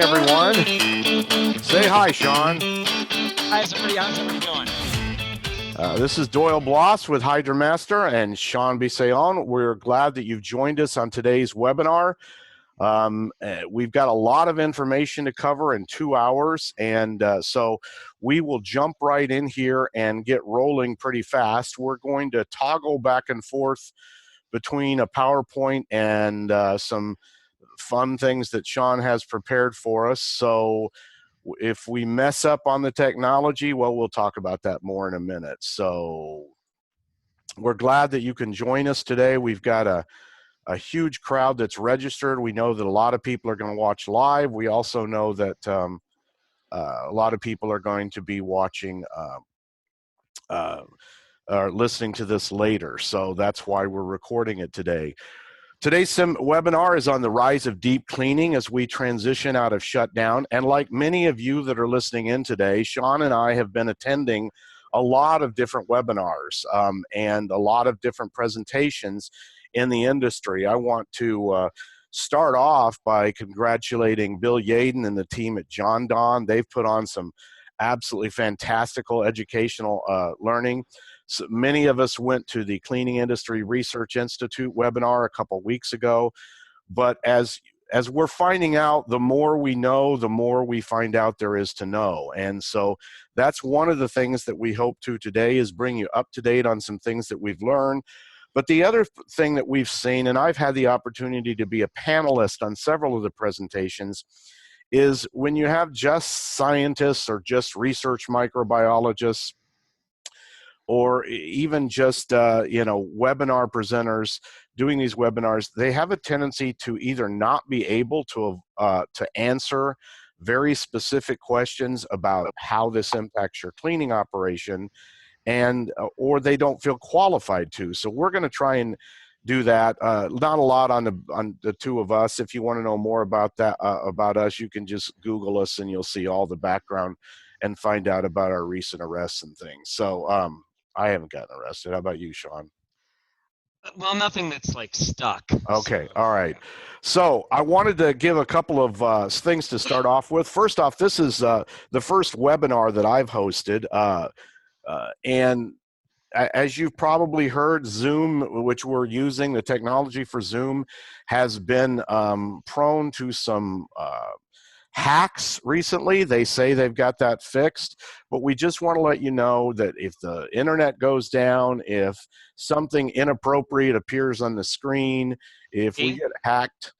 everyone. Say hi, Shawn. Hi, everybody. How's everybody doing? This is Doyle Bloss with HydroMaster and Shawn Bisaillon. We're glad that you've joined us on today's webinar. We've got a lot of information to cover in 2 hours, and so we will jump right in here and get rolling pretty fast. We're going to toggle back and forth between a PowerPoint and some fun things that Shawn has prepared for us. So if we mess up on the technology, well, we'll talk about that more in a minute. So we're glad that you can join us today. We've got a huge crowd that's registered. We know that a lot of people are going to watch live. We also know that a lot of people are going to be watching or listening to this later. So that's why we're recording it today. Today's webinar is on the rise of deep cleaning as we transition out of shutdown. And like many of you that are listening in today, Shawn and I have been attending a lot of different webinars and a lot of different presentations in the industry. I want to start off by congratulating Bill Yaden and the team at John Don. They've put on some absolutely fantastical educational learning. So many of us went to the Cleaning Industry Research Institute webinar a couple weeks ago, but as we're finding out, the more we know, the more we find out there is to know. And so that's one of the things that we hope to today is bring you up to date on some things that we've learned. But the other thing that we've seen, and I've had the opportunity to be a panelist on several of the presentations, is when you have just scientists or just research microbiologists, or even just webinar presenters doing these webinars, they have a tendency to either not be able to answer very specific questions about how this impacts your cleaning operation, and or they don't feel qualified to. So we're going to try and do that. Not a lot on the two of us. If you want to know more about that about us, you can just Google us and you'll see all the background and find out about our recent arrests and things. So I haven't gotten arrested. How about you, Shawn? Well, nothing that's like stuck. Okay, So, all right. So I wanted to give a couple of things to start off with. First off, this is the first webinar that I've hosted. And as you've probably heard, Zoom, which we're using, the technology for Zoom, has been prone to some hacks recently. They say they've got that fixed, but we just want to let you know that if the internet goes down, if something inappropriate appears on the screen, if we get hacked,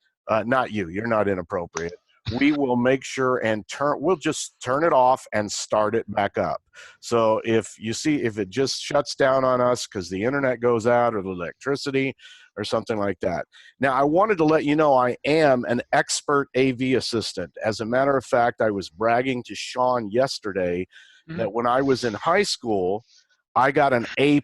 not you, you're not inappropriate. We will make sure and we'll just turn it off and start it back up. So if you see, if it just shuts down on us because the internet goes out or the electricity or something like that. Now, I wanted to let you know I am an expert AV assistant. As a matter of fact, I was bragging to Shawn yesterday that when I was in high school, I got an A+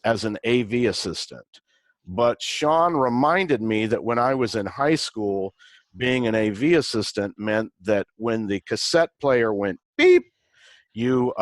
as an AV assistant. But Shawn reminded me that when I was in high school, being an AV assistant meant that when the cassette player went beep, you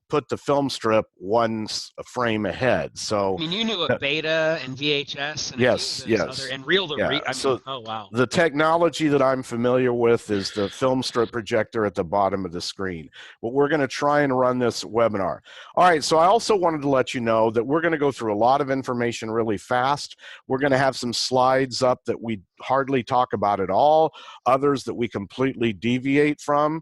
put the film strip one frame ahead. So I mean, you knew a beta and VHS and yes, other and reel to reel. I mean, so oh wow. the technology that I'm familiar with is the film strip projector at the bottom of the screen. But we're going to try and run this webinar. All right, so I also wanted to let you know that we're going to go through a lot of information really fast. We're going to have some slides up that we hardly talk about at all, others that we completely deviate from.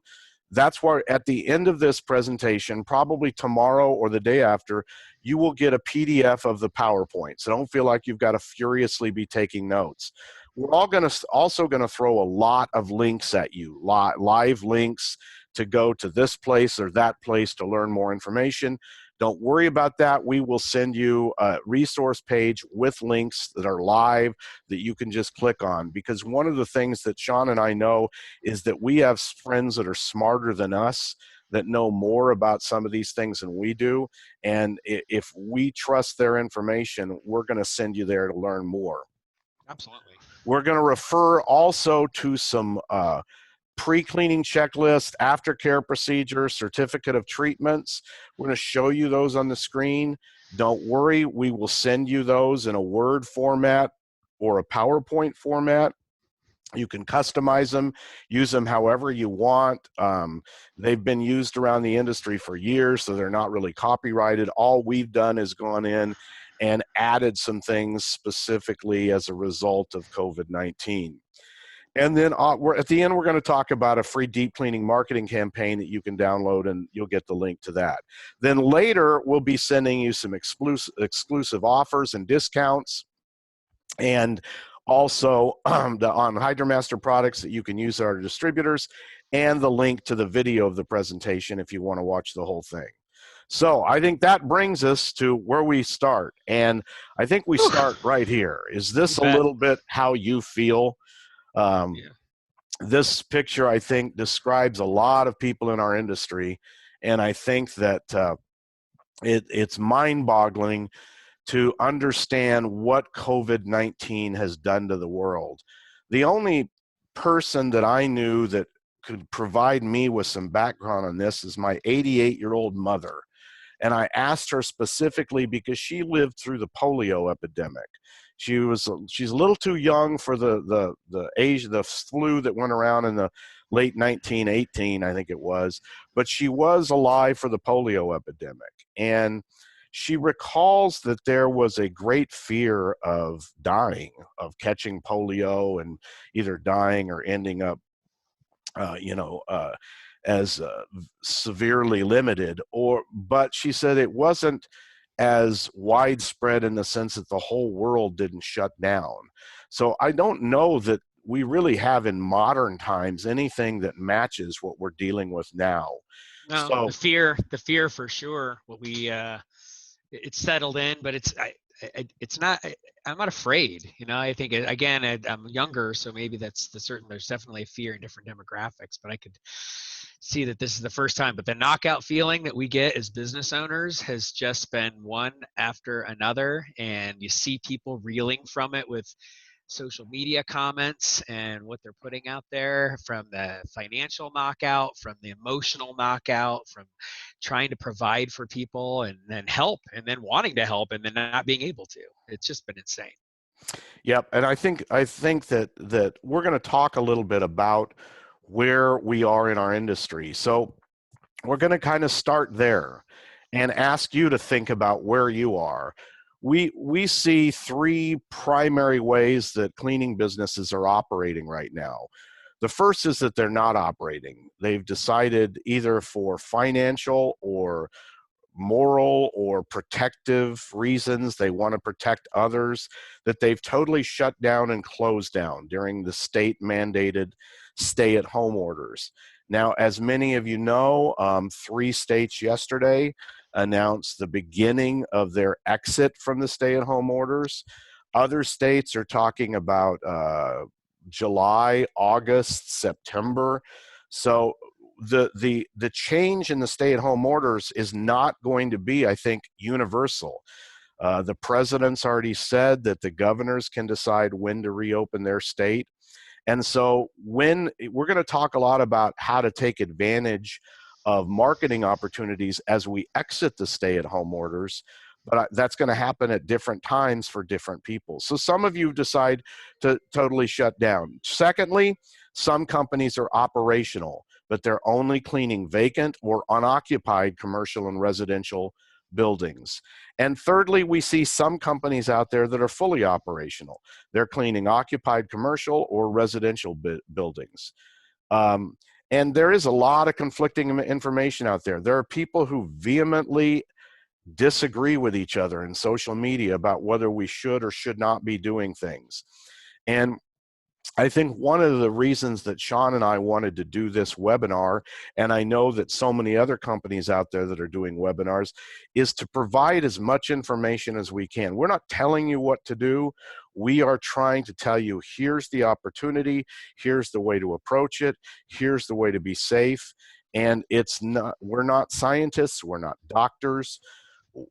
That's why at the end of this presentation, probably tomorrow or the day after, you will get a PDF of the PowerPoint. So don't feel like you've got to furiously be taking notes. We're also going to throw a lot of links at you, live links to go to this place or that place to learn more information. Don't worry about that. We will send you a resource page with links that are live that you can just click on, because one of the things that Shawn and I know is that we have friends that are smarter than us, that know more about some of these things than we do. And if we trust their information, we're going to send you there to learn more. Absolutely. We're going to refer also to some pre-cleaning checklist, aftercare procedures, certificate of treatments. We're going to show you those on the screen. Don't worry, we will send you those in a Word format or a PowerPoint format. You can customize them, use them however you want. They've been used around the industry for years, so they're not really copyrighted. All we've done is gone in and added some things specifically as a result of COVID-19. And then at the end, we're going to talk about a free deep cleaning marketing campaign that you can download, and you'll get the link to that. Then later, we'll be sending you some exclusive offers and discounts, and also on HydroMaster products that you can use at our distributors, and the link to the video of the presentation if you want to watch the whole thing. So I think that brings us to where we start, and I think we start right here. Is this a little bit how you feel? This picture, I think, describes a lot of people in our industry, and I think that it's mind-boggling to understand what COVID-19 has done to the world. The only person that I knew that could provide me with some background on this is my 88-year-old mother. And I asked her specifically because she lived through the polio epidemic. She's a little too young for the flu that went around in the late 1918, I think it was, but she was alive for the polio epidemic. And she recalls that there was a great fear of dying, of catching polio and either dying or ending up, as severely limited. But she said it wasn't as widespread in the sense that the whole world didn't shut down. So I don't know that we really have in modern times anything that matches what we're dealing with now. No, so, the fear for sure. What we it's settled in, but it's not. I'm not afraid. I think again, I'm younger, so maybe there's definitely a fear in different demographics, but I could see that this is the first time. But the knockout feeling that we get as business owners has just been one after another, and you see people reeling from it with social media comments and what they're putting out there, from the financial knockout, from the emotional knockout, from trying to provide for people and then help, and then wanting to help and then not being able to. It's just been insane. Yep. And I think that we're going to talk a little bit about where we are in our industry. So we're going to kind of start there and ask you to think about where you are. We see three primary ways that cleaning businesses are operating right now. The first is that they're not operating. They've decided, either for financial or moral or protective reasons, they want to protect others, that they've totally shut down and closed down during the state mandated stay-at-home orders. Now, as many of you know, 3 states yesterday announced the beginning of their exit from the stay-at-home orders. Other states are talking about July, August, September. So the change in the stay-at-home orders is not going to be, I think, universal. The president's already said that the governors can decide when to reopen their state. And so when we're going to talk a lot about how to take advantage of marketing opportunities as we exit the stay-at-home orders, but that's going to happen at different times for different people. So some of you decide to totally shut down. Secondly, some companies are operational, but they're only cleaning vacant or unoccupied commercial and residential buildings. And thirdly, we see some companies out there that are fully operational. They're cleaning occupied commercial or residential buildings. And there is a lot of conflicting information out there. There are people who vehemently disagree with each other in social media about whether we should or should not be doing things. And I think one of the reasons that Shawn and I wanted to do this webinar, and I know that so many other companies out there that are doing webinars, is to provide as much information as we can. We're not telling you what to do. We are trying to tell you, here's the opportunity, here's the way to approach it, here's the way to be safe. And we're not scientists, we're not doctors.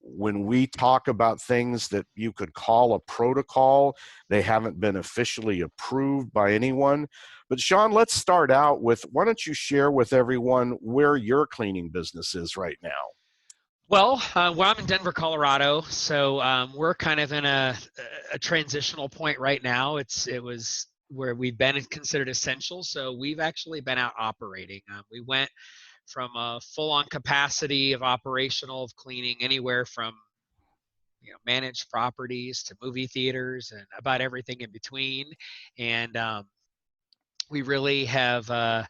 When we talk about things that you could call a protocol, they haven't been officially approved by anyone. But Shawn, let's start out with, why don't you share with everyone where your cleaning business is right now? Well, I'm in Denver, Colorado, so we're kind of in a transitional point right now. It was where we've been considered essential. So we've actually been out operating. We went from a full-on capacity of operational of cleaning anywhere from managed properties to movie theaters and about everything in between. And we really have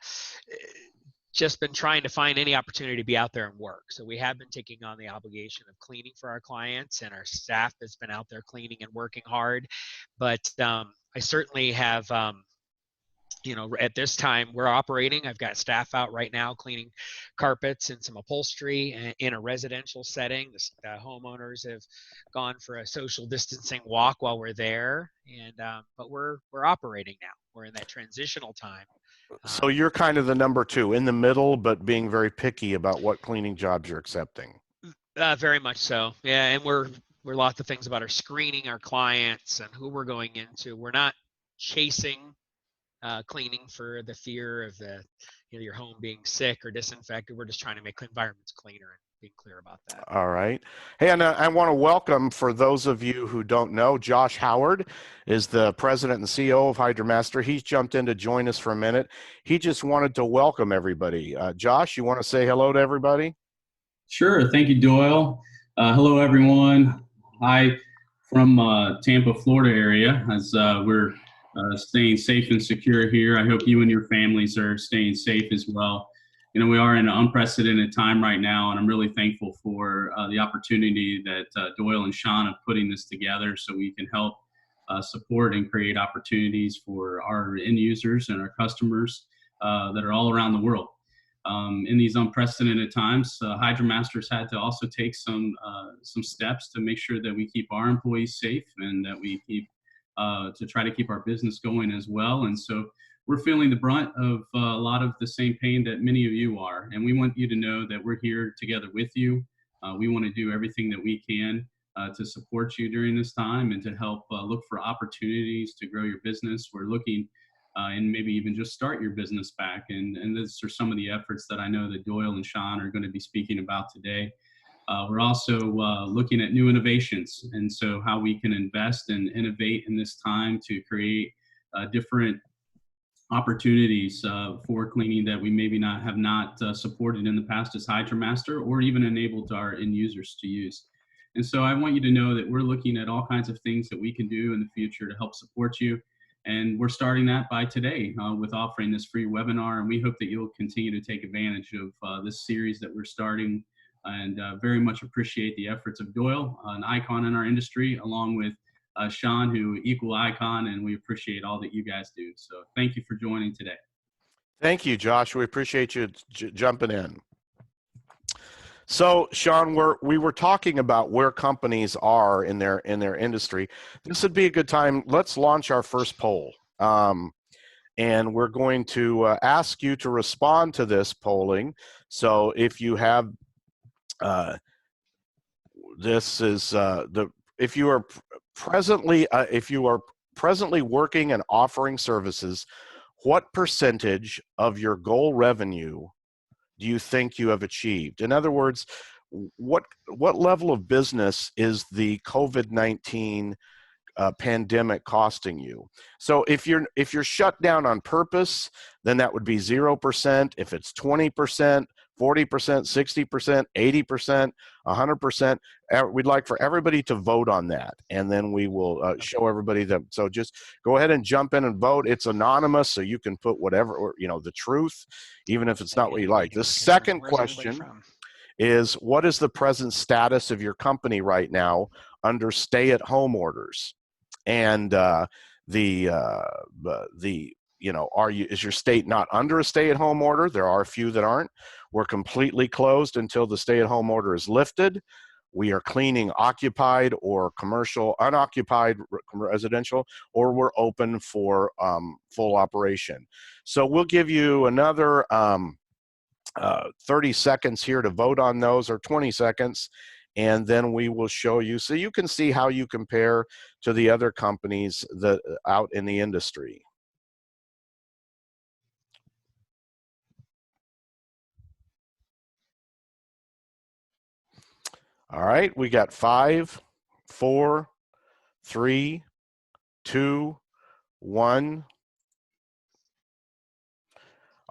just been trying to find any opportunity to be out there and work. So we have been taking on the obligation of cleaning for our clients, and our staff has been out there cleaning and working hard. But I certainly have at this time we're operating. I've got staff out right now cleaning carpets and some upholstery in a residential setting. The homeowners have gone for a social distancing walk while we're there, and but we're operating now. We're in that transitional time. So you're kind of the number two in the middle, but being very picky about what cleaning jobs you're accepting. Very much so. Yeah, and we're lots of things about our screening our clients and who we're going into. We're not chasing cleaning for the fear of your home being sick or disinfected. We're just trying to make environments cleaner and being clear about that. All right. Hey, and I want to welcome, for those of you who don't know, Josh Howard is the president and CEO of HydroMaster. He's jumped in to join us for a minute. He just wanted to welcome everybody. Josh, you want to say hello to everybody? Sure. Thank you, Doyle. Hello, everyone. Hi from Tampa, Florida area, as we're staying safe and secure here. I hope you and your families are staying safe as well. We are in an unprecedented time right now, and I'm really thankful for the opportunity that Doyle and Shawn have putting this together so we can help support and create opportunities for our end users and our customers that are all around the world. In these unprecedented times, HydroMaster's had to also take some steps to make sure that we keep our employees safe and that we keep to try to keep our business going as well. And so we're feeling the brunt of a lot of the same pain that many of you are. And we want you to know that we're here together with you. We want to do everything that we can to support you during this time and to help look for opportunities to grow your business. We're looking and maybe even just start your business back. And these are some of the efforts that I know that Doyle and Shawn are going to be speaking about today. We're also looking at new innovations, and so how we can invest and innovate in this time to create different opportunities for cleaning that we maybe have not supported in the past as HydroMaster, or even enabled our end users to use. And so I want you to know that we're looking at all kinds of things that we can do in the future to help support you. And we're starting that by today with offering this free webinar. And we hope that you'll continue to take advantage of this series that we're starting, and very much appreciate the efforts of Doyle, an icon in our industry, along with Shawn, who equal icon, and we appreciate all that you guys do. So thank you for joining today. Thank you, Josh. We appreciate you jumping in. So, Shawn, we were talking about where companies are in their industry. This would be a good time. Let's launch our first poll. And we're going to ask you to respond to this polling. So if you have, if you are presently working and offering services, what percentage of your goal revenue do you think you have achieved? In other words, what level of business is the COVID-19 pandemic costing you? So if you're shut down on purpose, then that would be 0%. If it's 20%, 40%, 60%, 80%, 100%, we'd like for everybody to vote on that, and then we will show everybody them. So just go ahead and jump in and vote. It's anonymous, so you can put whatever, or the truth, even if it's not what you like. The second question is, what is the present status of your company right now under stay-at-home orders? And is your state not under a stay-at-home order? There are a few that aren't. We're completely closed until the stay-at-home order is lifted. We are cleaning occupied or commercial, unoccupied residential, or we're open for full operation. So we'll give you another 30 seconds here to vote on those, or 20 seconds, and then we will show you so you can see how you compare to the other companies that out in the industry. All right, we got 5, 4, 3, 2, 1.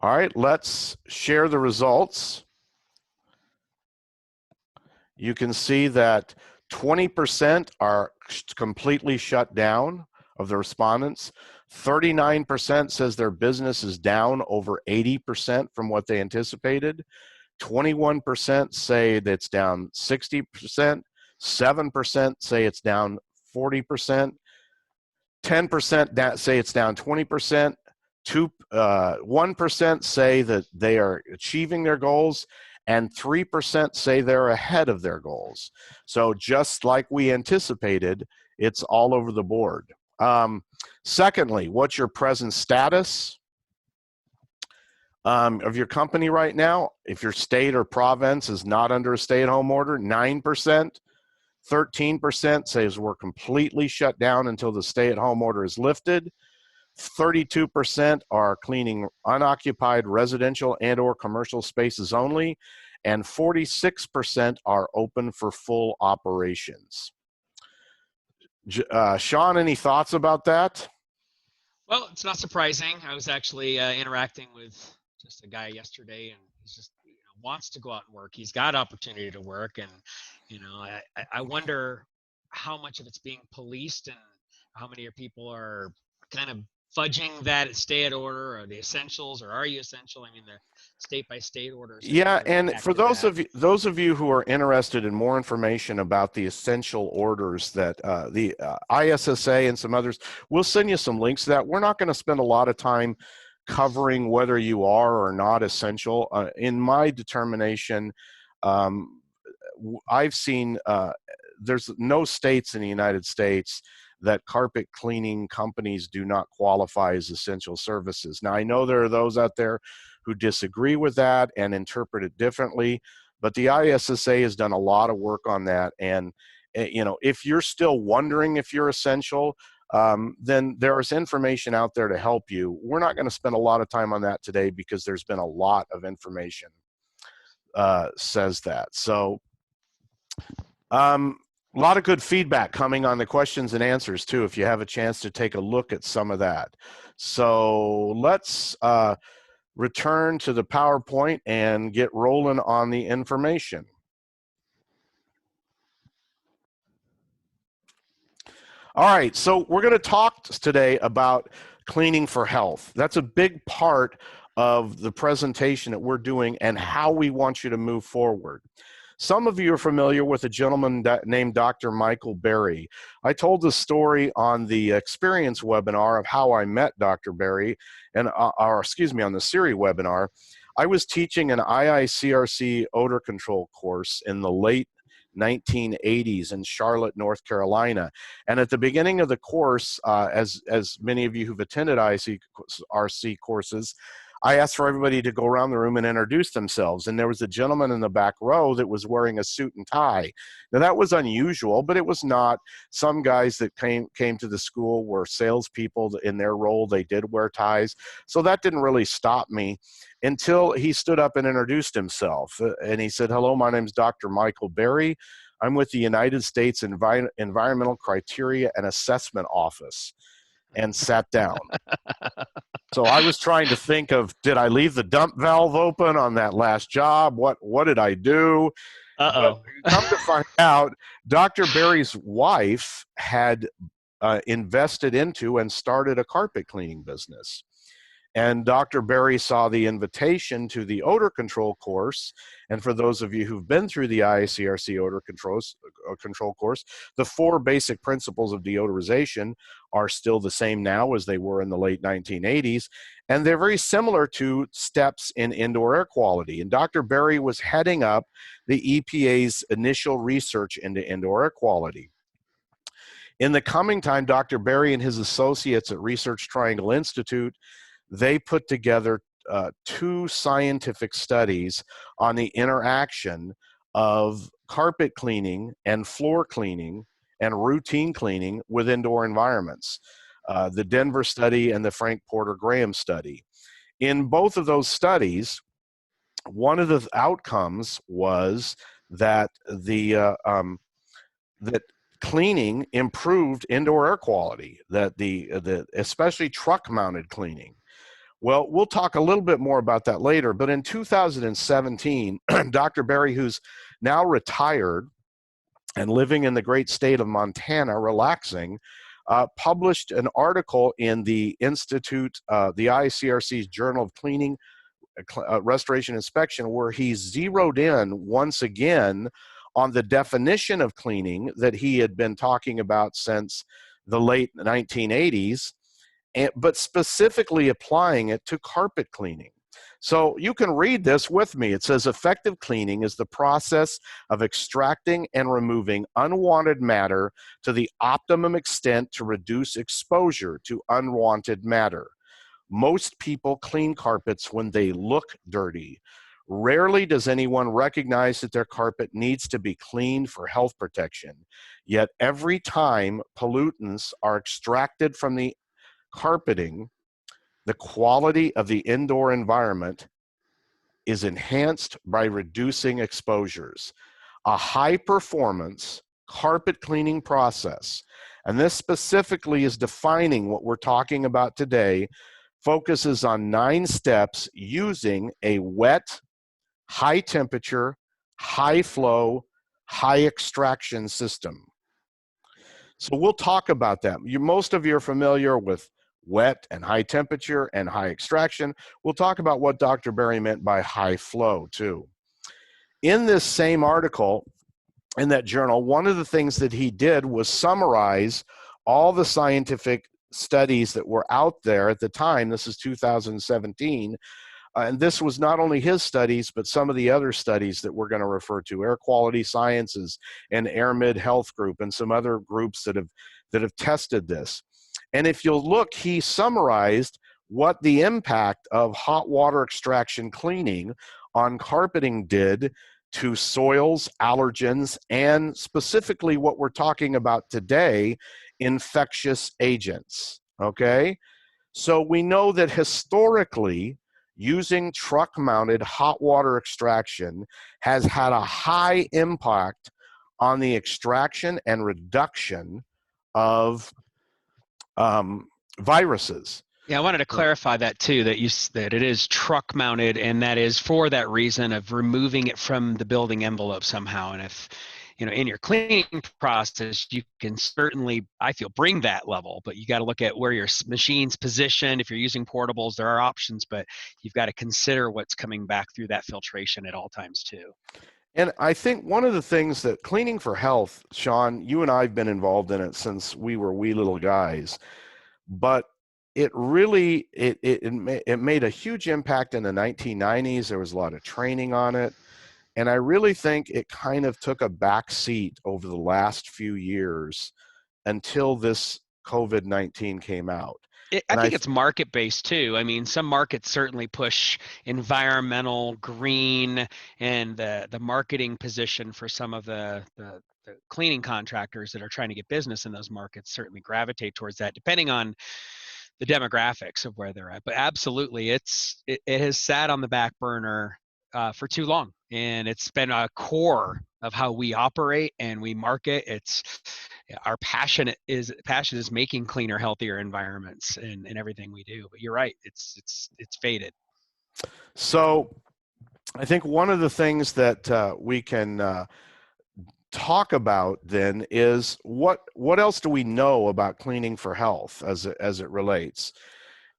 All right, let's share the results. You can see that 20% are completely shut down of the respondents. 39% says their business is down over 80% from what they anticipated. 21% say that it's down 60%. 7% say it's down 40%. 10% say it's down 20%. 1% say that they are achieving their goals, and 3% say they're ahead of their goals. So just like we anticipated, it's all over the board. Secondly, what's your present status of your company right now? If your state or province is not under a stay-at-home order, 9%. 13% says we're completely shut down until the stay-at-home order is lifted. 32% are cleaning unoccupied residential and or commercial spaces only, and 46% are open for full operations. Shawn, any thoughts about that? Well, it's not surprising. I was actually interacting with just a guy yesterday, and he's just wants to go out and work. He's got opportunity to work, and I wonder how much of it's being policed and how many people are kind of fudging that stay at order, or the essentials, or are you essential? I mean, the state by state orders. Yeah, and for those of you who are interested in more information about the essential orders that the ISSA and some others, we'll send you some links to that. We're not going to spend a lot of time covering whether you are or not essential. In my determination, I've seen there's no states in the United States that carpet cleaning companies do not qualify as essential services. Now, I know there are those out there who disagree with that and interpret it differently, but the ISSA has done a lot of work on that. And if you're still wondering if you're essential, then there is information out there to help you. We're not going to spend a lot of time on that today because there's been a lot of information says that. So a lot of good feedback coming on the questions and answers too, if you have a chance to take a look at some of that. So let's return to the PowerPoint and get rolling on the information. All right, so we're going to talk today about cleaning for health. That's a big part of the presentation that we're doing and how we want you to move forward. Some of you are familiar with a gentleman named Dr. Michael Berry. I told the story on the experience webinar of how I met Dr. Berry, and on the Siri webinar. I was teaching an IICRC odor control course in the late 1980s in Charlotte, North Carolina. And at the beginning of the course, as many of you who've attended IICRC courses, I asked for everybody to go around the room and introduce themselves. And there was a gentleman in the back row that was wearing a suit and tie. Now that was unusual, but it was not. Some guys that came to the school were salespeople. In their role, they did wear ties. So that didn't really stop me until he stood up and introduced himself. And he said, "Hello, my name is Dr. Michael Berry. I'm with the United States Environmental Criteria and Assessment Office," and sat down. So I was trying to think of, did I leave the dump valve open on that last job? What did I do? Uh-oh. But come to find out, Dr. Berry's wife had invested into and started a carpet cleaning business. And Dr. Berry saw the invitation to the odor control course. And for those of you who've been through the IICRC odor control course, the 4 basic principles of deodorization are still the same now as they were in the late 1980s. And they're very similar to steps in indoor air quality. And Dr. Berry was heading up the EPA's initial research into indoor air quality. In the coming time, Dr. Berry and his associates at Research Triangle Institute, they put together 2 scientific studies on the interaction of carpet cleaning and floor cleaning and routine cleaning with indoor environments. The Denver study and the Frank Porter Graham study. In both of those studies, one of the outcomes was that that cleaning improved indoor air quality, that especially truck mounted cleaning. Well, we'll talk a little bit more about that later, but in 2017, Dr. Berry, who's now retired and living in the great state of Montana, relaxing, published an article in the Institute, the ICRC's Journal of Cleaning, Restoration Inspection, where he zeroed in once again on the definition of cleaning that he had been talking about since the late 1980s, but specifically applying it to carpet cleaning. So you can read this with me. It says effective cleaning is the process of extracting and removing unwanted matter to the optimum extent to reduce exposure to unwanted matter. Most people clean carpets when they look dirty. Rarely does anyone recognize that their carpet needs to be cleaned for health protection. Yet every time pollutants are extracted from the carpeting, the quality of the indoor environment is enhanced by reducing exposures. A high-performance carpet cleaning process, and this specifically is defining what we're talking about today, focuses on 9 steps using a wet, high temperature, high flow, high extraction system. So we'll talk about that. Most of you are familiar with wet and high temperature and high extraction. We'll talk about what Dr. Berry meant by high flow too. In this same article, in that journal, one of the things that he did was summarize all the scientific studies that were out there at the time. This is 2017. And this was not only his studies, but some of the other studies that we're going to refer to, Air Quality Sciences and Air Mid Health Group and some other groups that have tested this. And if you'll look, he summarized what the impact of hot water extraction cleaning on carpeting did to soils, allergens, and specifically what we're talking about today, infectious agents, okay? So we know that historically, using truck-mounted hot water extraction has had a high impact on the extraction and reduction of viruses. Yeah, I wanted to clarify that too, that it is truck mounted, and that is for that reason of removing it from the building envelope somehow. And if, in your cleaning process, you can certainly, I feel, bring that level, but you got to look at where your machine's positioned. If you're using portables, there are options, but you've got to consider what's coming back through that filtration at all times too. And I think one of the things that Cleaning for Health, Shawn, you and I have been involved in it since we were wee little guys, but it really, it made a huge impact in the 1990s. There was a lot of training on it. And I really think it kind of took a back seat over the last few years until this COVID-19 came out. I think it's market-based too. I mean, some markets certainly push environmental, green, and the marketing position for some of the cleaning contractors that are trying to get business in those markets certainly gravitate towards that, depending on the demographics of where they're at. But absolutely, it has sat on the back burner for too long, and it's been a core of how we operate and we market. It's our passion is making cleaner, healthier environments in everything we do. But you're right, it's faded. So I think one of the things that we can talk about then is what else do we know about cleaning for health as it relates.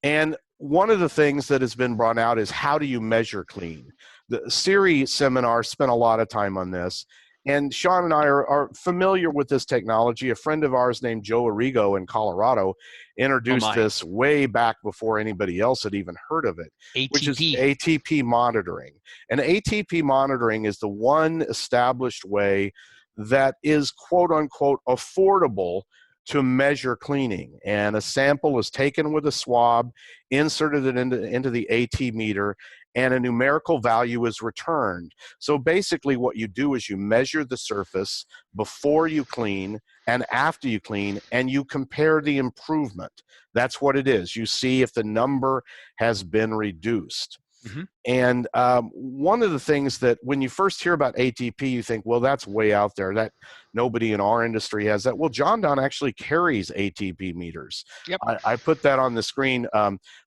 And one of the things that has been brought out is, how do you measure clean? The Siri seminar spent a lot of time on this, and Shawn and I are familiar with this technology. A friend of ours named Joe Arrigo in Colorado introduced this way back before anybody else had even heard of it, which is ATP monitoring. And ATP monitoring is the one established way that is quote unquote affordable to measure cleaning. And a sample is taken with a swab, inserted it into the AT meter, and a numerical value is returned. So basically what you do is you measure the surface before you clean and after you clean, and you compare the improvement. That's what it is. You see if the number has been reduced. Mhm. And one of the things that when you first hear about ATP, you think, well, that's way out there. That nobody in our industry has that. Well, John Donne actually carries ATP meters. Yep. I put that on the screen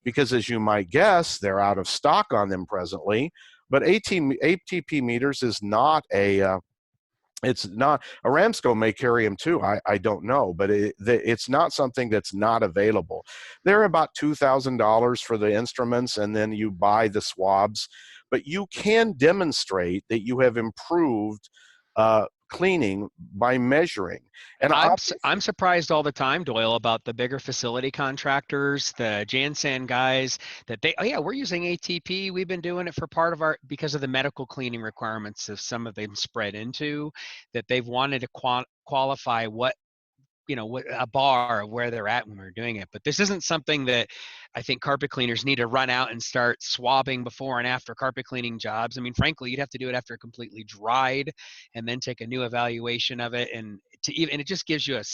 because, as you might guess, they're out of stock on them presently. But ATP meters is not a it's not, Aramco may carry them too. I don't know, but it's not something that's not available. They're about $2,000 for the instruments, and then you buy the swabs. But you can demonstrate that you have improved cleaning by measuring. And I'm surprised all the time, Doyle, about the bigger facility contractors, the Janssen guys, that oh yeah, we're using ATP. We've been doing it for part of because of the medical cleaning requirements of some of them spread into, that they've wanted to qualify what a bar of where they're at when we're doing it. But this isn't something that I think carpet cleaners need to run out and start swabbing before and after carpet cleaning jobs. I mean, frankly, you'd have to do it after it completely dried and then take a new evaluation of it. And it just gives you a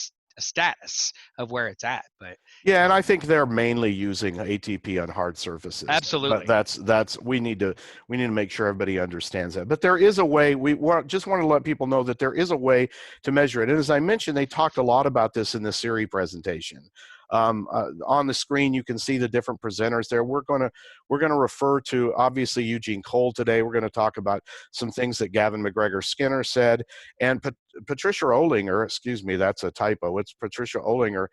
status of where it's at. But yeah, and I think they're mainly using ATP on hard surfaces. Absolutely. But that's we need to make sure everybody understands that. But there is a way. Just want to let people know that there is a way to measure it. And as I mentioned, they talked a lot about this in the Siri presentation. On the screen, you can see the different presenters there. We're gonna refer to obviously Eugene Cole today. We're going to talk about some things that Gavin McGregor Skinner said, and Patricia Olinger. Excuse me, that's a typo. It's Patricia Olinger.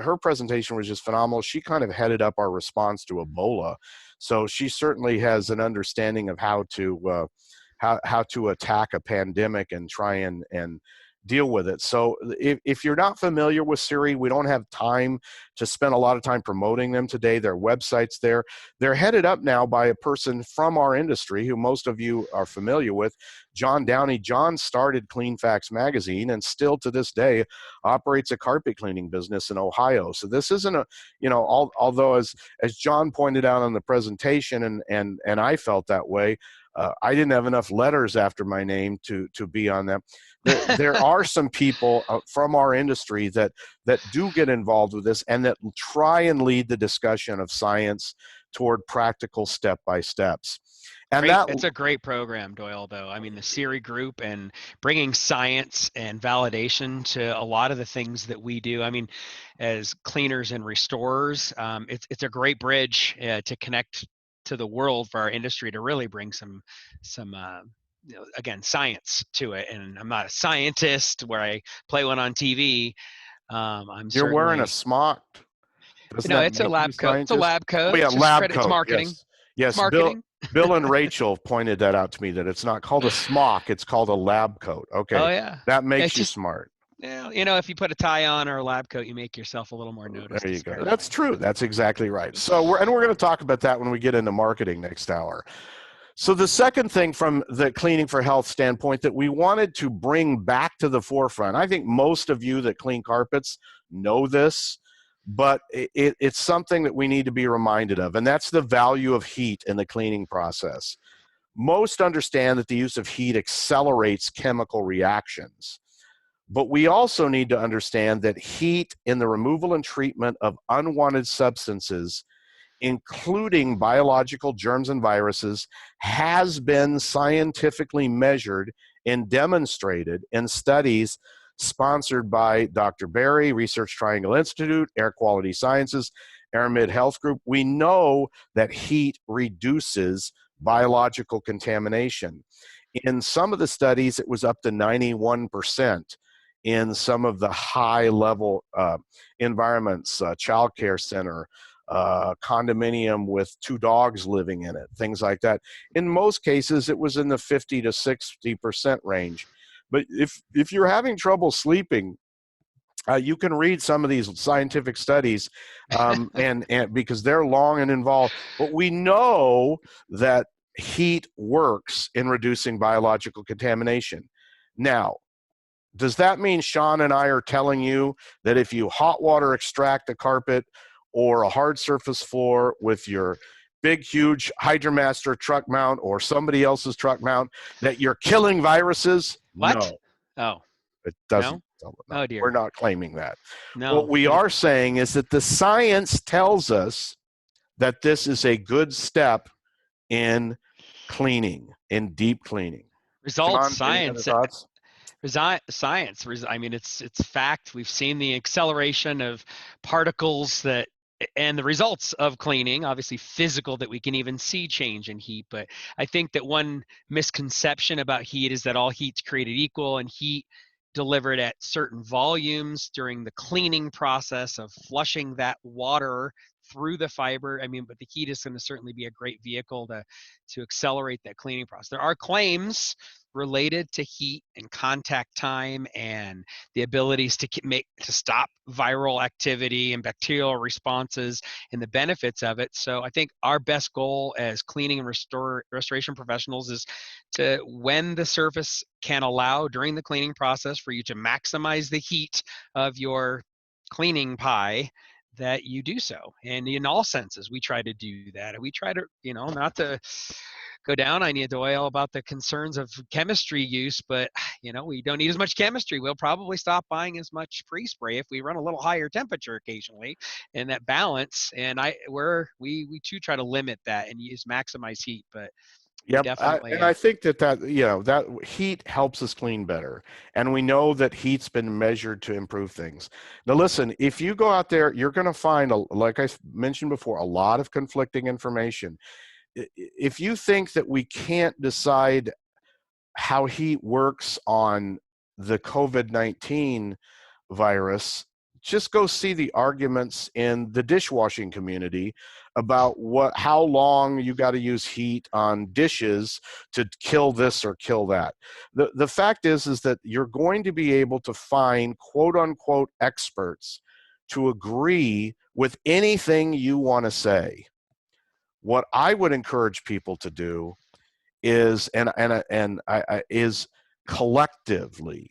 Her presentation was just phenomenal. She kind of headed up our response to Ebola, so she certainly has an understanding of how to attack a pandemic and try and deal with it. So if you're not familiar with Siri, we don't have time to spend a lot of time promoting them today. Their website's there. They're headed up now by a person from our industry who most of you are familiar with, John Downey. John started CleanFacts magazine and still to this day operates a carpet cleaning business in Ohio. So this isn't although as John pointed out on the presentation, and I felt that way, I didn't have enough letters after my name to be on them. There are some people from our industry that do get involved with this and that try and lead the discussion of science toward practical step-by-steps. And it's a great program, Doyle, though. I mean, the Siri group and bringing science and validation to a lot of the things that we do. I mean, as cleaners and restorers, it's a great bridge to connect to the world for our industry to really bring some again, science to it. And I'm not a scientist where I play one on TV. You're wearing a smock. It's a lab coat. It's a lab coat. Oh, yeah, lab coat. It's marketing. Yes. It's marketing. Bill and Rachel pointed that out to me, that it's not called a smock, it's called a lab coat. Okay. Oh yeah. That makes you smart. Yeah, if you put a tie on or a lab coat, you make yourself a little more noticed. There you go. That's true. That's exactly right. So we're going to talk about that when we get into marketing next hour. So the second thing from the cleaning for health standpoint that we wanted to bring back to the forefront, I think most of you that clean carpets know this, but it's something that we need to be reminded of, and that's the value of heat in the cleaning process. Most understand that the use of heat accelerates chemical reactions. But we also need to understand that heat in the removal and treatment of unwanted substances, including biological germs and viruses, has been scientifically measured and demonstrated in studies sponsored by Dr. Berry, Research Triangle Institute, Air Quality Sciences, Aramid Health Group. We know that heat reduces biological contamination. In some of the studies, it was up to 91%. In some of the high-level environments, child care center, condominium with 2 dogs living in it, things like that. In most cases, it was in the 50 to 60% range. But if you're having trouble sleeping, you can read some of these scientific studies, and because they're long and involved. But we know that heat works in reducing biological contamination. Now, does that mean Shawn and I are telling you that if you hot water extract a carpet or a hard surface floor with your big, huge HydroMaster truck mount or somebody else's truck mount, that you're killing viruses? What? No. Oh. It doesn't. No? No. Oh, dear. We're not claiming that. No. What we are saying is that the science tells us that this is a good step in cleaning, in deep cleaning. Results, Shawn, any other science. thoughts? Science. I mean, it's fact. We've seen the acceleration of particles and the results of cleaning, obviously physical, that we can even see change in heat. But I think that one misconception about heat is that all heat's created equal, and heat delivered at certain volumes during the cleaning process of flushing that water through the fiber. I mean, but the heat is going to certainly be a great vehicle to accelerate that cleaning process. There are claims related to heat and contact time and the abilities to stop viral activity and bacterial responses and the benefits of it. So I think our best goal as cleaning and restoration professionals is to, when the surface can allow during the cleaning process, for you to maximize the heat of your cleaning pie, that you do so. And in all senses, we try to do that. And we try to, not to go down on you, Doyle, about the concerns of chemistry use, but we don't need as much chemistry. We'll probably stop buying as much pre-spray if we run a little higher temperature occasionally, and that balance. And we too try to limit that and maximize heat, but Yep, definitely. I think that heat helps us clean better, and we know that heat's been measured to improve things. Now, listen, if you go out there, you're going to find, like I mentioned before, a lot of conflicting information. If you think that we can't decide how heat works on the COVID-19 virus, just go see the arguments in the dishwashing community about how long you got to use heat on dishes to kill this or kill that. The fact is that you're going to be able to find quote unquote experts to agree with anything you want to say. What I would encourage people to do is is collectively.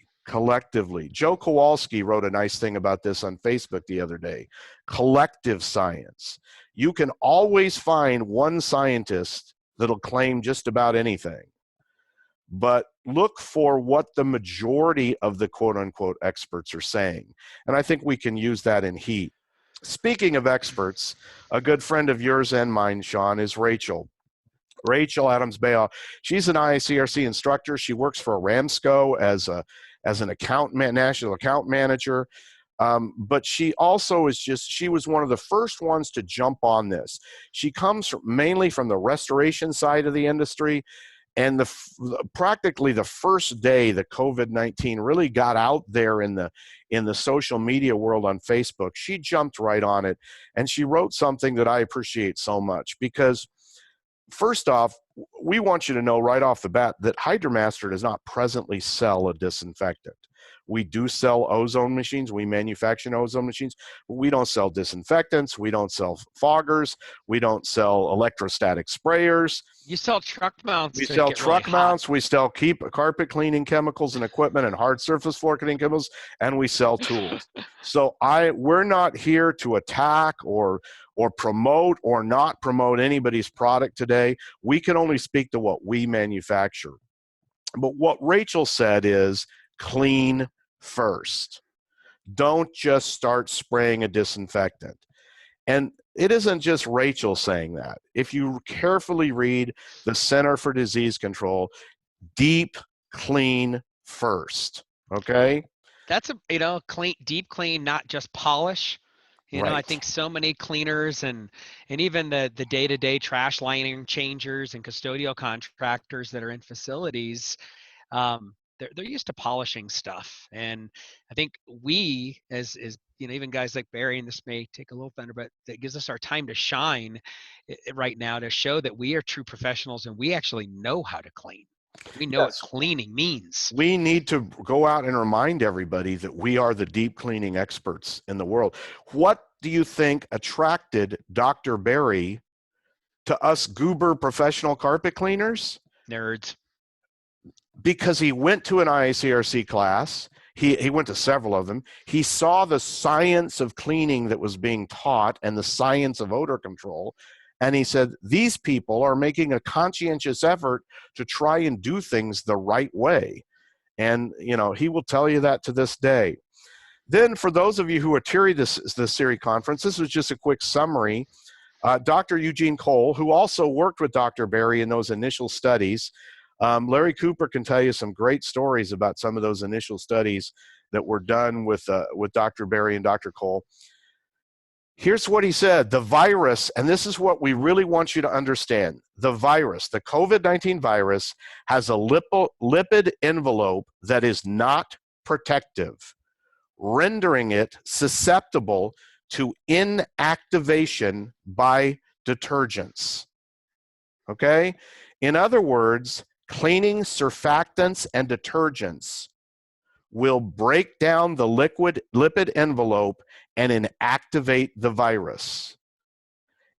Joe Kowalski wrote a nice thing about this on Facebook the other day. Collective science. You can always find one scientist that'll claim just about anything, but look for what the majority of the quote unquote experts are saying. And I think we can use that in heat. Speaking of experts, a good friend of yours and mine, Shawn, is Rachel Adams Bayall. She's an ICRC instructor. She works for Aramco as an national account manager. But she also she was one of the first ones to jump on this. She comes mainly from the restoration side of the industry. And practically the first day that COVID-19 really got out there in the social media world on Facebook, she jumped right on it. And she wrote something that I appreciate so much, because first off, we want you to know right off the bat that HydroMaster does not presently sell a disinfectant. We do sell ozone machines. We manufacture ozone machines, but we don't sell disinfectants. We don't sell foggers. We don't sell electrostatic sprayers. You sell truck mounts. We sell truck mounts. We sell carpet cleaning chemicals and equipment and hard surface floor cleaning chemicals, and we sell tools. So we're not here to attack or promote or not promote anybody's product today. We can only speak to what we manufacture. But what Rachel said is clean first. Don't just start spraying a disinfectant. And it isn't just Rachel saying that. If you carefully read the Center for Disease Control, deep clean first, okay? That's deep clean, not just polish. Right. I think so many cleaners and even the day-to-day trash lining changers and custodial contractors that are in facilities, they're used to polishing stuff. And I think we, as even guys like Barry, and this may take a little thunder, but that gives us our time to shine right now, to show that we are true professionals and we actually know how to clean. We know what cleaning means. We need to go out and remind everybody that we are the deep cleaning experts in the world. What do you think attracted Dr. Barry to us goober professional carpet cleaners? Nerds. Because he went to an ICRC class. He went to several of them. He saw the science of cleaning that was being taught and the science of odor control. And he said, these people are making a conscientious effort to try and do things the right way. And, he will tell you that to this day. Then for those of you who attended the CIRI conference, this was just a quick summary Dr. Eugene Cole, who also worked with Dr. Berry in those initial studies. Larry Cooper can tell you some great stories about some of those initial studies that were done with Dr. Berry and Dr. Cole. Here's what he said: the virus, and this is what we really want you to understand, the virus, the COVID-19 virus, has a lipid envelope that is not protective, rendering it susceptible to inactivation by detergents. Okay? In other words, cleaning surfactants and detergents will break down the lipid envelope and inactivate the virus.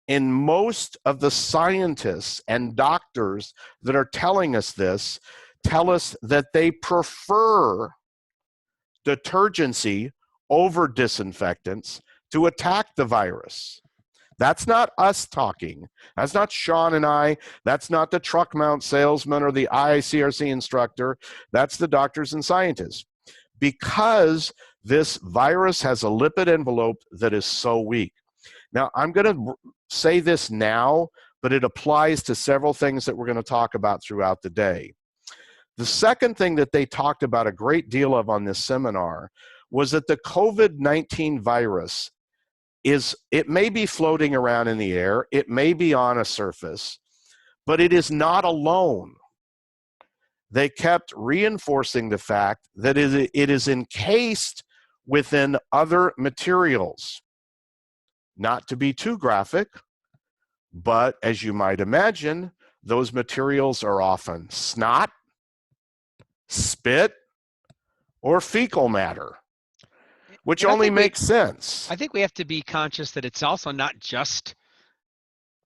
And most of the scientists and doctors that are telling us this tell us that they prefer detergency over disinfectants to attack the virus. That's not us talking. That's not Shawn and I. That's not the truck mount salesman or the IICRC instructor. That's the doctors and scientists. Because this virus has a lipid envelope that is so weak. Now, I'm going to say this now, but it applies to several things that we're going to talk about throughout the day. The second thing that they talked about a great deal of on this seminar was that the COVID-19 virus it may be floating around in the air, it may be on a surface, but it is not alone. They kept reinforcing the fact that it is encased within other materials. Not to be too graphic, but as you might imagine, those materials are often snot, spit, or fecal matter, which only makes sense. I think we have to be conscious that it's also not just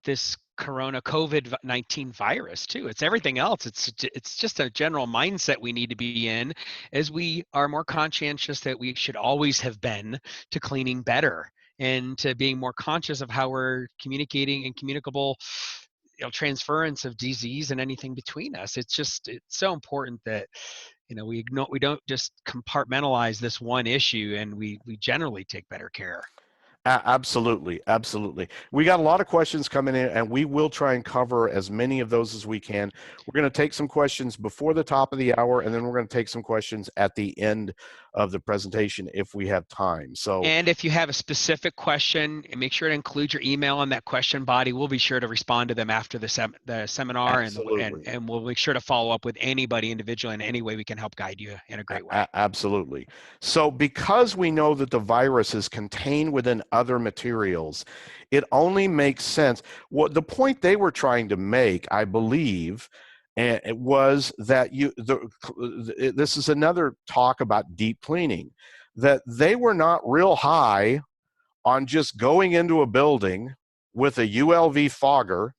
this COVID-19 virus too. It's everything else. It's just a general mindset we need to be in as we are more conscientious that we should always have been to cleaning better and to being more conscious of how we're communicating and communicable, transference of disease and anything between us. It's so important that we don't just compartmentalize this one issue, and we generally take better care. Absolutely, absolutely. We got a lot of questions coming in, and we will try and cover as many of those as we can. We're going to take some questions before the top of the hour, and then we're going to take some questions at the end of the presentation if we have time. And if you have a specific question, make sure to include your email in that question body. We'll be sure to respond to them after the seminar, and we'll make sure to follow up with anybody individually in any way we can help guide you in a great way. Absolutely. So because we know that the virus is contained within other materials, it only makes sense. What the point they were trying to make, I believe, and it was that this is another talk about deep cleaning, that they were not real high on just going into a building with a ULV fogger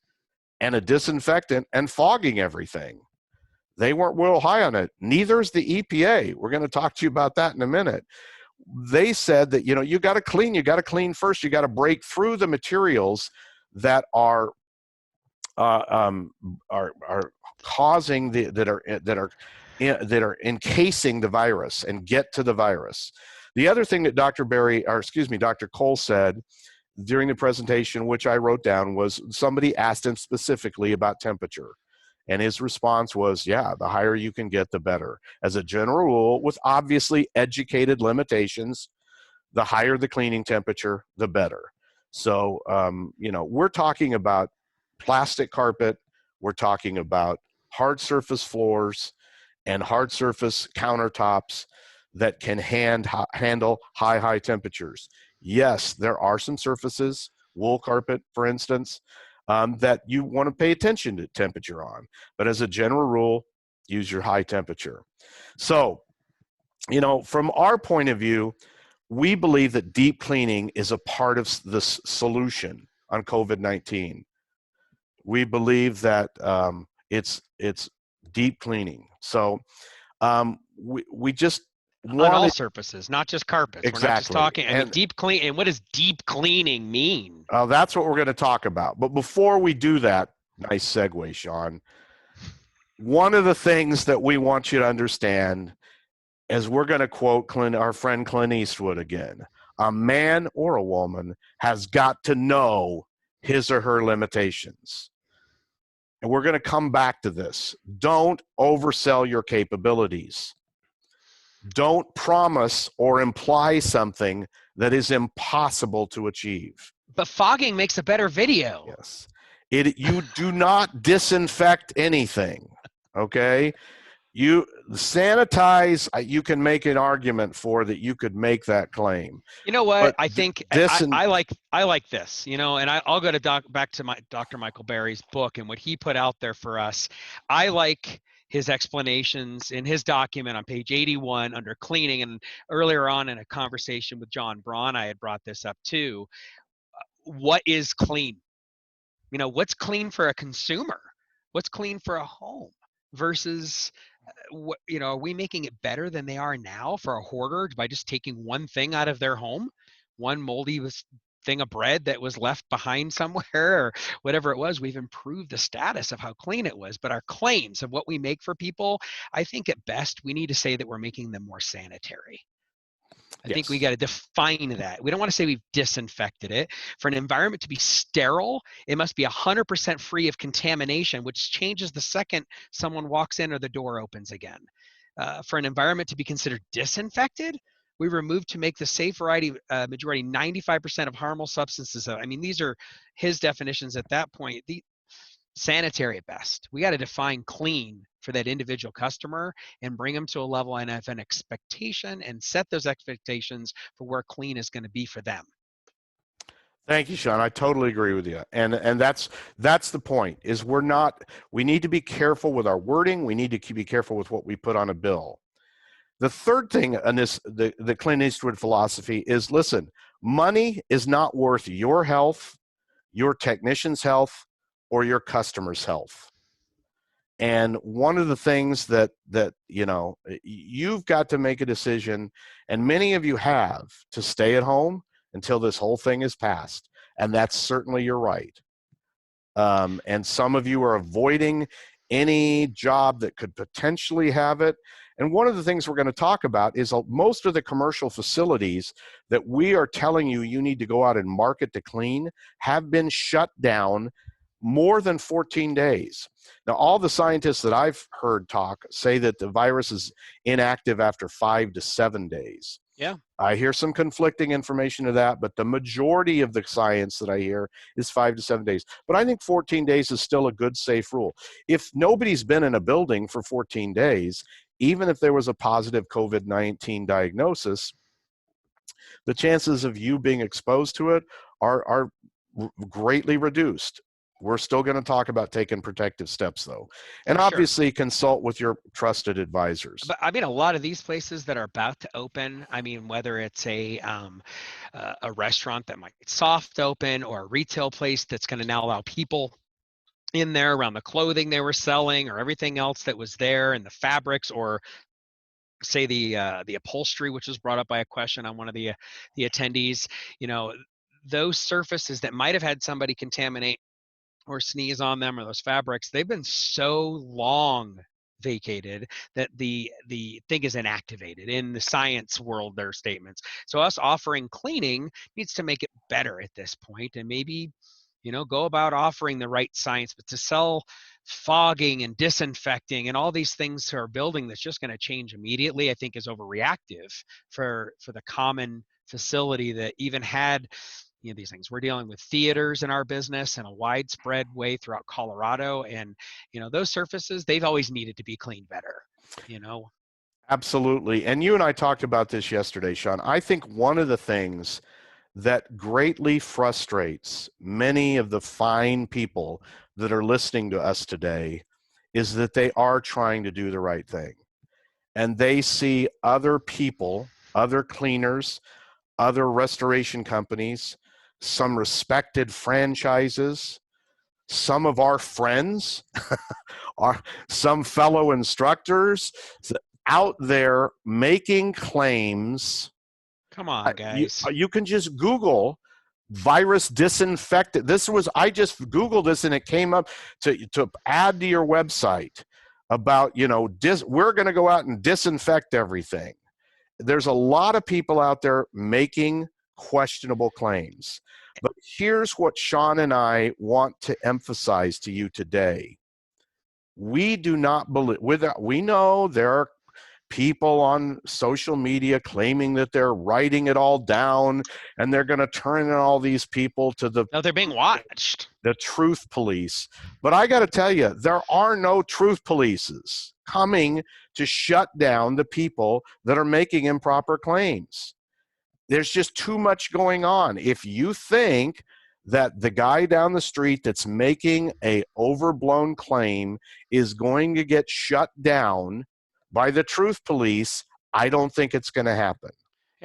and a disinfectant and fogging everything. They weren't real high on it. Neither is the EPA. We're going to talk to you about that in a minute. They said that, you got to clean first. You got to break through the materials that are causing that are encasing the virus and get to the virus. The other thing that Dr. Cole said during the presentation, which I wrote down, was somebody asked him specifically about temperature. And his response was, yeah, the higher you can get, the better. As a general rule, with obviously educated limitations, the higher the cleaning temperature, the better. So, we're talking about plastic carpet, we're talking about hard surface floors and hard surface countertops that can handle high temperatures. Yes, there are some surfaces, wool carpet, for instance, that you want to pay attention to temperature on. But as a general rule, use your high temperature. So, from our point of view, we believe that deep cleaning is a part of the solution on COVID-19. We believe that it's deep cleaning. So we just on all surfaces, not just carpets. Exactly. We're not just talking. Deep clean. And what does deep cleaning mean? That's what we're going to talk about. But before we do that, nice segue, Shawn. One of the things that we want you to understand is we're going to quote our friend Clint Eastwood again. A man or a woman has got to know his or her limitations. And we're going to come back to this. Don't oversell your capabilities. Don't promise or imply something that is impossible to achieve. But fogging makes a better video. Yes. You do not disinfect anything, okay? You sanitize, you can make an argument for that you could make that claim. You know what? But I think I like this, you know, and I'll go to back to my Dr. Michael Berry's book and what he put out there for us. I like his explanations in his document on page 81 under cleaning. And earlier on in a conversation with John Braun, I had brought this up too. What is clean? You know, what's clean for a consumer? What's clean for a home versus what, you know, are we making it better than they are now for a hoarder by just taking one thing out of their home, one moldy thing of bread that was left behind somewhere or whatever it was? We've improved the status of how clean it was, but our claims of what we make for people, I think at best we need to say that we're making them more sanitary. I think we got to define that. We don't want to say we've disinfected it. For an environment to be sterile, it must be 100% free of contamination, which changes the second someone walks in or the door opens again. For an environment to be considered disinfected, we remove to make the safe majority 95% of harmful substances. I mean, these are his definitions at that point. Sanitary at best. We got to define clean for that individual customer and bring them to a level and have an expectation and set those expectations for where clean is going to be for them. Thank you, Shawn. I totally agree with you. And that's the point, is we need to be careful with our wording. We need to be careful with what we put on a bill. The third thing on this, the Clint Eastwood philosophy is, listen, money is not worth your health, your technician's health, or your customer's health. And one of the things that you know, you've got to make a decision, and many of you have, to stay at home until this whole thing is passed. And that's certainly your right. And some of you are avoiding any job that could potentially have it. And one of the things we're going to talk about is most of the commercial facilities that we are telling you need to go out and market to clean have been shut down more than 14 days. Now, all the scientists that I've heard talk say that the virus is inactive after 5 to 7 days. Yeah. I hear some conflicting information to that, but the majority of the science that I hear is 5 to 7 days. But I think 14 days is still a good, safe rule. If nobody's been in a building for 14 days, even if there was a positive COVID-19 diagnosis, the chances of you being exposed to it are greatly reduced. We're still going to talk about taking protective steps, though. And obviously consult with your trusted advisors. But I mean, a lot of these places that are about to open, I mean, whether it's a restaurant that might soft open or a retail place that's going to now allow people in there around the clothing they were selling or everything else that was there and the fabrics, or say the upholstery, which was brought up by a question on one of the attendees, you know, those surfaces that might have had somebody contaminate or sneeze on them, or those fabrics, they've been so long vacated that the thing is inactivated. In the science world, their statements. So us offering cleaning needs to make it better at this point, and maybe, you know, go about offering the right science. But to sell fogging and disinfecting and all these things to our building that's just going to change immediately, I think is overreactive for the common facility that even had, you know, these things. We're dealing with theaters in our business in a widespread way throughout Colorado, and you know, those surfaces, they've always needed to be cleaned better, you know. Absolutely. And you and I talked about this yesterday, Shawn. I think one of the things that greatly frustrates many of the fine people that are listening to us today is that they are trying to do the right thing, and they see other people, other cleaners, other restoration companies, some respected franchises, some of our friends, some fellow instructors out there making claims. Come on, guys. You can just Google virus disinfectant. I just Googled this and it came up to add to your website about, you know, we're going to go out and disinfect everything. There's a lot of people out there making questionable claims. But here's what Shawn and I want to emphasize to you today. We do not believe, we know there are people on social media claiming that they're writing it all down and they're going to turn in all these people to No, they're being watched. the truth police. But I got to tell you, there are no truth polices coming to shut down the people that are making improper claims. There's just too much going on. If you think that the guy down the street that's making a overblown claim is going to get shut down by the truth police, I don't think it's going to happen.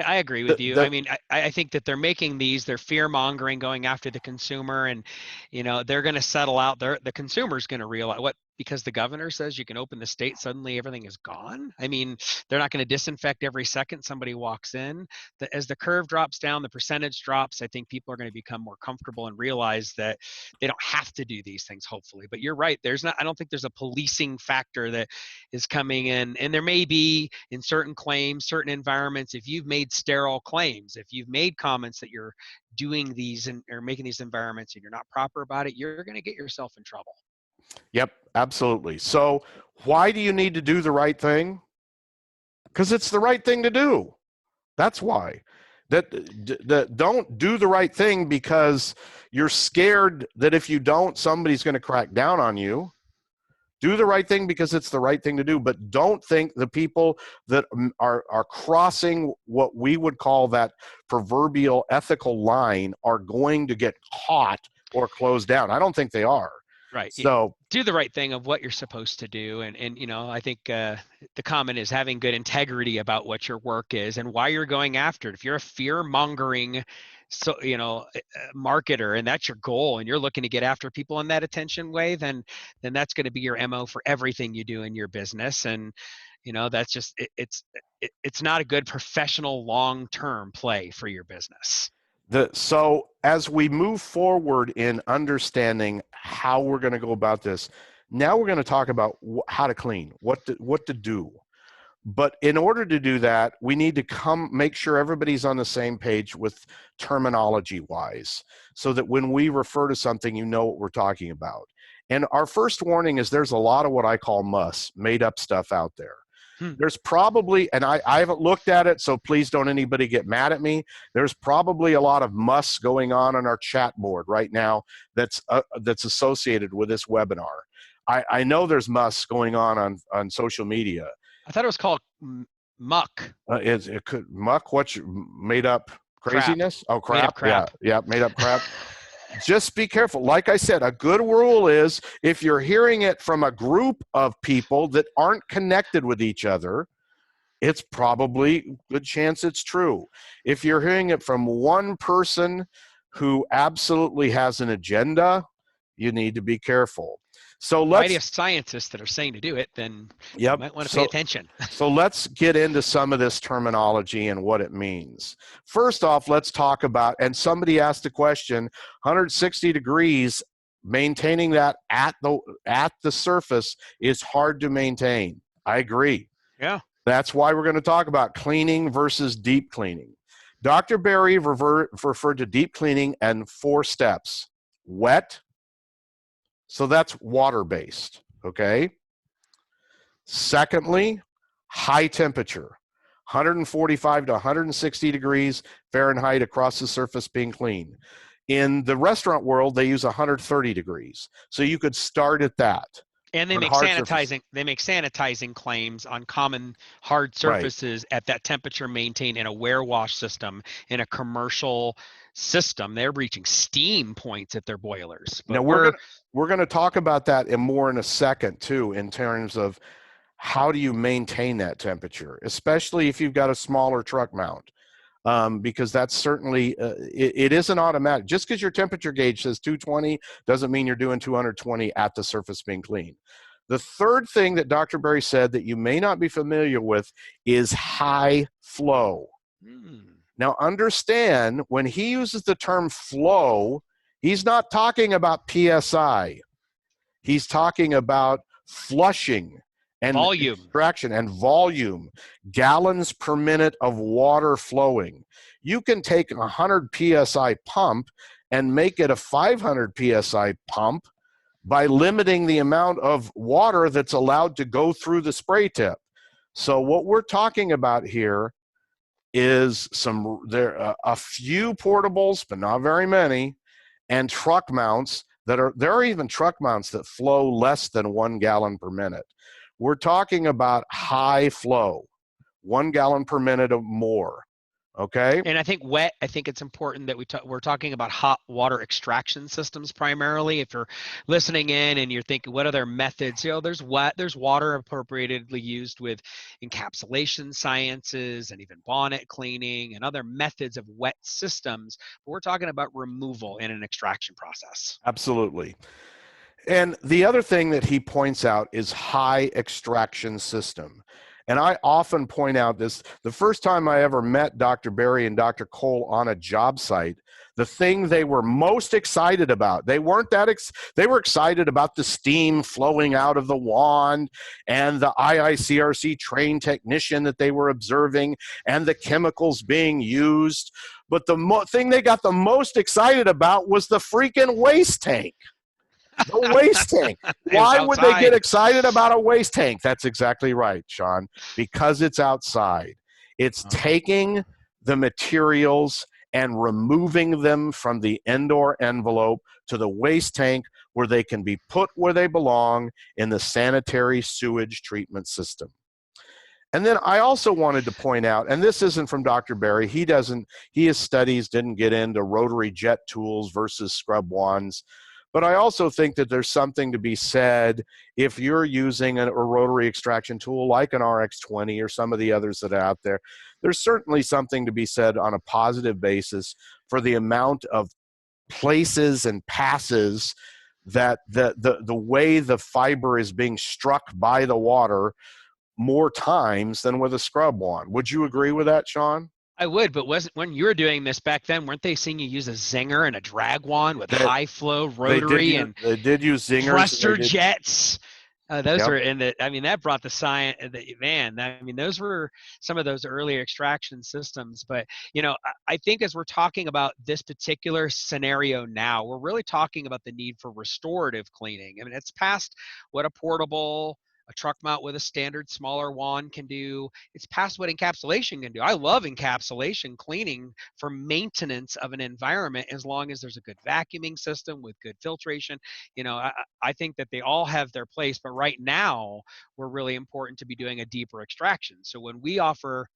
I agree with you. I mean, I think that they're making they're fear mongering, going after the consumer, and they're going to settle out. The consumer's going to realize because the governor says you can open the state, suddenly everything is gone. I mean, they're not going to disinfect every second somebody walks in. As the curve drops down, the percentage drops. I think people are going to become more comfortable and realize that they don't have to do these things, hopefully. But you're right. I don't think there's a policing factor that is coming in. And there may be in certain claims, certain environments, if you've made sterile claims, if you've made comments that you're doing these or making these environments and you're not proper about it, you're going to get yourself in trouble. Yep, absolutely. So why do you need to do the right thing? Because it's the right thing to do. That's why. That don't do the right thing because you're scared that if you don't, somebody's going to crack down on you. Do the right thing because it's the right thing to do, but don't think the people that are crossing what we would call that proverbial ethical line are going to get caught or closed down. I don't think they are. Right. So do the right thing of what you're supposed to do. And I think the comment is having good integrity about what your work is and why you're going after it. If you're a fear mongering, marketer, and that's your goal, and you're looking to get after people in that attention way, then that's going to be your MO for everything you do in your business. And, that's just, it's not a good professional long-term play for your business. So as we move forward in understanding how we're going to go about this, now we're going to talk about how to clean, what to do. But in order to do that, we need to make sure everybody's on the same page with terminology wise, so that when we refer to something, you know what we're talking about. And our first warning is there's a lot of what I call made up stuff out there. There's probably, and I haven't looked at it, so please don't anybody get mad at me. There's probably a lot of musts going on our chat board right now that's associated with this webinar. I know there's musts going on social media. I thought it was called muck. It could muck? What's made up craziness? Crap. Oh, crap. Made up crap. Yeah, made up crap. Just be careful. Like I said, a good rule is if you're hearing it from a group of people that aren't connected with each other, it's probably a good chance it's true. If you're hearing it from one person who absolutely has an agenda, you need to be careful. So variety of scientists that are saying to do it, then you might want to pay attention. So let's get into some of this terminology and what it means. First off, let's talk about, and somebody asked a question, 160 degrees, maintaining that at the surface is hard to maintain. I agree. Yeah. That's why we're going to talk about cleaning versus deep cleaning. Dr. Berry referred to deep cleaning and 4 steps. Wet. So that's water-based, okay? Secondly, high temperature, 145 to 160 degrees Fahrenheit across the surface being clean. In the restaurant world, they use 130 degrees. So you could start at that. And they make sanitizing claims on common hard surfaces at that temperature maintained in a wash system, in a commercial system. They're reaching steam points at their boilers. But now we're going to talk about that more in a second too, in terms of how do you maintain that temperature, especially if you've got a smaller truck mount. Because that's certainly, it isn't automatic. Just because your temperature gauge says 220 doesn't mean you're doing 220 at the surface being clean. The third thing that Dr. Berry said that you may not be familiar with is high flow. Now understand, when he uses the term flow, he's not talking about PSI. He's talking about flushing and volume, extraction and volume, gallons per minute of water flowing. You can take a 100 PSI pump and make it a 500 psi pump by limiting the amount of water that's allowed to go through the spray tip. So what we're talking about here is a few portables, but not very many, and truck mounts there are even truck mounts that flow less than 1 gallon per minute. We're talking about high flow, 1 gallon per minute or more. Okay. And I think it's important that we're talking about hot water extraction systems primarily. If you're listening in and you're thinking, what other methods? There's water appropriately used with encapsulation sciences and even bonnet cleaning and other methods of wet systems. But we're talking about removal in an extraction process. Absolutely. And the other thing that he points out is high extraction system. And I often point out this, the first time I ever met Dr. Berry and Dr. Cole on a job site, the thing they were most excited about, they were excited about the steam flowing out of the wand and the IICRC trained technician that they were observing and the chemicals being used. But the thing they got the most excited about was the freaking waste tank. The waste tank. Why would they get excited about a waste tank? That's exactly right, Shawn. Because it's outside. It's taking the materials and removing them from the indoor envelope to the waste tank where they can be put where they belong in the sanitary sewage treatment system. And then I also wanted to point out, and this isn't from Dr. Berry, his studies didn't get into rotary jet tools versus scrub wands. But I also think that there's something to be said if you're using a rotary extraction tool like an RX-20 or some of the others that are out there. There's certainly something to be said on a positive basis for the amount of places and passes that the way the fiber is being struck by the water more times than with a scrub wand. Would you agree with that, Shawn? I would, but when you were doing this back then, weren't they seeing you use a zinger and a drag wand with high flow rotary they did use zingers, thruster jets? Those Yep. were that brought the science. Those were some of those earlier extraction systems. But I think as we're talking about this particular scenario now, we're really talking about the need for restorative cleaning. I mean, it's past what a truck mount with a standard smaller wand can do. It's past what encapsulation can do. I love encapsulation cleaning for maintenance of an environment as long as there's a good vacuuming system with good filtration. I think that they all have their place, but right now we're really important to be doing a deeper extraction. So when we offer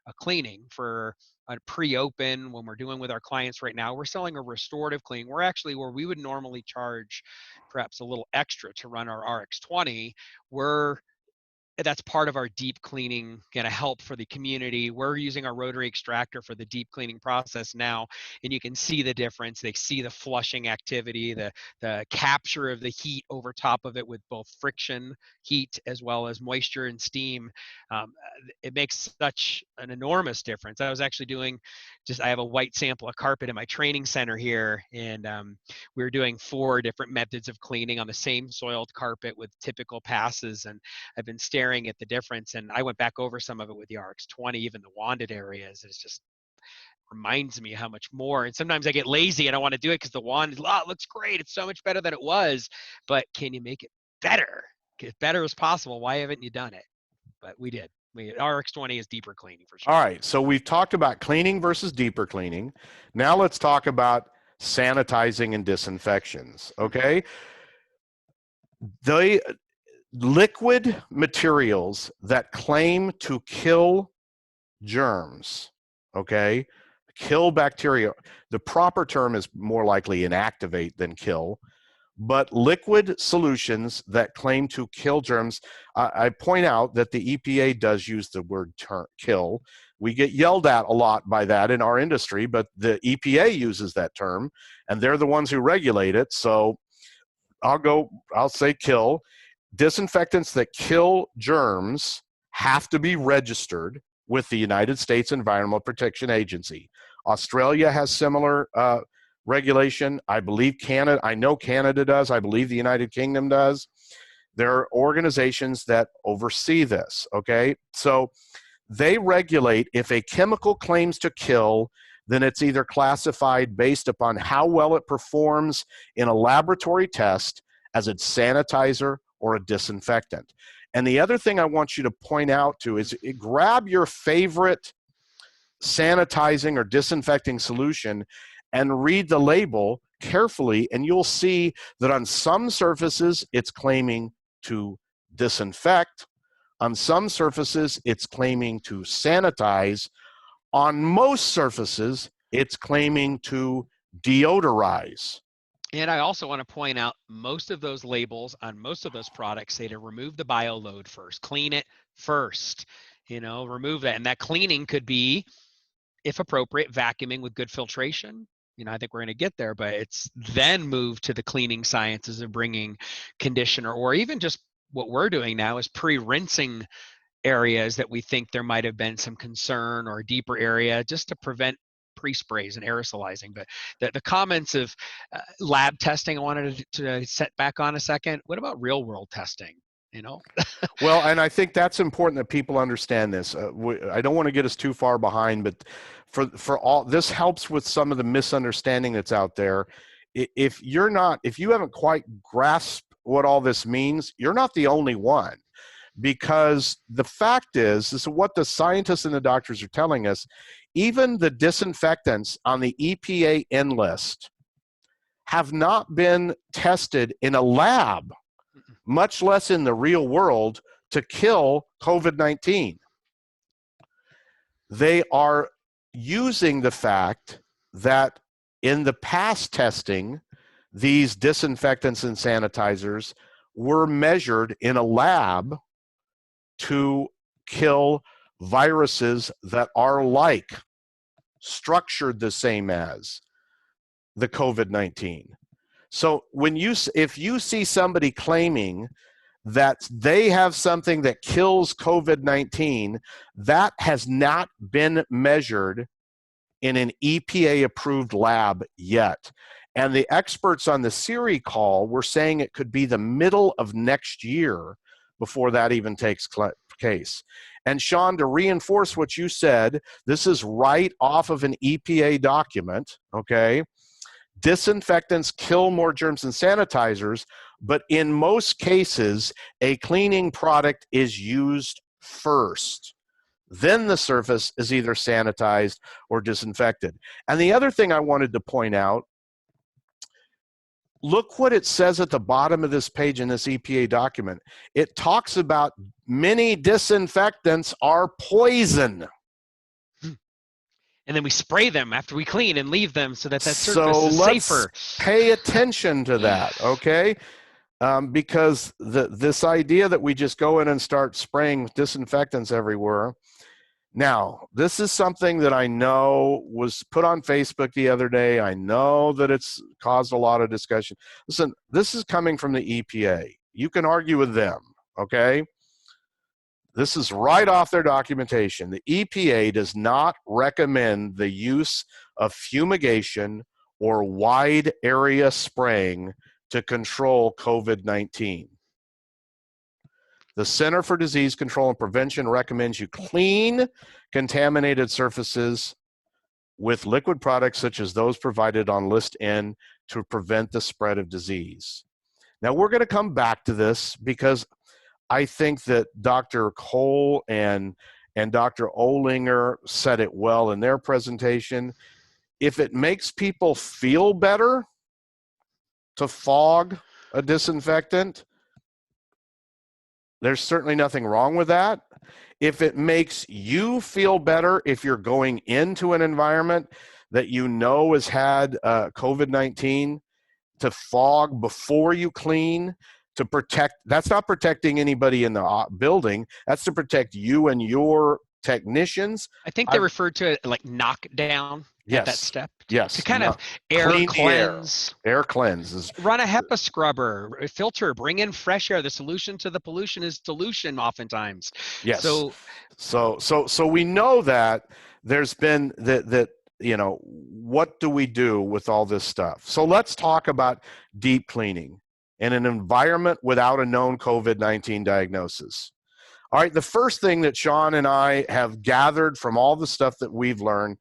a cleaning for a pre-open, when we're doing with our clients right now, we're selling a restorative cleaning. We're actually where we would normally charge perhaps a little extra to run our RX-20. That's part of our deep cleaning, going to help for the community. We're using our rotary extractor for the deep cleaning process now, and you can see the difference. They see the flushing activity, the capture of the heat over top of it with both friction, heat, as well as moisture and steam. It makes such an enormous difference. I was actually I have a white sample of carpet in my training center here, and we were doing 4 different methods of cleaning on the same soiled carpet with typical passes, and I've been staring at the difference, and I went back over some of it with the RX-20, even the wanded areas. It's just reminds me how much more, and sometimes I get lazy and I want to do it because the wand looks great, it's so much better than it was, but can you make it better? As better as possible. Why haven't you done it? But we did. RX-20 is deeper cleaning for sure. All right, so we've talked about cleaning versus deeper cleaning. Now let's talk about sanitizing and disinfections, okay? The liquid materials that claim to kill germs, okay, kill bacteria. The proper term is more likely inactivate than kill, but liquid solutions that claim to kill germs, I point out that the EPA does use the word kill. We get yelled at a lot by that in our industry, but the EPA uses that term, and they're the ones who regulate it, so I'll say kill. Disinfectants that kill germs have to be registered with the United States Environmental Protection Agency. Australia has similar regulation. I believe I know Canada does. I believe the United Kingdom does. There are organizations that oversee this, okay? So they regulate if a chemical claims to kill, then it's either classified based upon how well it performs in a laboratory test as a sanitizer or a disinfectant. And the other thing I want you to point out to is grab your favorite sanitizing or disinfecting solution and read the label carefully, and you'll see that on some surfaces it's claiming to disinfect, on some surfaces it's claiming to sanitize, on most surfaces it's claiming to deodorize. And I also want to point out most of those labels on most of those products say to remove the bioload first, clean it first, remove that. And that cleaning could be, if appropriate, vacuuming with good filtration. I think we're going to get there, but it's then move to the cleaning sciences of bringing conditioner, or even just what we're doing now is pre-rinsing areas that we think there might have been some concern, or a deeper area, just to prevent pre-sprays and aerosolizing. But the comments of lab testing, I wanted to set back on a second. What about real world testing? Well, and I think that's important that people understand this. I don't want to get us too far behind, but for all this helps with some of the misunderstanding that's out there. If you haven't quite grasped what all this means, you're not the only one, because the fact is, this is what the scientists and the doctors are telling us. Even the disinfectants on the EPA N list have not been tested in a lab, much less in the real world, to kill COVID-19. They are using the fact that in the past testing, these disinfectants and sanitizers were measured in a lab to kill viruses that are structured the same as the COVID-19. So if you see somebody claiming that they have something that kills COVID-19, that has not been measured in an EPA-approved lab yet. And the experts on the Siri call were saying it could be the middle of next year before that even takes place. And Shawn, to reinforce what you said, this is right off of an EPA document, okay? Disinfectants kill more germs than sanitizers, but in most cases, a cleaning product is used first. Then the surface is either sanitized or disinfected. And the other thing I wanted to point out, look what it says at the bottom of this page in this EPA document. It talks about many disinfectants are poison. And then we spray them after we clean and leave them so that surface is safer. Pay attention to that, okay? Because this idea that we just go in and start spraying disinfectants everywhere. Now, this is something that I know was put on Facebook the other day. I know that it's caused a lot of discussion. Listen, this is coming from the EPA. You can argue with them, okay? This is right off their documentation. The EPA does not recommend the use of fumigation or wide area spraying to control COVID-19. The Center for Disease Control and Prevention recommends you clean contaminated surfaces with liquid products such as those provided on List N to prevent the spread of disease. Now, we're going to come back to this because I think that Dr. Cole and Dr. Olinger said it well in their presentation. If it makes people feel better to fog a disinfectant, there's certainly nothing wrong with that. If it makes you feel better, if you're going into an environment that you know has had COVID-19, to fog before you clean, to protect, that's not protecting anybody in the building, that's to protect you and your technicians. I think they referred to it like knockdown at that step. Yes. To kind of air cleanse. Air cleanse. Run a HEPA scrubber, filter, bring in fresh air. The solution to the pollution is dilution oftentimes. Yes. So we know that there's been that what do we do with all this stuff? So let's talk about deep cleaning in an environment without a known COVID-19 diagnosis. All right, the first thing that Shawn and I have gathered from all the stuff that we've learned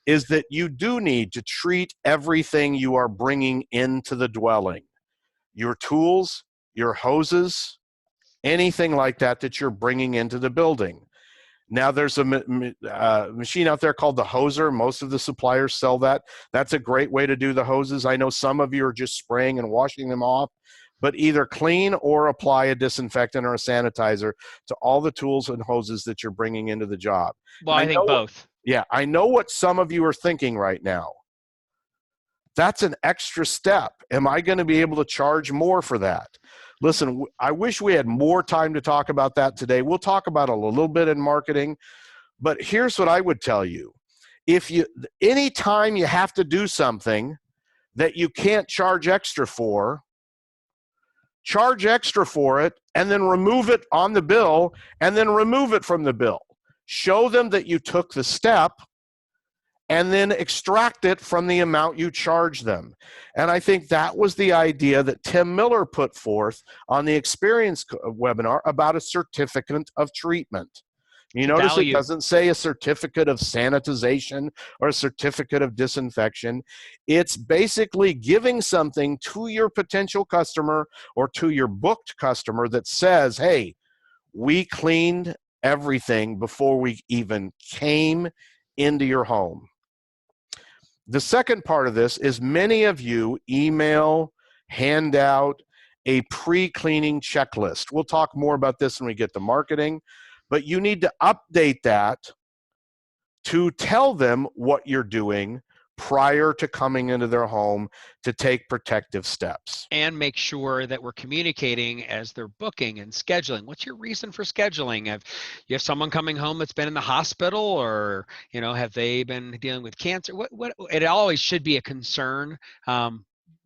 is that you do need to treat everything you are bringing into the dwelling. Your tools, your hoses, anything like that that you're bringing into the building. Now there's a machine out there called the hoser. Most of the suppliers sell that. That's a great way to do the hoses. I know some of you are just spraying and washing them off, but either clean or apply a disinfectant or a sanitizer to all the tools and hoses that you're bringing into the job. Well, I think both. Yeah, I know what some of you are thinking right now. That's an extra step. Am I going to be able to charge more for that? Listen, I wish we had more time to talk about that today. We'll talk about it a little bit in marketing, but here's what I would tell you. Anytime you have to do something that you can't charge extra for it and then remove it on the bill and then remove it from the bill. Show them that you took the step and then extract it from the amount you charge them. And I think that was the idea that Tim Miller put forth on the experience webinar about a certificate of treatment. You notice it doesn't say a certificate of sanitization or a certificate of disinfection. It's basically giving something to your potential customer or to your booked customer that says, hey, we cleaned everything before we even came into your home. The second part of this is many of you email, hand out a pre-cleaning checklist. We'll talk more about this when we get to marketing, but you need to update that to tell them what you're doing prior to coming into their home to take protective steps. And make sure that we're communicating as they're booking and scheduling. What's your reason for scheduling? If you have someone coming home that's been in the hospital, or have they been dealing with cancer? What it always should be a concern.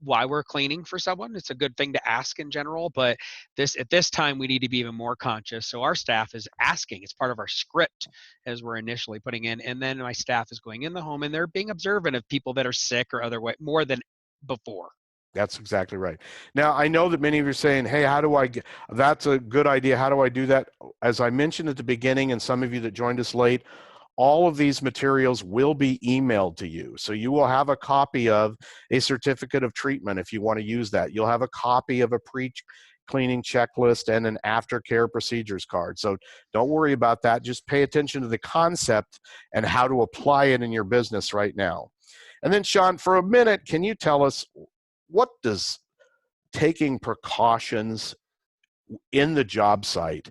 Why we're cleaning for someone. It's a good thing to ask in general, but at this time we need to be even more conscious. So our staff is asking. It's part of our script as we're initially putting in, and then my staff is going in the home and they're being observant of people that are sick or otherwise more than before. That's exactly right. Now, I know that many of you are saying, hey, how do I get, that's a good idea. How do I do that? As I mentioned at the beginning, and some of you that joined us late, all of these materials will be emailed to you. So you will have a copy of a certificate of treatment if you want to use that. You'll have a copy of a pre-cleaning checklist and an aftercare procedures card. So don't worry about that. Just pay attention to the concept and how to apply it in your business right now. And then, Shawn, for a minute, can you tell us, what does taking precautions in the job site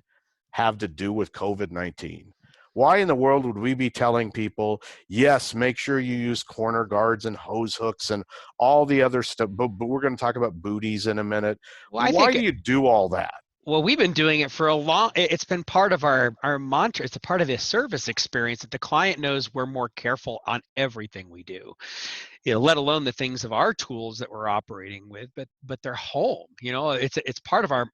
have to do with COVID-19? Why in the world would we be telling people, yes, make sure you use corner guards and hose hooks and all the other stuff, but we're going to talk about booties in a minute. Well, why do you do all that? Well, we've been doing it for it's been part of our mantra. It's a part of the service experience that the client knows we're more careful on everything we do. Let alone the things of our tools that we're operating with, but they're home. It's part of our,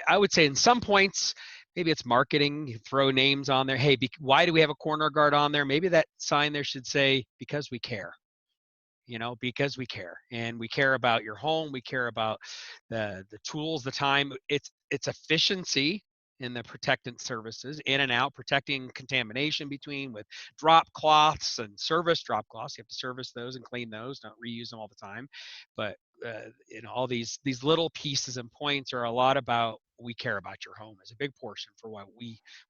I would say in some points, maybe it's marketing, you throw names on there. Hey, why do we have a corner guard on there? Maybe that sign there should say, because we care. Because we care, and we care about your home. We care about the tools, the time. It's efficiency in the protectant services, in and out, protecting contamination between with drop cloths and service drop cloths. You have to service those and clean those, don't reuse them all the time. But all these little pieces and points are a lot about, we care about your home is a big portion for why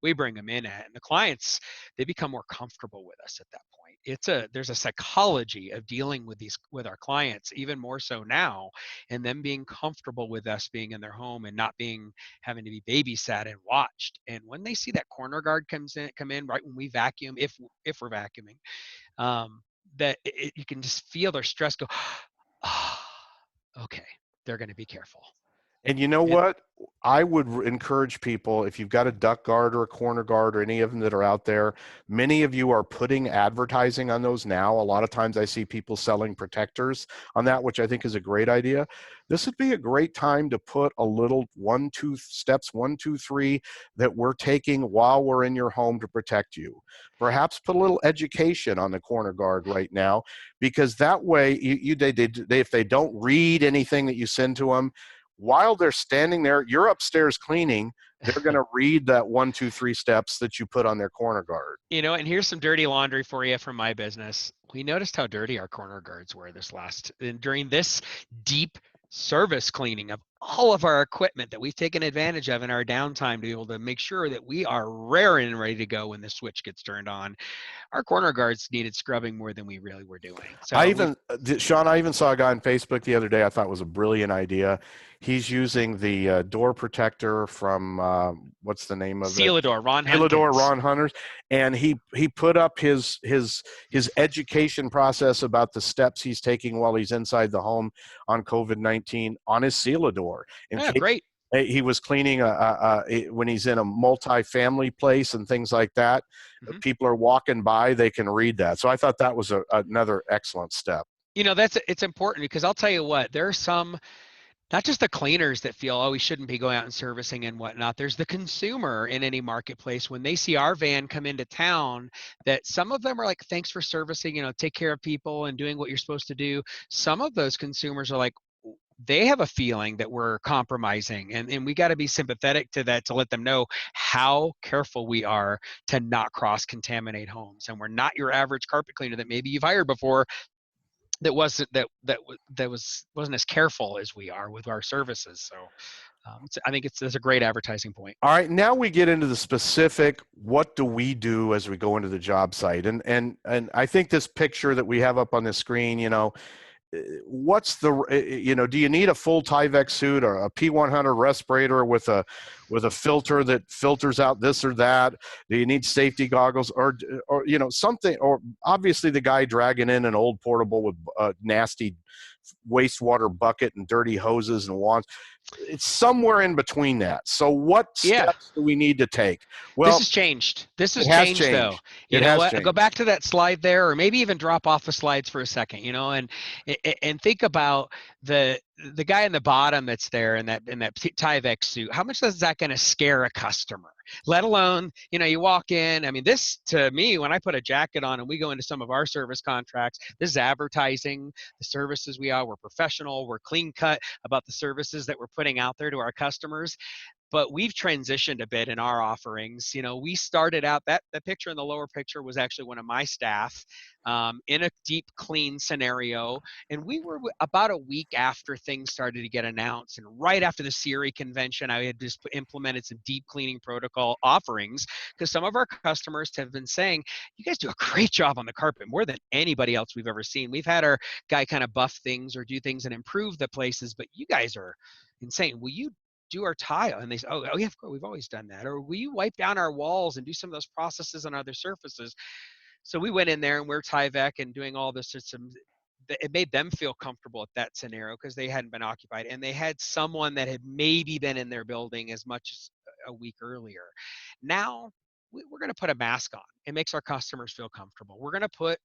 we bring them in at. And the clients, they become more comfortable with us at that point. There's a psychology of dealing with our clients, even more so now, and them being comfortable with us being in their home and not having to be babysat and watched. And when they see that corner guard come in right when we vacuum, if we're vacuuming, you can just feel their stress go, oh, okay, they're going to be careful. And you know what? I would encourage people, if you've got a duck guard or a corner guard or any of them that are out there, many of you are putting advertising on those now. A lot of times I see people selling protectors on that, which I think is a great idea. This would be a great time to put a little 1, 2 steps, 1, 2, 3 that we're taking while we're in your home to protect you. Perhaps put a little education on the corner guard right now, because that way, if they don't read anything that you send to them, while they're standing there, you're upstairs cleaning, they're going to read that 1, 2, 3 steps that you put on their corner guard. You know, and here's some dirty laundry for you from my business. We noticed how dirty our corner guards were during this deep service cleaning of all of our equipment that we've taken advantage of in our downtime to be able to make sure that we are raring and ready to go when the switch gets turned on. Our corner guards needed scrubbing more than we really were doing. So Shawn, I even saw a guy on Facebook the other day I thought was a brilliant idea. He's using the door protector from what's the name of Sealador, Ron Hunters, and he put up his education process about the steps he's taking while he's inside the home on COVID-19 on his Sealador. Yeah, great. He was cleaning when he's in a multi-family place and things like that. Mm-hmm. People are walking by, they can read that. So I thought that was another excellent step. You know, it's important because I'll tell you what, there are some, not just the cleaners that feel, oh, we shouldn't be going out and servicing and whatnot. There's the consumer in any marketplace when they see our van come into town, that some of them are like, thanks for servicing, you know, take care of people and doing what you're supposed to do. Some of those consumers are like, they have a feeling that we're compromising, and we got to be sympathetic to that, to let them know how careful we are to not cross-contaminate homes. And we're not your average carpet cleaner that maybe you've hired before that wasn't as careful as we are with our services. So I think that's a great advertising point. All right, now we get into the specific, what do we do as we go into the job site? And I think this picture that we have up on the screen, you know, what's the, you know, do you need a full Tyvek suit or a P100 respirator with a filter that filters out this or that? Do you need safety goggles or you know, something? Or obviously the guy dragging in an old portable with a nasty wastewater bucket and dirty hoses and wands, it's somewhere in between that. So what steps do we need to take? Well, this has changed. This has changed though. You know what? Go back to that slide there, or maybe even drop off the slides for a second, you know, and think about the guy in the bottom that's there in that Tyvek suit. How much is that going to scare a customer? Let alone, you know, you walk in. I mean, this, to me, when I put a jacket on and we go into some of our service contracts, this is advertising the services we are. We're professional. We're clean cut about the services that we're putting out there to our customers. But we've transitioned a bit in our offerings. You know, we started out, that picture in the lower picture was actually one of my staff in a deep clean scenario. And we were about a week after things started to get announced. And right after the Siri convention, I had just implemented some deep cleaning protocol offerings, because some of our customers have been saying, you guys do a great job on the carpet, more than anybody else we've ever seen. We've had our guy kind of buff things or do things and improve the places, but you guys are insane. Will you do our tile? And they say, oh yeah, of course, we've always done that. Or will you wipe down our walls and do some of those processes on other surfaces? So we went in there and we're Tyvek and doing all this systems. It made them feel comfortable at that scenario because they hadn't been occupied, and they had someone that had maybe been in their building as much as a week earlier. Now we're going to put a mask on. It makes our customers feel comfortable. We're going to put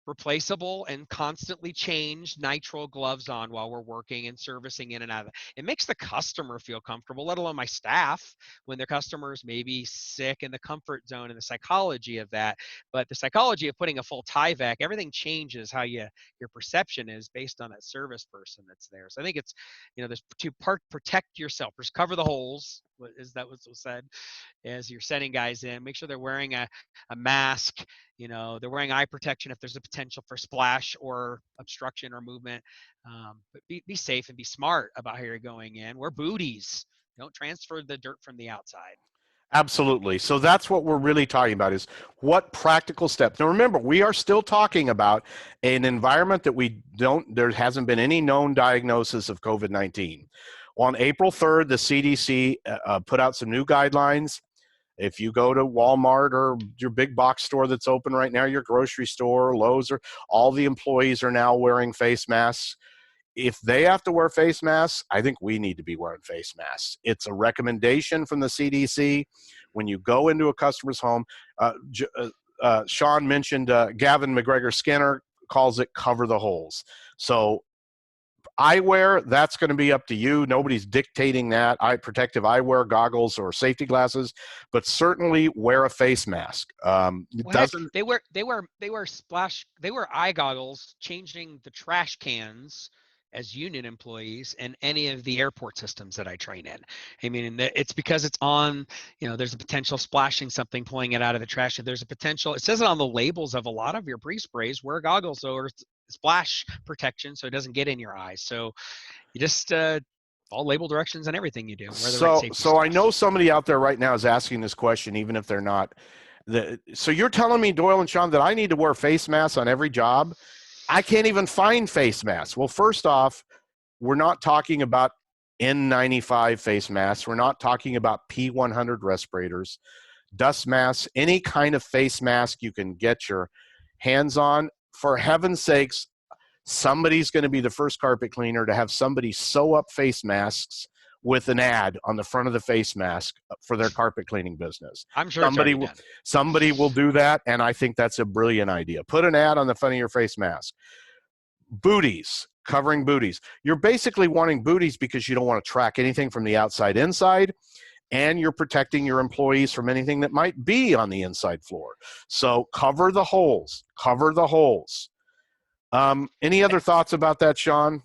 replaceable and constantly changed nitrile gloves on while we're working and servicing in and out of it. It makes the customer feel comfortable, let alone my staff, when their customers may be sick, in the comfort zone and the psychology of that. But the psychology of putting a full Tyvek, everything changes how your perception is based on that service person that's there. So I think it's, you know, there's two parts: protect yourself, just cover the holes. Is that what was said? As you're sending guys in, make sure they're wearing a mask. You know, they're wearing eye protection if there's a potential for splash or obstruction or movement. But be safe and be smart about how you're going in. Wear booties. Don't transfer the dirt from the outside. Absolutely. So that's what we're really talking about, is what practical steps. Now remember, we are still talking about an environment that there hasn't been any known diagnosis of COVID-19. On April 3rd, the CDC put out some new guidelines. If you go to Walmart or your big box store that's open right now, your grocery store, Lowe's, or all the employees are now wearing face masks. If they have to wear face masks, I think we need to be wearing face masks. It's a recommendation from the CDC. When you go into a customer's home, Shawn mentioned Gavin McGregor Skinner calls it cover the holes. So eyewear, that's going to be up to you. Nobody's dictating that. Protective eyewear, goggles, or safety glasses, but certainly wear a face mask. They wear eye goggles, changing the trash cans as union employees in any of the airport systems that I train in. I mean, it's because it's on, there's a potential splashing something, pulling it out of the trash. There's a potential, it says it on the labels of a lot of your pre-sprays, wear goggles or splash protection so it doesn't get in your eyes. So you just, all label directions and everything you do, wear the right safety So I stuff. know somebody out there right now is asking this question, even if they're not. So you're telling me, Doyle and Shawn, that I need to wear face masks on every job? I can't even find face masks. Well, first off, we're not talking about N95 face masks. We're not talking about P100 respirators, dust masks, any kind of face mask you can get your hands on. For heaven's sakes, somebody's going to be the first carpet cleaner to have somebody sew up face masks with an ad on the front of the face mask for their carpet cleaning business. I'm sure somebody will do that, and I think that's a brilliant idea. Put an ad on the front of your face mask. Booties, covering booties. You're basically wanting booties because you don't want to track anything from the outside inside, and you're protecting your employees from anything that might be on the inside floor. So cover the holes. Cover the holes. Any other thoughts about that, Shawn?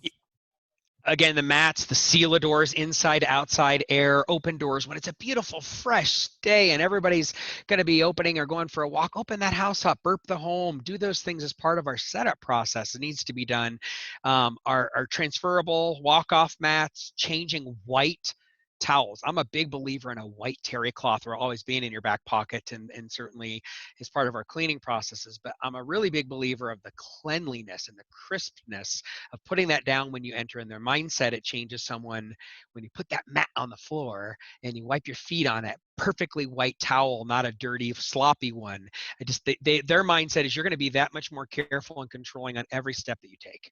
Again, the mats, the sealadors, inside, outside air, open doors. When it's a beautiful, fresh day and everybody's going to be opening or going for a walk, open that house up, burp the home, do those things as part of our setup process. It needs to be done. Our transferable walk-off mats, changing white towels. I'm a big believer in a white terry cloth or always being in your back pocket and certainly is part of our cleaning processes. But I'm a really big believer of the cleanliness and the crispness of putting that down when you enter in their mindset. It changes someone when you put that mat on the floor and you wipe your feet on it. Perfectly white towel, not a dirty, sloppy one. Their mindset is you're going to be that much more careful and controlling on every step that you take.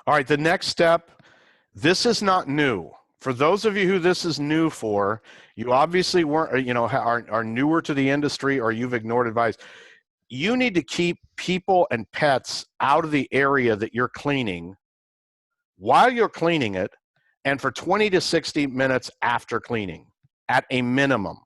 All right, the next step, this is not new. For those of you who this is new for, you obviously weren't, are newer to the industry or you've ignored advice. You need to keep people and pets out of the area that you're cleaning while you're cleaning it and for 20 to 60 minutes after cleaning at a minimum.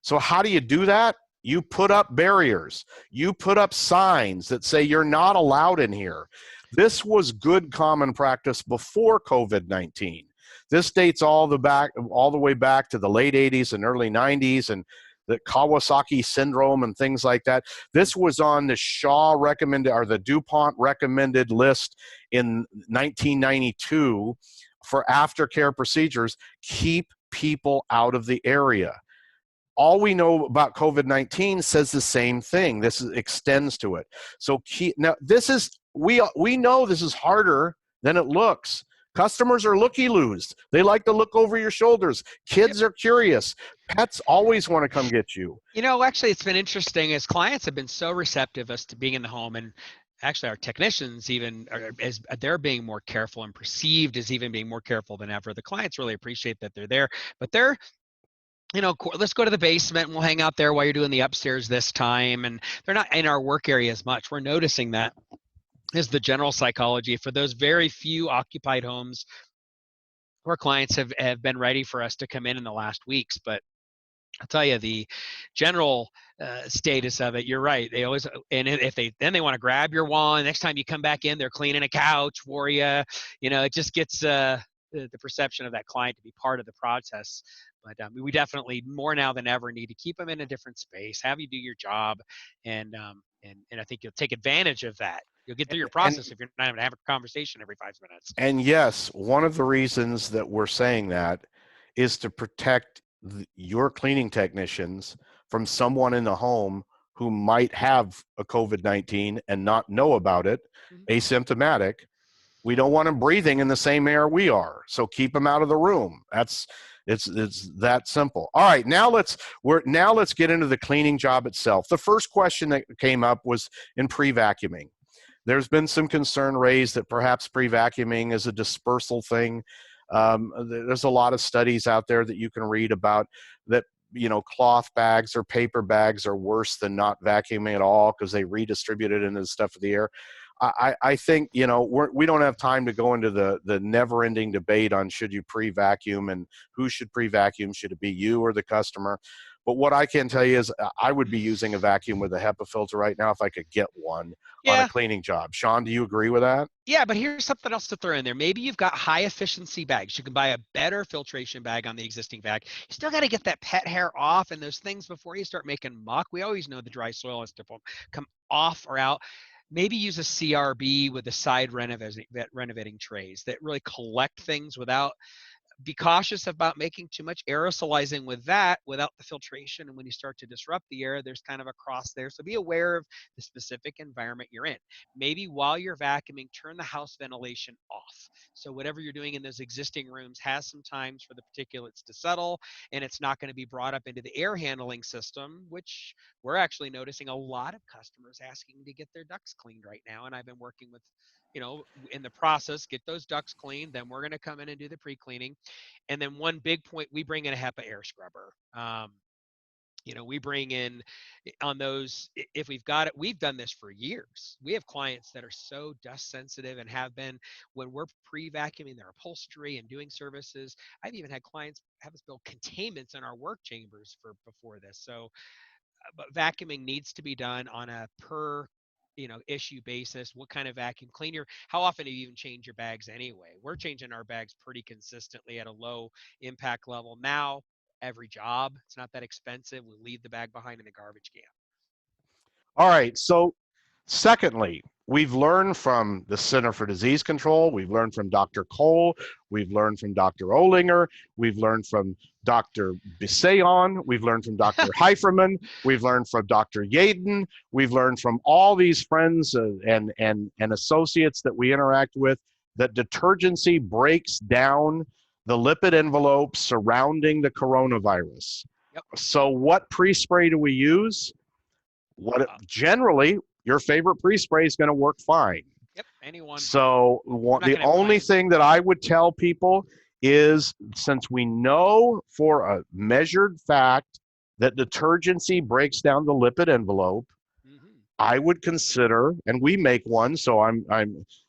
So how do you do that? You put up barriers. You put up signs that say you're not allowed in here. This was good common practice before COVID-19. This dates all the way back to the late 80s and early 90s and the Kawasaki syndrome and things like that. This was on the Shaw recommended or the DuPont recommended list in 1992 for aftercare procedures. Keep people out of the area. All we know about COVID-19 says the same thing. This extends to it. So now this is, we know this is harder than it looks. Customers are looky-loos. They like to look over your shoulders. Kids are curious. Pets always want to come get you. Actually, it's been interesting as clients have been so receptive as to being in the home, and actually our technicians even as they're being more careful and perceived as even being more careful than ever. The clients really appreciate that they're there, but they're let's go to the basement and we'll hang out there while you're doing the upstairs this time. And they're not in our work area as much. We're noticing that is the general psychology for those very few occupied homes where clients have been ready for us to come in the last weeks. But I'll tell you, the general status of it, you're right. They always, and if they want to grab your wand, next time you come back in, they're cleaning a couch for you. It just gets the perception of that client to be part of the process. But we definitely more now than ever need to keep them in a different space, have you do your job, and I think you'll take advantage of that. You'll get through your process if you're not having to have a conversation every 5 minutes. And yes, one of the reasons that we're saying that is to protect your cleaning technicians from someone in the home who might have a COVID-19 and not know about it, asymptomatic. We don't want them breathing in the same air we are, so keep them out of the room. It's that simple. All right, now let's get into the cleaning job itself. The first question that came up was in pre-vacuuming. There's been some concern raised that perhaps pre-vacuuming is a dispersal thing. There's a lot of studies out there that you can read about that, cloth bags or paper bags are worse than not vacuuming at all because they redistribute it into the stuff of the air. I think, we don't have time to go into the never-ending debate on should you pre-vacuum and who should pre-vacuum. Should it be you or the customer? But what I can tell you is I would be using a vacuum with a HEPA filter right now if I could get one on a cleaning job. Shawn, do you agree with that? Yeah, but here's something else to throw in there. Maybe you've got high efficiency bags. You can buy a better filtration bag on the existing bag. You still got to get that pet hair off and those things before you start making muck. We always know the dry soil has to come off or out. Maybe use a CRB with the side renovating trays that really collect things without. Be cautious about making too much aerosolizing with that without the filtration. And when you start to disrupt the air, there's kind of a cross there. So be aware of the specific environment you're in. Maybe while you're vacuuming, turn the house ventilation off. So whatever you're doing in those existing rooms has some times for the particulates to settle, and it's not going to be brought up into the air handling system, which we're actually noticing a lot of customers asking to get their ducts cleaned right now. And I've been working with, in the process, get those ducts cleaned. Then we're going to come in and do the pre-cleaning. And then one big point, we bring in a HEPA air scrubber. We bring in on those, if we've got it, we've done this for years. We have clients that are so dust sensitive and have been, when we're pre-vacuuming their upholstery and doing services. I've even had clients have us build containments in our work chambers before this. So, but vacuuming needs to be done on a per issue basis. What kind of vacuum cleaner? How often do you even change your bags anyway? We're changing our bags pretty consistently at a low impact level. Now, every job, it's not that expensive. We leave the bag behind in the garbage can. All right. So secondly, we've learned from the Center for Disease Control. We've learned from Dr. Cole. We've learned from Dr. Olinger. We've learned from Dr. Bisaillon. We've learned from Dr. Heiferman. We've learned from Dr. Yaden. We've learned from all these friends and associates that we interact with that detergency breaks down the lipid envelope surrounding the coronavirus. Yep. So what pre-spray do we use? Generally, your favorite pre-spray is going to work fine. Yep, anyone. So the only thing that I would tell people is, since we know for a measured fact that detergency breaks down the lipid envelope, I would consider, and we make one, so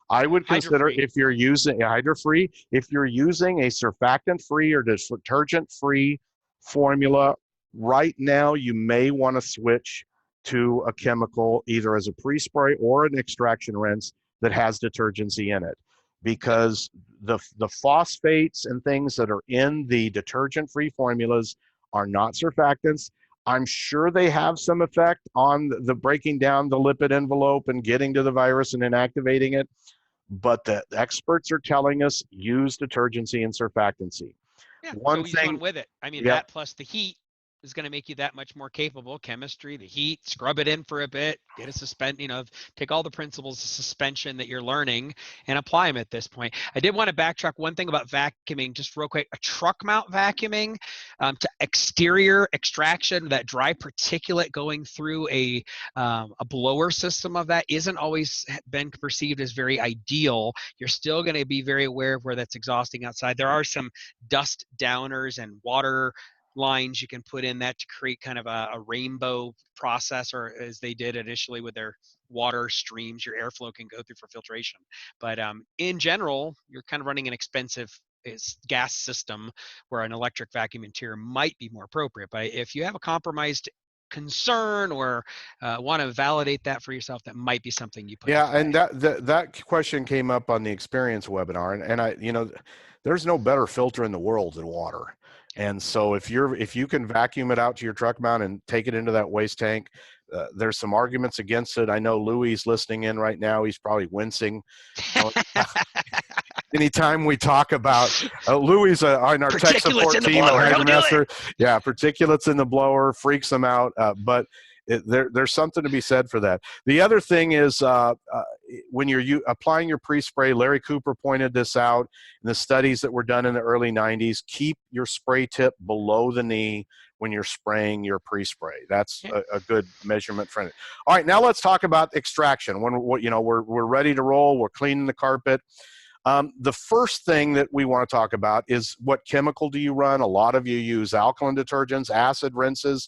I would consider, if you're using hydro-free, if you're using a surfactant-free or detergent-free formula, right now you may want to switch to a chemical, either as a pre-spray or an extraction rinse that has detergency in it, because the phosphates and things that are in the detergent-free formulas are not surfactants. I'm sure they have some effect on the breaking down the lipid envelope and getting to the virus and inactivating it, but the experts are telling us use detergency and surfactancy. Yeah, one thing with it. I mean, that plus the heat is going to make you that much more capable. Chemistry, the heat, scrub it in for a bit, get a take all the principles of suspension that you're learning and apply them at this point. I did want to backtrack one thing about vacuuming, just real quick. A truck mount vacuuming to exterior extraction, that dry particulate going through a blower system of that isn't always been perceived as very ideal. You're still going to be very aware of where that's exhausting outside. There are some dust downers and water lines you can put in that to create kind of a rainbow process, or as they did initially with their water streams, your airflow can go through for filtration. But in general, you're kind of running an expensive gas system where an electric vacuum interior might be more appropriate. But if you have a compromised concern or want to validate that for yourself, that might be something you put. Yeah, and that question came up on the experience webinar, and I, there's no better filter in the world than water. And so if you can vacuum it out to your truck mount and take it into that waste tank, there's some arguments against it. I know Louis is listening in right now. He's probably wincing. Anytime we talk about Louis on our tech support team at Hydromaster, particulates in the blower freaks them out. But there's something to be said for that. The other thing is when you're applying your pre-spray, Larry Cooper pointed this out in the studies that were done in the early 90s, keep your spray tip below the knee when you're spraying your pre-spray. That's a good measurement for it. All right, now let's talk about extraction. When we're ready to roll, we're cleaning the carpet. The first thing that we want to talk about is, what chemical do you run? A lot of you use alkaline detergents, acid rinses.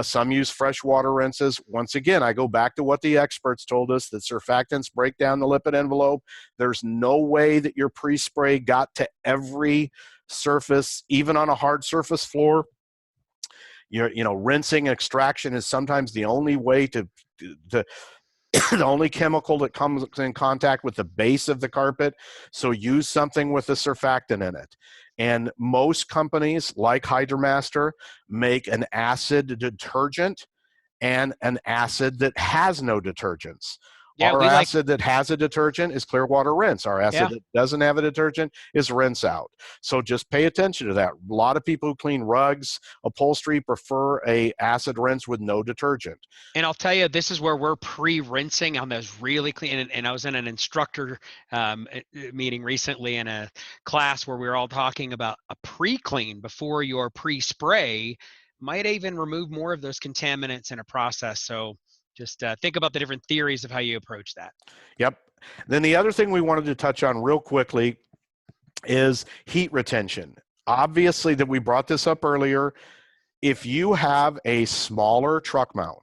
Some use freshwater rinses. Once again, I go back to what the experts told us, that surfactants break down the lipid envelope. There's no way that your pre-spray got to every surface, even on a hard surface floor. Rinsing and extraction is sometimes the only way to the only chemical that comes in contact with the base of the carpet. So use something with a surfactant in it. And most companies like Hydromaster make an acid detergent and an acid that has no detergents. Yeah, Our acid that has a detergent is clear water rinse. Our acid that doesn't have a detergent is rinse out. So just pay attention to that. A lot of people who clean rugs, upholstery prefer a acid rinse with no detergent. And I'll tell you, this is where we're pre-rinsing on those really clean. And I was in an instructor meeting recently in a class where we were all talking about a pre-clean before your pre-spray might even remove more of those contaminants in a process. So just think about the different theories of how you approach that. Yep. Then the other thing we wanted to touch on real quickly is heat retention. Obviously, that we brought this up earlier. If you have a smaller truck mount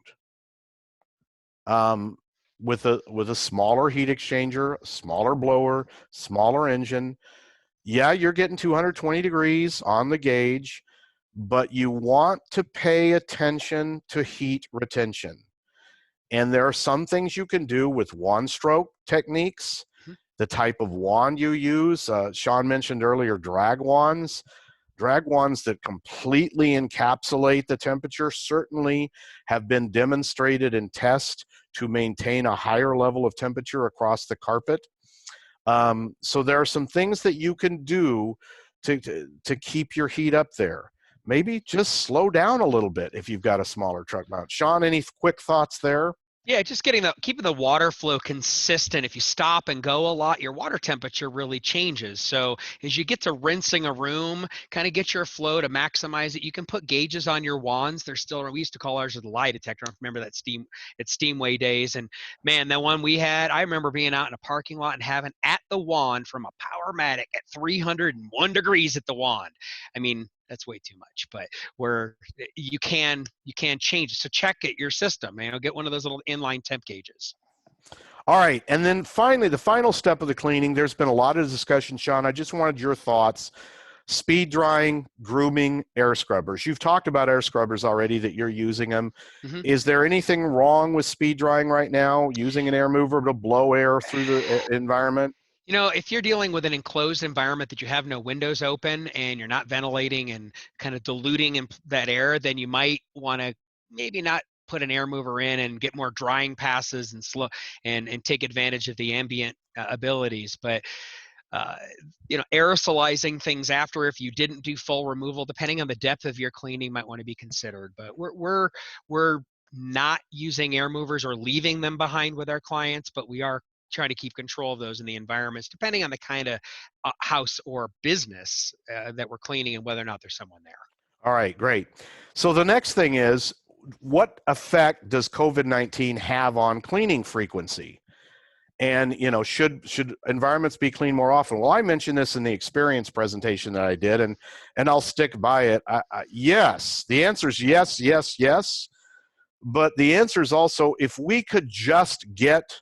with a smaller heat exchanger, smaller blower, smaller engine, yeah, you're getting 220 degrees on the gauge, but you want to pay attention to heat retention. And there are some things you can do with wand stroke techniques, the type of wand you use. Shawn mentioned earlier drag wands. Drag wands that completely encapsulate the temperature certainly have been demonstrated in tests to maintain a higher level of temperature across the carpet. So there are some things that you can do to keep your heat up there. Maybe just slow down a little bit if you've got a smaller truck mount. Shawn, any quick thoughts there? Yeah, just keeping the water flow consistent. If you stop and go a lot, your water temperature really changes. So as you get to rinsing a room, kind of get your flow to maximize it. You can put gauges on your wands. They're still, we used to call ours the lie detector. I remember that Steamway days. And man, that one we had, I remember being out in a parking lot and having at the wand from a Powermatic at 301 degrees at the wand. I mean, that's way too much, but you can change it. So check it, your system, get one of those little inline temp gauges. All right. And then finally, the final step of the cleaning, there's been a lot of discussion, Shawn. I just wanted your thoughts. Speed drying, grooming, air scrubbers. You've talked about air scrubbers already, that you're using them. Mm-hmm. Is there anything wrong with speed drying right now, using an air mover to blow air through the environment? If you're dealing with an enclosed environment that you have no windows open and you're not ventilating and kind of diluting that air, then you might want to maybe not put an air mover in and get more drying passes and slow and take advantage of the ambient abilities. But aerosolizing things after, if you didn't do full removal, depending on the depth of your cleaning, might want to be considered. But we're not using air movers or leaving them behind with our clients, but we are trying to keep control of those in the environments, depending on the kind of house or business that we're cleaning and whether or not there's someone there. All right, great. So the next thing is, what effect does COVID-19 have on cleaning frequency? And, should environments be cleaned more often? Well, I mentioned this in the experience presentation that I did, and I'll stick by it. Yes, the answer is yes, yes, yes. But the answer is also, if we could just get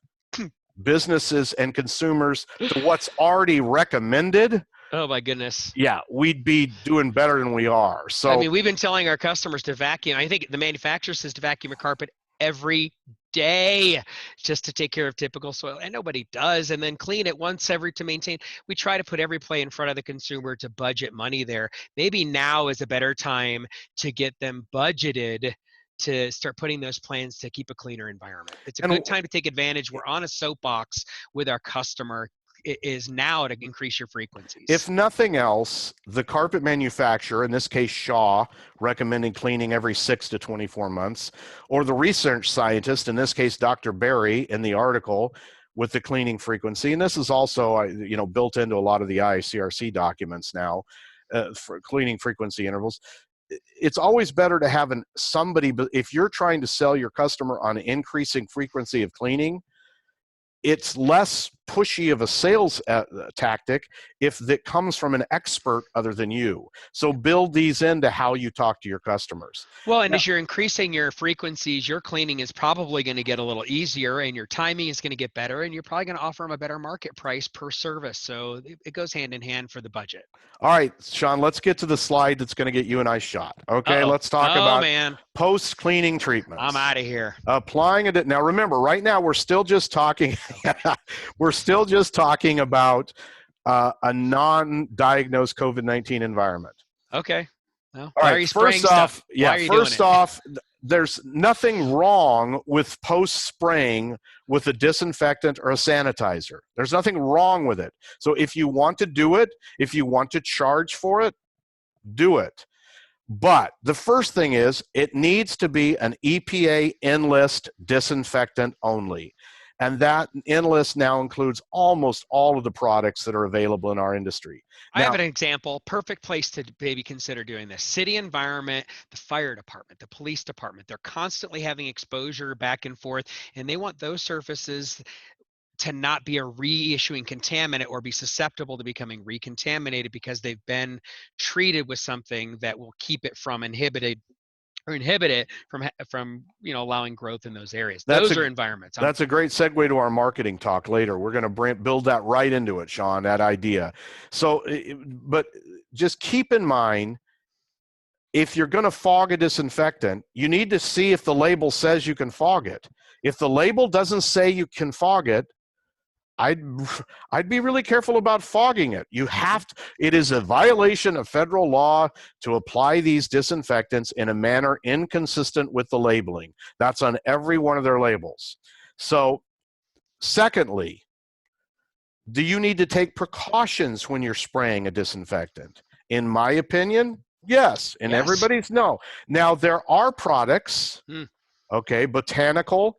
businesses and consumers to what's already recommended, oh my goodness, yeah, we'd be doing better than we are. So I mean, we've been telling our customers to vacuum. I think the manufacturer says to vacuum a carpet every day just to take care of typical soil, and nobody does. And then clean it once to maintain. We try to put every play in front of the consumer to budget money there. Maybe now is a better time to get them budgeted to start putting those plans to keep a cleaner environment. It's a good time to take advantage. We're on a soapbox with our customer. It is now to increase your frequencies. If nothing else, the carpet manufacturer, in this case Shaw, recommending cleaning every 6 to 24 months, or the research scientist, in this case Dr. Berry, in the article with the cleaning frequency, and this is also built into a lot of the ICRC documents now for cleaning frequency intervals. It's always better to have somebody, but if you're trying to sell your customer on increasing frequency of cleaning, it's less pushy of a sales tactic if that comes from an expert other than you. So build these into how you talk to your customers. Well, and as you're increasing your frequencies, your cleaning is probably going to get a little easier, and your timing is going to get better, and you're probably going to offer them a better market price per service. So it goes hand in hand for the budget. All right, Shawn, let's get to the slide that's going to get you and I shot. Okay, Uh-oh. let's talk Oh, about man. post-cleaning treatments. I'm out of here. Applying it. Now, remember, right now we're still just talking. We're still just talking about a non-diagnosed COVID-19 environment. Okay. Well, All why right, are you spraying first off, stuff? yeah, Why are you doing first it? off, there's nothing wrong with post-spraying with a disinfectant or a sanitizer. There's nothing wrong with it. So if you want to do it, if you want to charge for it, do it. But the first thing is it needs to be an EPA Enlist disinfectant only. And that Enlist now includes almost all of the products that are available in our industry. I Now, have an example, perfect place to maybe consider doing this. City environment, the fire department, the police department, they're constantly having exposure back and forth, and they want those surfaces to not be a reissuing contaminant or be susceptible to becoming recontaminated because they've been treated with something that will keep it from inhibit it from allowing growth in those areas. Those are environments. That's a great segue to our marketing talk later. We're going to build that right into it, Shawn, that idea. So, but just keep in mind, if you're going to fog a disinfectant, you need to see if the label says you can fog it. If the label doesn't say you can fog it, I'd be really careful about fogging it. You have to, it is a violation of federal law to apply these disinfectants in a manner inconsistent with the labeling. That's on every one of their labels. So, secondly, do you need to take precautions when you're spraying a disinfectant? In my opinion, yes. In everybody's, no. Now, there are products, okay, botanical,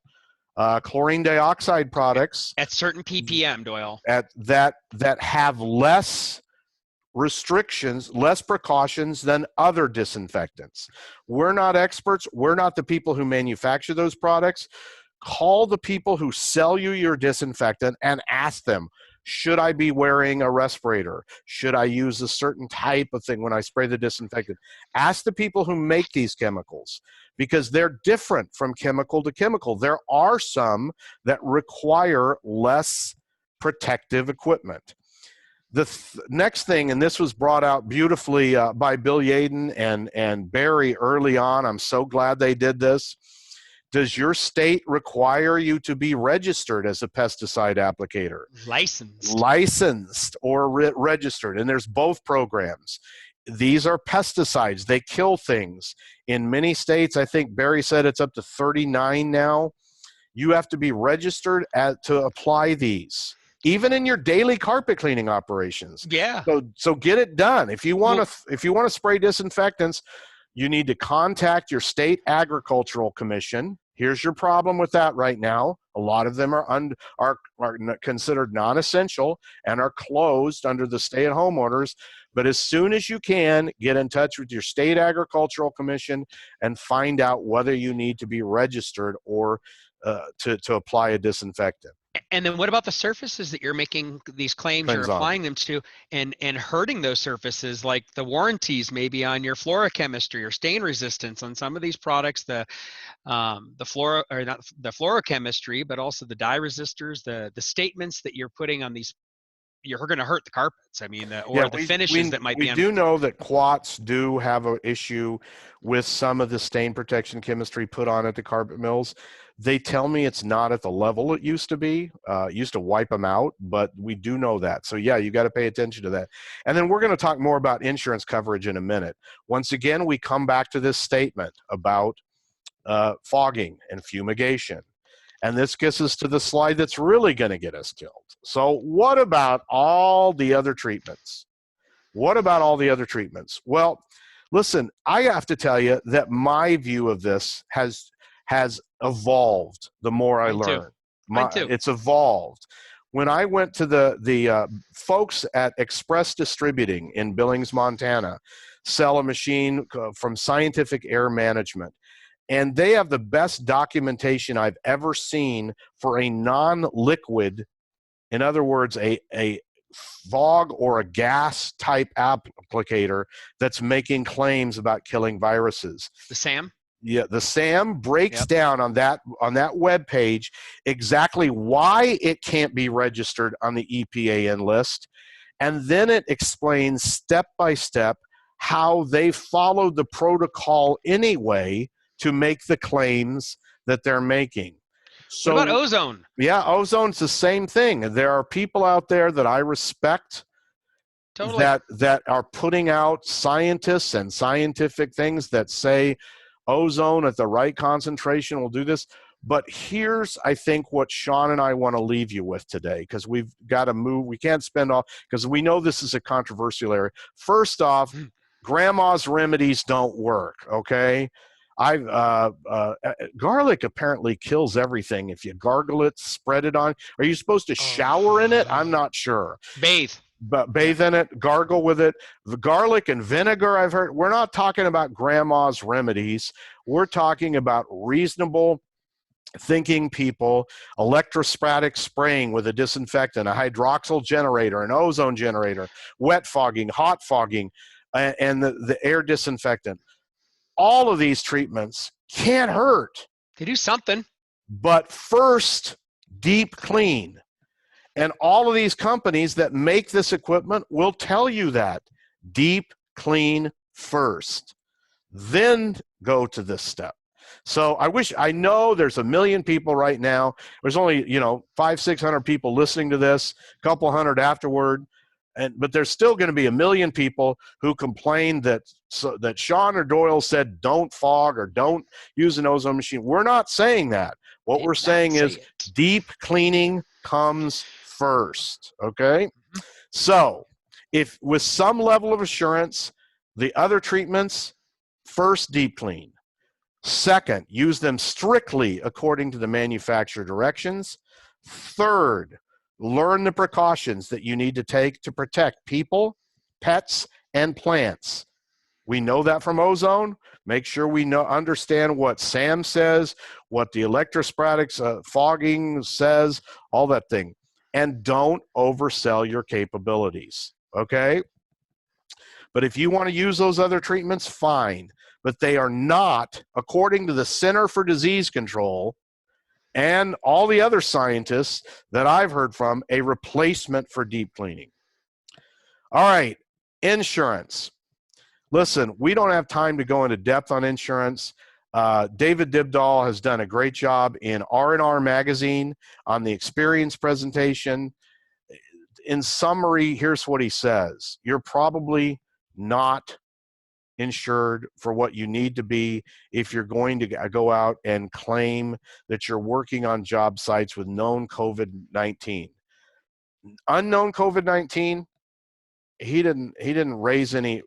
chlorine dioxide products at certain ppm, Doyle, that have less restrictions, less precautions than other disinfectants. We're not experts. We're not the people who manufacture those products. Call the people who sell you your disinfectant and ask them, should I be wearing a respirator? Should I use a certain type of thing when I spray the disinfectant? Ask the people who make these chemicals, because they're different from chemical to chemical. There are some that require less protective equipment. The next thing, and this was brought out beautifully by Bill Yaden and Barry early on, I'm so glad they did this. Does your state require you to be registered as a pesticide applicator? Licensed or registered, and there's both programs. These are pesticides. They kill things. In many states, I think Barry said it's up to 39 now. You have to be registered to apply these, even in your daily carpet cleaning operations. Yeah. So get it done. If you want to spray disinfectants, you need to contact your state agricultural commission. Here's your problem with that right now. A lot of them are considered non-essential and are closed under the stay-at-home orders. But as soon as you can, get in touch with your state agricultural commission and find out whether you need to be registered or to apply a disinfectant. And then what about the surfaces that you're making these claims you're applying them to and hurting those surfaces, like the warranties maybe on your fluorochemistry or stain resistance on some of these products, the fluorochemistry, but also the dye resistors, the statements that you're putting on these, you're going to hurt the carpets. I mean, the finishes that might be. We do know that Quats do have an issue with some of the stain protection chemistry put on at the carpet mills. They tell me it's not at the level it used to be. Used to wipe them out, but we do know that. So yeah, you got to pay attention to that. And then we're going to talk more about insurance coverage in a minute. Once again, we come back to this statement about fogging and fumigation. And this gets us to the slide that's really going to get us killed. So what about all the other treatments? What about all the other treatments? Well, listen, I have to tell you that my view of this has evolved the more I learn. Mine too. It's evolved. When I went to the folks at Express Distributing in Billings, Montana, sell a machine from Scientific Air Management. And they have the best documentation I've ever seen for a non-liquid In other words, a fog or a gas type applicator that's making claims about killing viruses. The SAM? Yeah, the SAM breaks Yep. down on that web page exactly why it can't be registered on the EPA list, and then it explains step by step how they followed the protocol anyway to make the claims that they're making. What about So ozone? yeah, ozone's the same thing. There are people out there that I respect Totally. that are putting out scientists and scientific things that say ozone at the right concentration will do this. But here's, I think, what Shawn and I want to leave you with today, because we've got to move. We can't spend all, because we know this is a controversial area. First off, grandma's remedies don't work, okay? Garlic apparently kills everything. If you gargle it, spread it on. Are you supposed to shower in it? I'm not sure. Bathe. But bathe in it, gargle with it. The garlic and vinegar, I've heard. We're not talking about grandma's remedies. We're talking about reasonable thinking people, electrostatic spraying with a disinfectant, a hydroxyl generator, an ozone generator, wet fogging, hot fogging, and the air disinfectant. All of these treatments can't hurt. They do something. But first, deep clean. And all of these companies that make this equipment will tell you that. Deep clean first. Then go to this step. So I know there's a million people right now. There's only, 500-600 people listening to this, a couple hundred afterward. But there's still going to be a million people who complain that Shawn or Doyle said don't fog or don't use an ozone machine. We're not saying that. What we're saying is deep cleaning comes first, okay? Mm-hmm. So if with some level of assurance, the other treatments, first, deep clean. Second, use them strictly according to the manufacturer directions. Third, learn the precautions that you need to take to protect people, pets, and plants. We know that from ozone. Make sure we understand what SAM says, what the electrostatic fogging says, all that thing. And don't oversell your capabilities, okay? But if you want to use those other treatments, fine. But they are not, according to the Center for Disease Control and all the other scientists that I've heard from, a replacement for deep cleaning. All right, insurance. Listen, we don't have time to go into depth on insurance. David Dibdahl has done a great job in R&R Magazine on the experience presentation. In summary, here's what he says. You're probably not insured for what you need to be if you're going to go out and claim that you're working on job sites with known COVID-19. Unknown COVID-19, he didn't raise any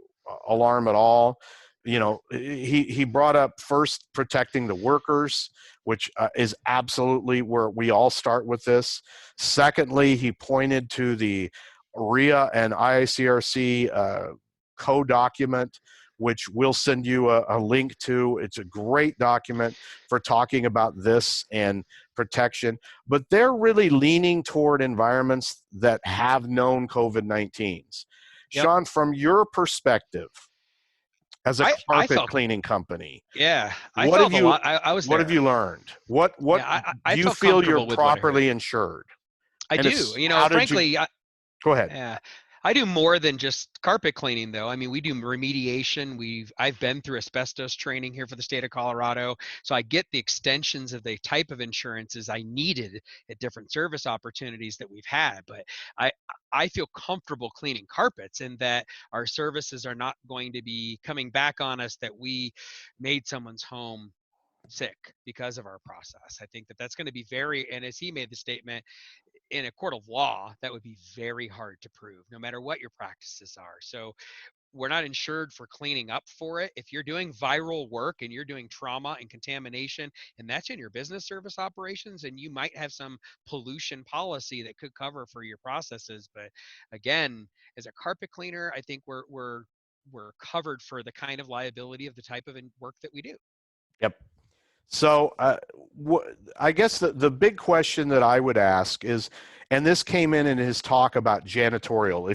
alarm at all. He brought up first protecting the workers, which is absolutely where we all start with this. Secondly, he pointed to the RIA and IICRC co-document, which we'll send you a link to. It's a great document for talking about this and protection, but they're really leaning toward environments that have known COVID-19s. Yep. Shawn, from your perspective, as a carpet cleaning company, yeah, what have you? A lot. I was. What have you learned? What I do you felt feel you're comfortable with what I properly heard. insured? I And do. Frankly, go ahead. yeah, I do more than just carpet cleaning, though. I mean, we do remediation. I've been through asbestos training here for the state of Colorado, so I get the extensions of the type of insurances I needed at different service opportunities that we've had. But I feel comfortable cleaning carpets, and that our services are not going to be coming back on us that we made someone's home sick because of our process. I think that that's going to be and as he made the statement, in a court of law, that would be very hard to prove, no matter what your practices are. So we're not insured for cleaning up for it. If you're doing viral work and you're doing trauma and contamination, and that's in your business service operations, and you might have some pollution policy that could cover for your processes. But again, as a carpet cleaner, I think we're covered for the kind of liability of the type of work that we do. Yep. So I guess the big question that I would ask is, and this came in his talk about janitorial.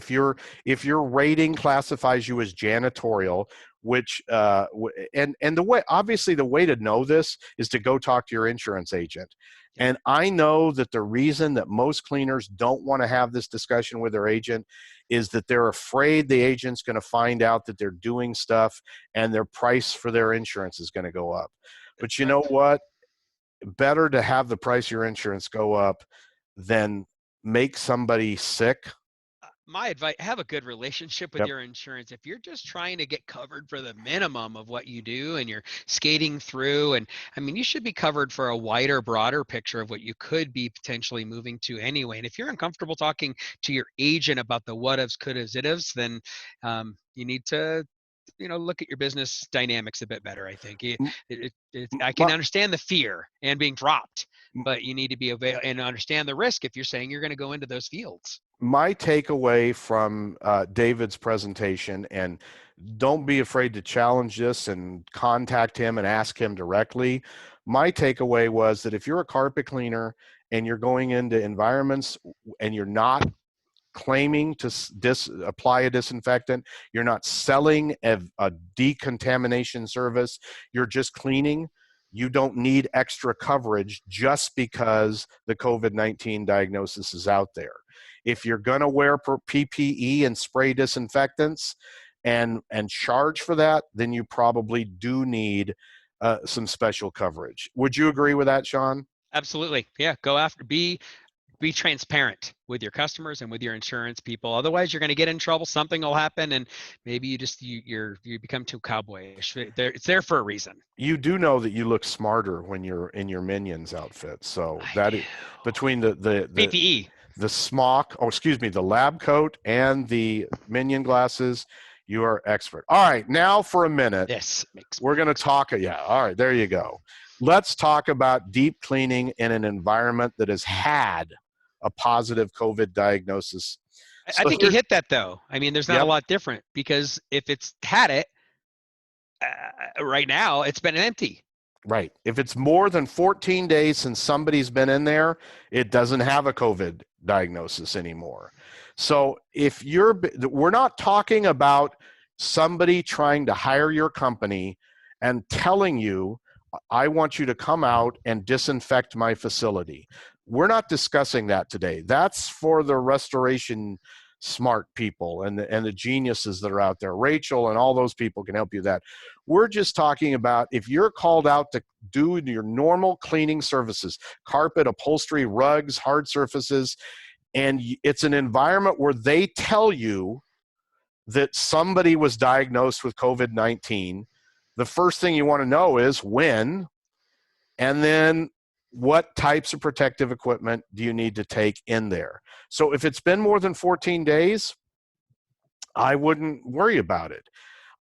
If your rating classifies you as janitorial, which and the way, obviously the way to know this is to go talk to your insurance agent. And I know that the reason that most cleaners don't want to have this discussion with their agent is that they're afraid the agent's going to find out that they're doing stuff and their price for their insurance is going to go up. But you know what? Better to have the price of your insurance go up than make somebody sick. My advice, have a good relationship with your insurance. If you're just trying to get covered for the minimum of what you do and you're skating through, and I mean, you should be covered for a wider, broader picture of what you could be potentially moving to anyway. And if you're uncomfortable talking to your agent about the what ifs, could ifs, it ifs, then you need to, look at your business dynamics a bit better. I think I can understand the fear and being dropped, but you need to be available and understand the risk if you're saying you're going to go into those fields. My takeaway from David's presentation, and don't be afraid to challenge this and contact him and ask him directly. My takeaway was that if you're a carpet cleaner and you're going into environments and you're not claiming to apply a disinfectant, you're not selling a decontamination service, you're just cleaning, you don't need extra coverage just because the COVID-19 diagnosis is out there. If you're going to wear PPE and spray disinfectants and charge for that, then you probably do need some special coverage. Would you agree with that, Shawn? Absolutely. Yeah. Go after, be transparent with your customers and with your insurance people. Otherwise, you're going to get in trouble. Something will happen, and maybe you become too cowboyish. It's there for a reason. You do know that you look smarter when you're in your Minions outfit. So between the PPE, the smock, the lab coat and the Minion glasses, you are expert. All right, now for a minute, we're going to talk. Yeah, all right, there you go. Let's talk about deep cleaning in an environment that has had a positive COVID diagnosis. I think you hit that, though. I mean, there's not a lot different, because if it's had it right now, it's been empty. Right. If it's more than 14 days since somebody's been in there, it doesn't have a COVID diagnosis anymore. So we're not talking about somebody trying to hire your company and telling you, I want you to come out and disinfect my facility. We're not discussing that today. That's for the restoration smart people and the geniuses that are out there. Rachel and all those people can help you with that. We're just talking about if you're called out to do your normal cleaning services, carpet, upholstery, rugs, hard surfaces, and it's an environment where they tell you that somebody was diagnosed with COVID-19, the first thing you want to know is when, and then what types of protective equipment do you need to take in there. So if it's been more than 14 days, I wouldn't worry about it.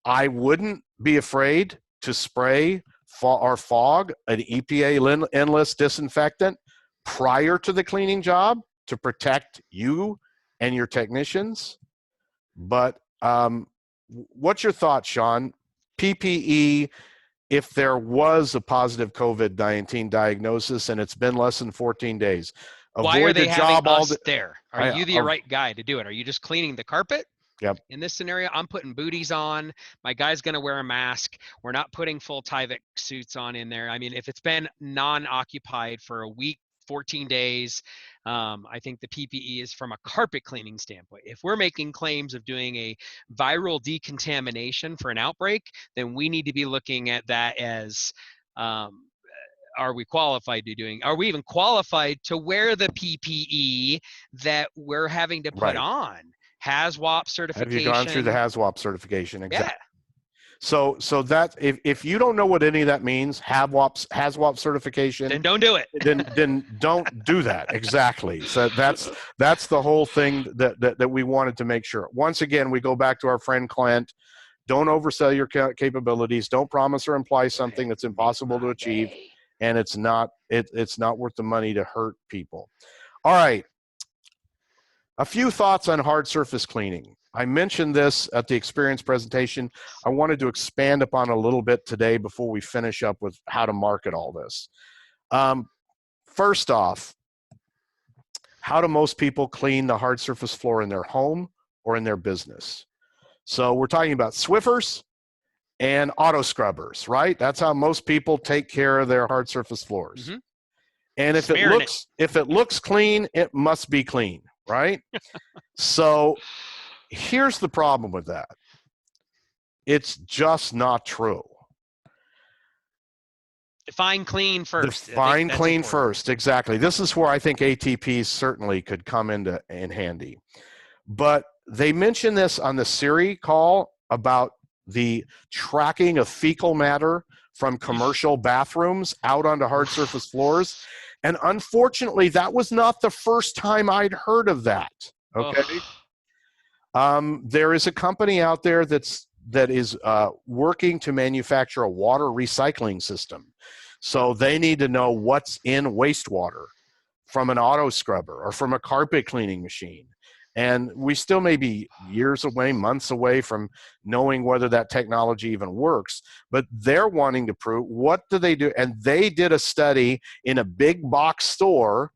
I wouldn't be afraid to spray or fog an EPA endless disinfectant prior to the cleaning job to protect you and your technicians. But what's your thoughts, Shawn? PPE, if there was a positive COVID-19 diagnosis and it's been less than 14 days, why are they having us there? Are you the right guy to do it? Are you just cleaning the carpet? Yep. In this scenario, I'm putting booties on. My guy's going to wear a mask. We're not putting full Tyvek suits on in there. I mean, if it's been non-occupied for a week, 14 days, I think the PPE is from a carpet cleaning standpoint. If we're making claims of doing a viral decontamination for an outbreak, then we need to be looking at that as, are we qualified to doing, are we even qualified to wear the PPE that we're having to put on? HAZWOP certification. Have you gone through the HAZWOP certification? Exactly. Yeah. So that if you don't know what any of that means, HAZWOP certification, then don't do it. then don't do that. Exactly. So that's the whole thing that we wanted to make sure. Once again, we go back to our friend Clint. Don't oversell your capabilities. Don't promise or imply something that's impossible to achieve, and it's not worth the money to hurt people. All right. A few thoughts on hard surface cleaning. I mentioned this at the experience presentation. I wanted to expand upon a little bit today before we finish up with how to market all this. First off, how do most people clean the hard surface floor in their home or in their business? So we're talking about Swiffers and auto scrubbers, right? That's how most people take care of their hard surface floors. Mm-hmm. And if it looks clean, it must be clean, right? So here's the problem with that. It's just not true. Define clean first. Define clean first, exactly. This is where I think ATPs certainly could come in handy. But they mentioned this on the Siri call about the tracking of fecal matter from commercial bathrooms out onto hard surface floors. And unfortunately, that was not the first time I'd heard of that. Okay. There is a company out there that is working to manufacture a water recycling system. So they need to know what's in wastewater from an auto scrubber or from a carpet cleaning machine. And we still may be years away, months away from knowing whether that technology even works. But they're wanting to prove, what do they do? And they did a study in a big box store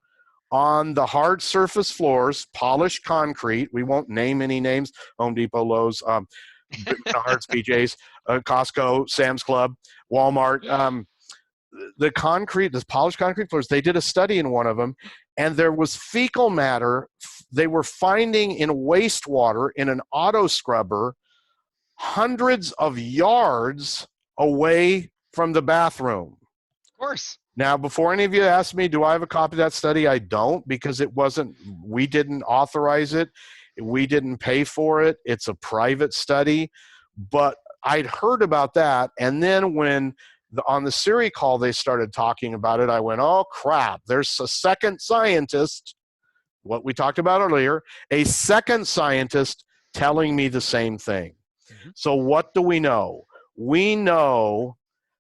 on the hard surface floors, polished concrete. We won't name any names: Home Depot, Lowe's, Hearts, BJ's, Costco, Sam's Club, Walmart. The polished concrete floors, they did a study in one of them, and there was fecal matter they were finding in wastewater in an auto scrubber hundreds of yards away from the bathroom. Of course. Now, before any of you ask me, do I have a copy of that study? I don't, because we didn't authorize it. We didn't pay for it. It's a private study. But I'd heard about that, and then when on the Siri call they started talking about it, I went, oh crap, there's a second scientist, what we talked about earlier, a second scientist telling me the same thing. Mm-hmm. So what do we know? We know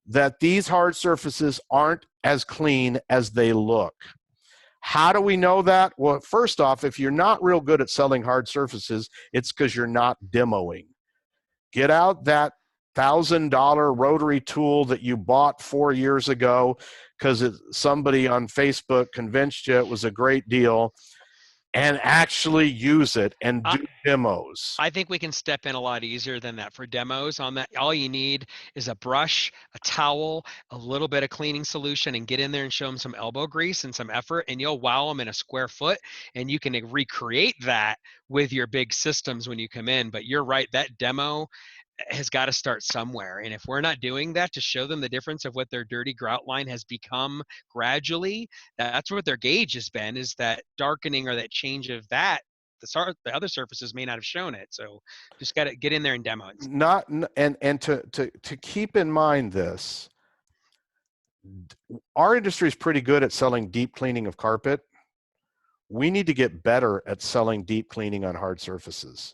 that these hard surfaces aren't as clean as they look. How do we know that? Well, first off, if you're not real good at selling hard surfaces, it's because you're not demoing. Get out that $1,000 rotary tool that you bought 4 years ago because somebody on Facebook convinced you it was a great deal, and actually use it and do demos. I think we can step in a lot easier than that for demos. On that, all you need is a brush, a towel, a little bit of cleaning solution, and get in there and show them some elbow grease and some effort, and you'll wow them in a square foot, and you can recreate that with your big systems when you come in. But you're right, that demo has got to start somewhere. And if we're not doing that to show them the difference of what their dirty grout line has become gradually, that's what their gauge has been, is that darkening or that change of that. The other surfaces may not have shown it. So just got to get in there and demo it. And to keep in mind this, our industry is pretty good at selling deep cleaning of carpet. We need to get better at selling deep cleaning on hard surfaces,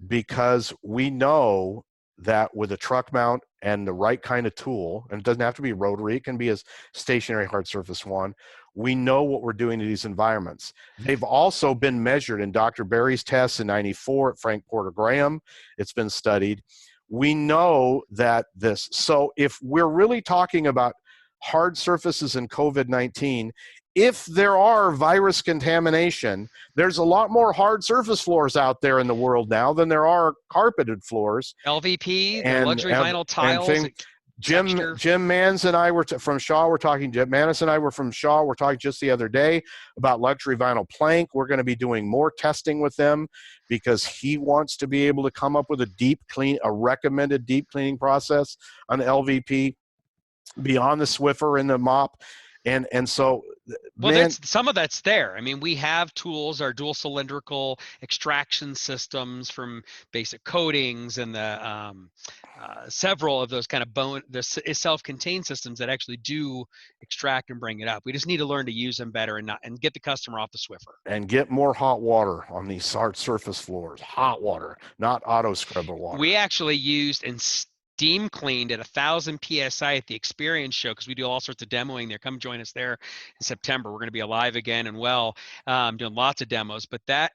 because we know that with a truck mount and the right kind of tool, and it doesn't have to be rotary, it can be a stationary hard surface one, we know what we're doing to these environments. They've also been measured in Dr. Berry's tests in '94 at Frank Porter Graham. It's been studied. We know that this, so if we're really talking about hard surfaces in COVID-19, if there are virus contamination, there's a lot more hard surface floors out there in the world now than there are carpeted floors. LVP, the luxury vinyl tiles. Jim Mans and I were from Shaw. Jim Manis and I were from Shaw. We're talking just the other day about luxury vinyl plank. We're going to be doing more testing with them because he wants to be able to come up with a recommended deep cleaning process on LVP beyond the Swiffer and the mop. And so, well, some of that's there. I mean, we have tools, our dual cylindrical extraction systems from basic coatings, and the several of those kind of self-contained systems that actually do extract and bring it up. We just need to learn to use them better and get the customer off the Swiffer. And get more hot water on these hard surface floors. Hot water, not auto scrubber water. We actually used and steam cleaned at 1,000 PSI at the Experience Show, because we do all sorts of demoing there. Come join us there in September. We're going to be alive again and well, doing lots of demos. But that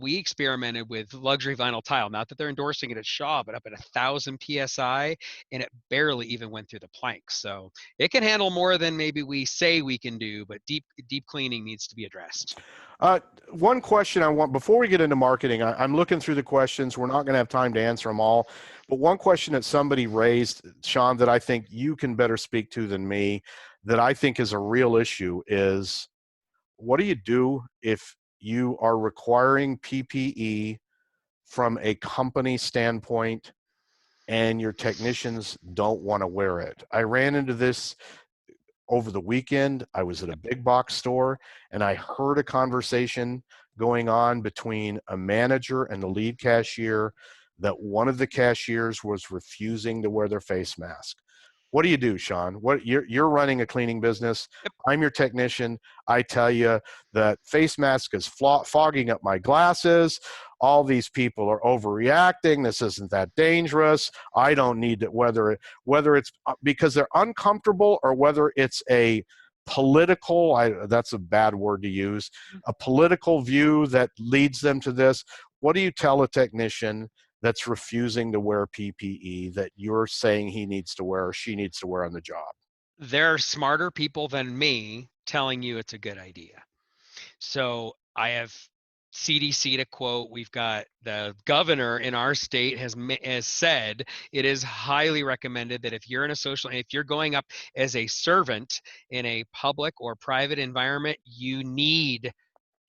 we experimented with luxury vinyl tile. Not that they're endorsing it at Shaw, but up at 1,000 psi, and it barely even went through the planks. So it can handle more than maybe we say we can do, but deep cleaning needs to be addressed. One question I want, before we get into marketing, I'm looking through the questions. We're not going to have time to answer them all, but one question that somebody raised, Shawn, that I think you can better speak to than me, that I think is a real issue is, what do you do if you are requiring PPE from a company standpoint and your technicians don't want to wear it? I ran into this over the weekend. I was at a big box store and I heard a conversation going on between a manager and the lead cashier that one of the cashiers was refusing to wear their face mask. What do you do, Shawn? What you're running a cleaning business. Yep. I'm your technician. I tell you that face mask is fogging up my glasses. All these people are overreacting. This isn't that dangerous. I don't need it, whether it's because they're uncomfortable or whether it's a political, that's a bad word to use, a political view that leads them to this. What do you tell a technician that's refusing to wear PPE that you're saying he needs to wear or she needs to wear on the job? There are smarter people than me telling you it's a good idea. So I have CDC to quote. We've got the governor in our state has said it is highly recommended that if you're going up as a servant in a public or private environment, you need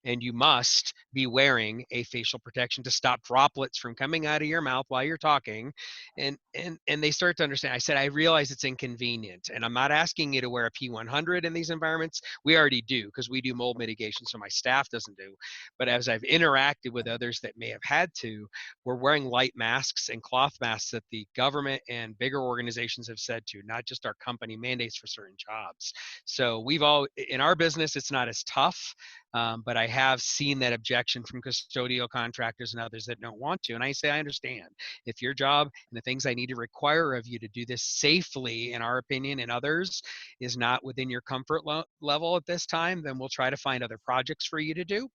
and you must be wearing a facial protection to stop droplets from coming out of your mouth while you're talking. And they start to understand. I said, I realize it's inconvenient, and I'm not asking you to wear a P100 in these environments. We already do, because we do mold mitigation, so my staff doesn't do. But as I've interacted with others that may have had to, we're wearing light masks and cloth masks that the government and bigger organizations have said to, not just our company mandates for certain jobs. So in our business, it's not as tough. But I have seen that objection from custodial contractors and others that don't want to. And I say, I understand. If your job and the things I need to require of you to do this safely, in our opinion and others, is not within your comfort level at this time, then we'll try to find other projects for you to do.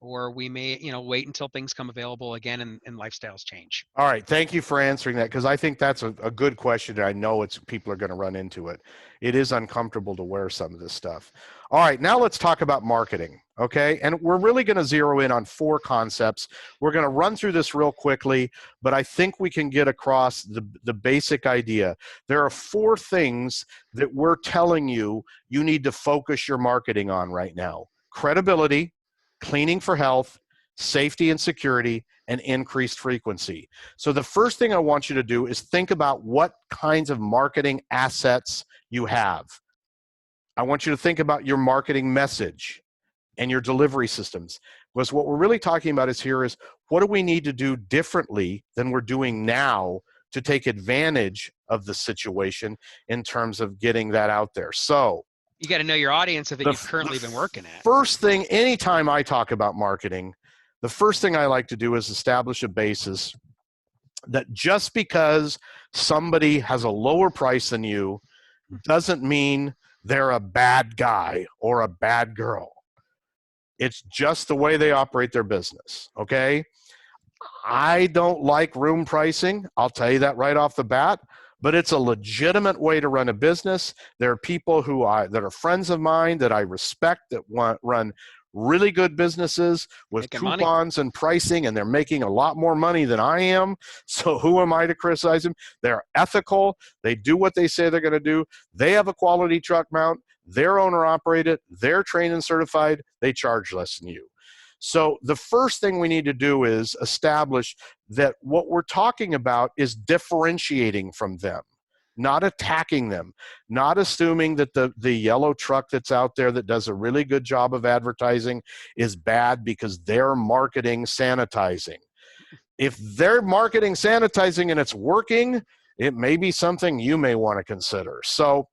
Or we may, wait until things come available again and lifestyles change. All right, thank you for answering that, because I think that's a good question. I know people are going to run into it. It is uncomfortable to wear some of this stuff. All right, now let's talk about marketing, okay? And we're really going to zero in on 4 concepts. We're going to run through this real quickly, but I think we can get across the basic idea. There are 4 things that we're telling you need to focus your marketing on right now: credibility, cleaning for health, safety and security, and increased frequency. So the first thing I want you to do is think about what kinds of marketing assets you have. I want you to think about your marketing message and your delivery systems. Because what we're really talking about is what do we need to do differently than we're doing now to take advantage of the situation in terms of getting that out there. So you got to know your audience that you've currently been working at. First thing, anytime I talk about marketing, the first thing I like to do is establish a basis that just because somebody has a lower price than you doesn't mean they're a bad guy or a bad girl. It's just the way they operate their business, okay? I don't like room pricing. I'll tell you that right off the bat. But it's a legitimate way to run a business. There are people that are friends of mine that I respect that run really good businesses with coupons and pricing, and they're making a lot more money than I am. So who am I to criticize them? They're ethical. They do what they say they're going to do. They have a quality truck mount. They're owner operated. They're trained and certified. They charge less than you. So the first thing we need to do is establish that what we're talking about is differentiating from them, not attacking them, not assuming that the yellow truck that's out there that does a really good job of advertising is bad because they're marketing sanitizing. If they're marketing sanitizing and it's working, it may be something you may want to consider. So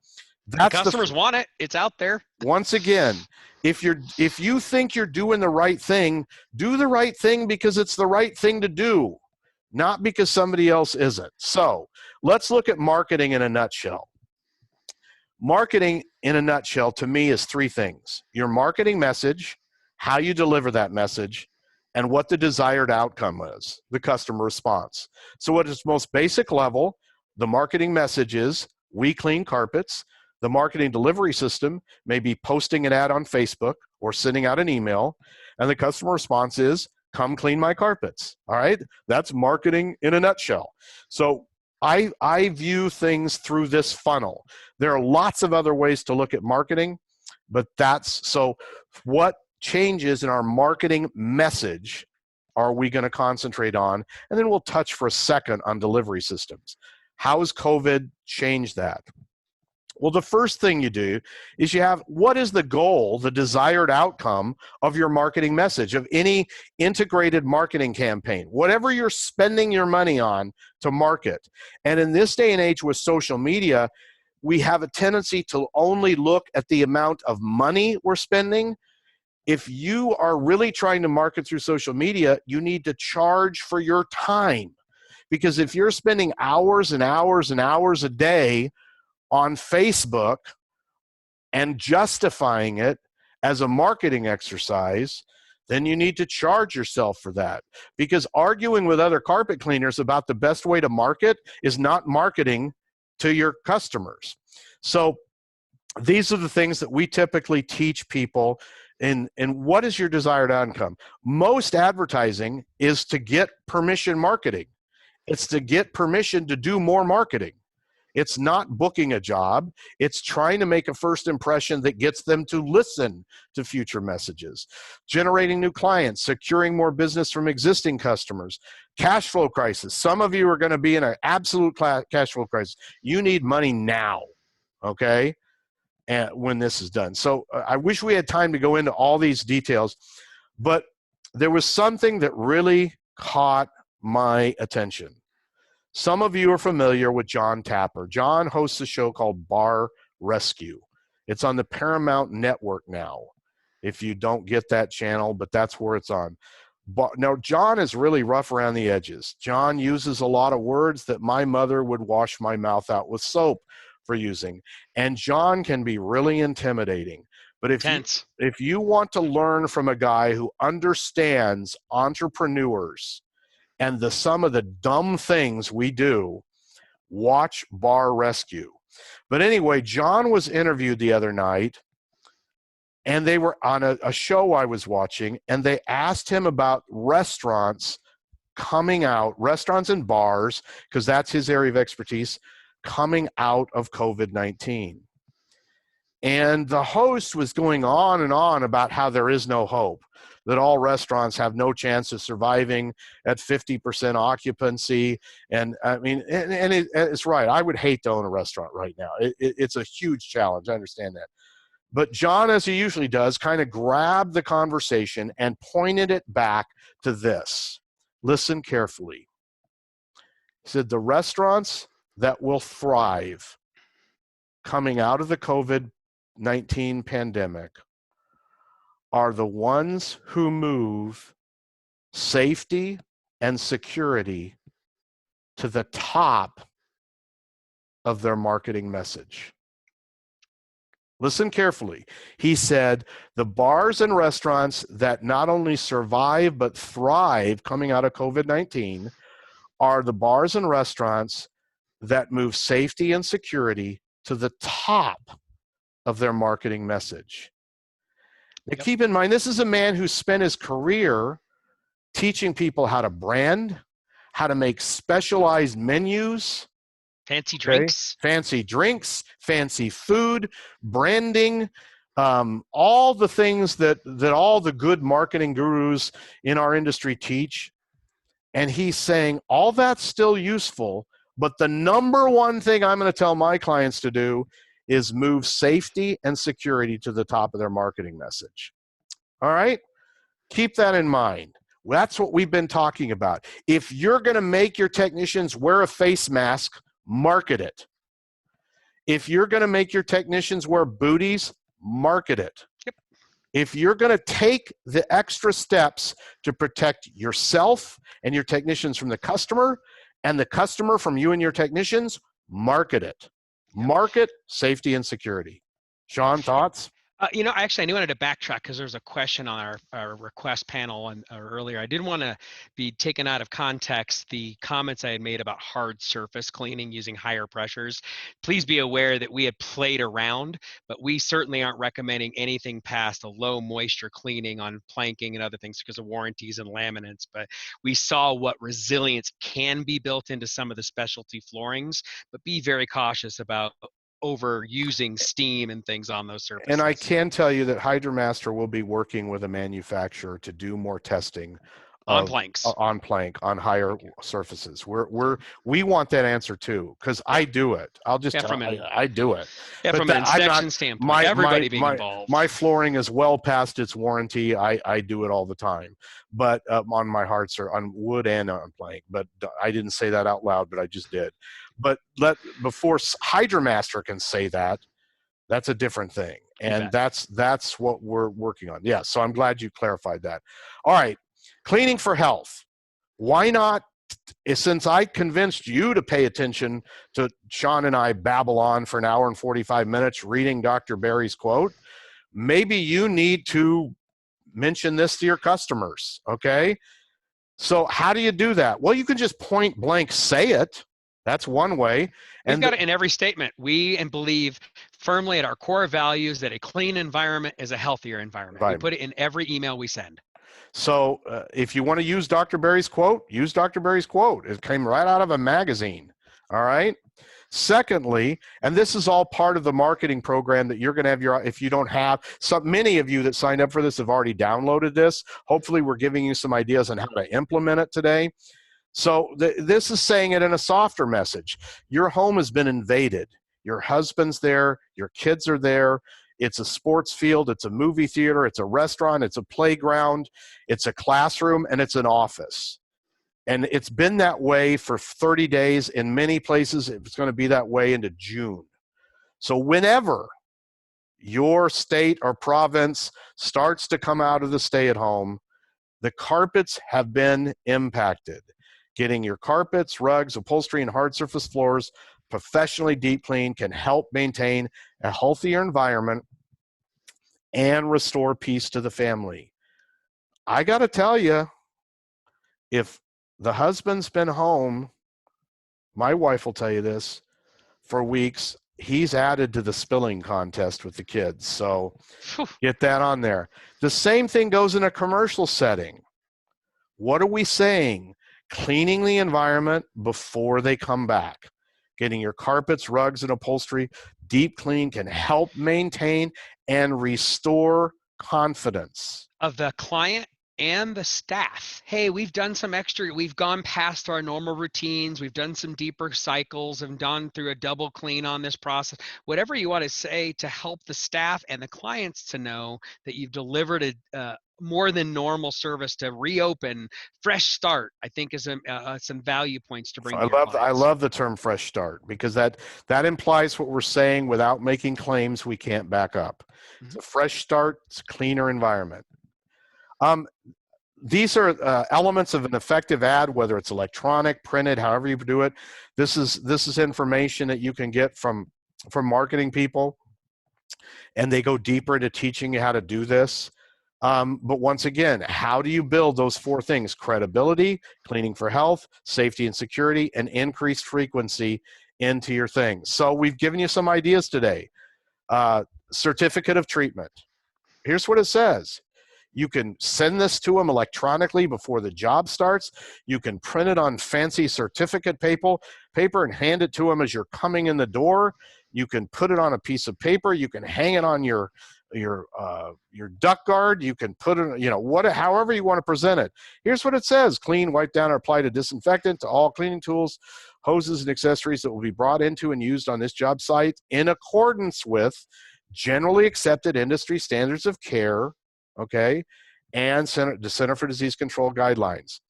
that's the customers want it. It's out there. Once again, if you think you're doing the right thing, do the right thing because it's the right thing to do, not because somebody else isn't. So let's look at marketing in a nutshell. Marketing in a nutshell to me is 3 things: your marketing message, how you deliver that message, and what the desired outcome is, the customer response. So at its most basic level, the marketing message is, we clean carpets. The marketing delivery system may be posting an ad on Facebook or sending out an email, and the customer response is, come clean my carpets. All right, that's marketing in a nutshell. So I view things through this funnel. There are lots of other ways to look at marketing, but that's, so what changes in our marketing message are we going to concentrate on? And then we'll touch for a second on delivery systems. How has COVID changed that? Well, the first thing you do is you have, what is the goal, the desired outcome of your marketing message, of any integrated marketing campaign, whatever you're spending your money on to market. And in this day and age with social media, we have a tendency to only look at the amount of money we're spending. If you are really trying to market through social media, you need to charge for your time. Because if you're spending hours and hours and hours a day on Facebook and justifying it as a marketing exercise, then you need to charge yourself for that. Because arguing with other carpet cleaners about the best way to market is not marketing to your customers. So these are the things that we typically teach people. And what is your desired outcome? Most advertising is to get permission marketing. It's to get permission to do more marketing. It's not booking a job. It's trying to make a first impression that gets them to listen to future messages. Generating new clients, securing more business from existing customers. Cash flow crisis. Some of you are going to be in an absolute cash flow crisis. You need money now, okay, and when this is done. So I wish we had time to go into all these details, but there was something that really caught my attention. Some of you are familiar with John Tapper. John hosts a show called Bar Rescue. It's on the Paramount Network now, if you don't get that channel, but that's where it's on. Now, John is really rough around the edges. John uses a lot of words that my mother would wash my mouth out with soap for using. And John can be really intimidating. But if you want to learn from a guy who understands entrepreneurs and some of the dumb things we do, watch Bar Rescue. But anyway, John was interviewed the other night, and they were on a show I was watching, and they asked him about restaurants coming out, restaurants and bars, because that's his area of expertise, coming out of COVID-19. And the host was going on and on about how there is no hope, that all restaurants have no chance of surviving at 50% occupancy. And I mean, and it's right. I would hate to own a restaurant right now. It's a huge challenge. I understand that. But John, as he usually does, kind of grabbed the conversation and pointed it back to this. Listen carefully. He said, the restaurants that will thrive coming out of the COVID-19 pandemic are the ones who move safety and security to the top of their marketing message. Listen carefully. He said, the bars and restaurants that not only survive but thrive coming out of COVID-19 are the bars and restaurants that move safety and security to the top of their marketing message. Now, keep in mind, this is a man who spent his career teaching people how to brand, how to make specialized menus, fancy drinks, fancy food, branding, all the things that all the good marketing gurus in our industry teach. And he's saying all that's still useful, but the number one thing I'm going to tell my clients to do is move safety and security to the top of their marketing message. All right? Keep that in mind. That's what we've been talking about. If you're going to make your technicians wear a face mask, market it. If you're going to make your technicians wear booties, market it. Yep. If you're going to take the extra steps to protect yourself and your technicians from the customer, and the customer from you and your technicians, market it. Market safety and security. Shawn, thoughts? Actually, I knew I wanted to backtrack because there's a question on our request panel earlier. I didn't want to be taken out of context the comments I had made about hard surface cleaning using higher pressures. Please be aware that we had played around, but we certainly aren't recommending anything past a low moisture cleaning on planking and other things because of warranties and laminates. But we saw what resilience can be built into some of the specialty floorings, but be very cautious about overusing steam and things on those surfaces. And I can tell you that HydroMaster will be working with a manufacturer to do more testing on planks, on higher surfaces. We want that answer too, because I do it. I'll just tell you, I do it. Yeah, but from an inspection standpoint, everybody being involved. My flooring is well past its warranty. I do it all the time, but on my hard surface, on wood and on plank. But I didn't say that out loud, but I just did. But before HydroMaster can say that, that's a different thing, and that's what we're working on. Yeah, so I'm glad you clarified that. All right, cleaning for health. Why not? Since I convinced you to pay attention to Shawn and I babble on for an hour and 45 minutes reading Dr. Berry's quote, maybe you need to mention this to your customers. Okay, so how do you do that? Well, you can just point blank say it. That's one way. We've got it in every statement. We believe firmly at our core values that a clean environment is a healthier environment. We put it in every email we send. So if you want to use Dr. Berry's quote, use Dr. Berry's quote. It came right out of a magazine. All right. Secondly, and this is all part of the marketing program that you're going to have if you don't have, many of you that signed up for this have already downloaded this. Hopefully we're giving you some ideas on how to implement it today. So this is saying it in a softer message. Your home has been invaded. Your husband's there. Your kids are there. It's a sports field. It's a movie theater. It's a restaurant. It's a playground. It's a classroom. And it's an office. And it's been that way for 30 days. In many places, it's going to be that way into June. So whenever your state or province starts to come out of the stay-at-home, the carpets have been impacted. Getting your carpets, rugs, upholstery, and hard surface floors professionally deep cleaned can help maintain a healthier environment and restore peace to the family. I got to tell you, if the husband's been home, my wife will tell you this, for weeks, he's added to the spilling contest with the kids. So get that on there. The same thing goes in a commercial setting. What are we saying? Cleaning the environment before they come back. Getting your carpets, rugs, and upholstery deep clean can help maintain and restore confidence of the client and the staff. Hey, we've done some extra, we've gone past our normal routines, we've done some deeper cycles and gone through a double clean on this process. Whatever you want to say to help the staff and the clients to know that you've delivered a more than normal service to reopen, fresh start, I think is some value points to bring to your clients. I love the term fresh start, because that implies what we're saying without making claims we can't back up. Mm-hmm. It's a fresh start, it's a cleaner environment. These are elements of an effective ad, whether it's electronic, printed, however you do it. This is information that you can get from marketing people, and they go deeper into teaching you how to do this. But once again, how do you build those four things? Credibility, cleaning for health, safety and security, and increased frequency into your things. So we've given you some ideas today. Certificate of treatment. Here's what it says. You can send this to them electronically before the job starts. You can print it on fancy certificate paper and hand it to them as you're coming in the door. You can put it on a piece of paper. You can hang it on your duck guard. You can put it, however you want to present it. Here's what it says: clean, wipe down, or apply to disinfectant to all cleaning tools, hoses, and accessories that will be brought into and used on this job site in accordance with generally accepted industry standards of care, okay, and the Center for Disease Control guidelines.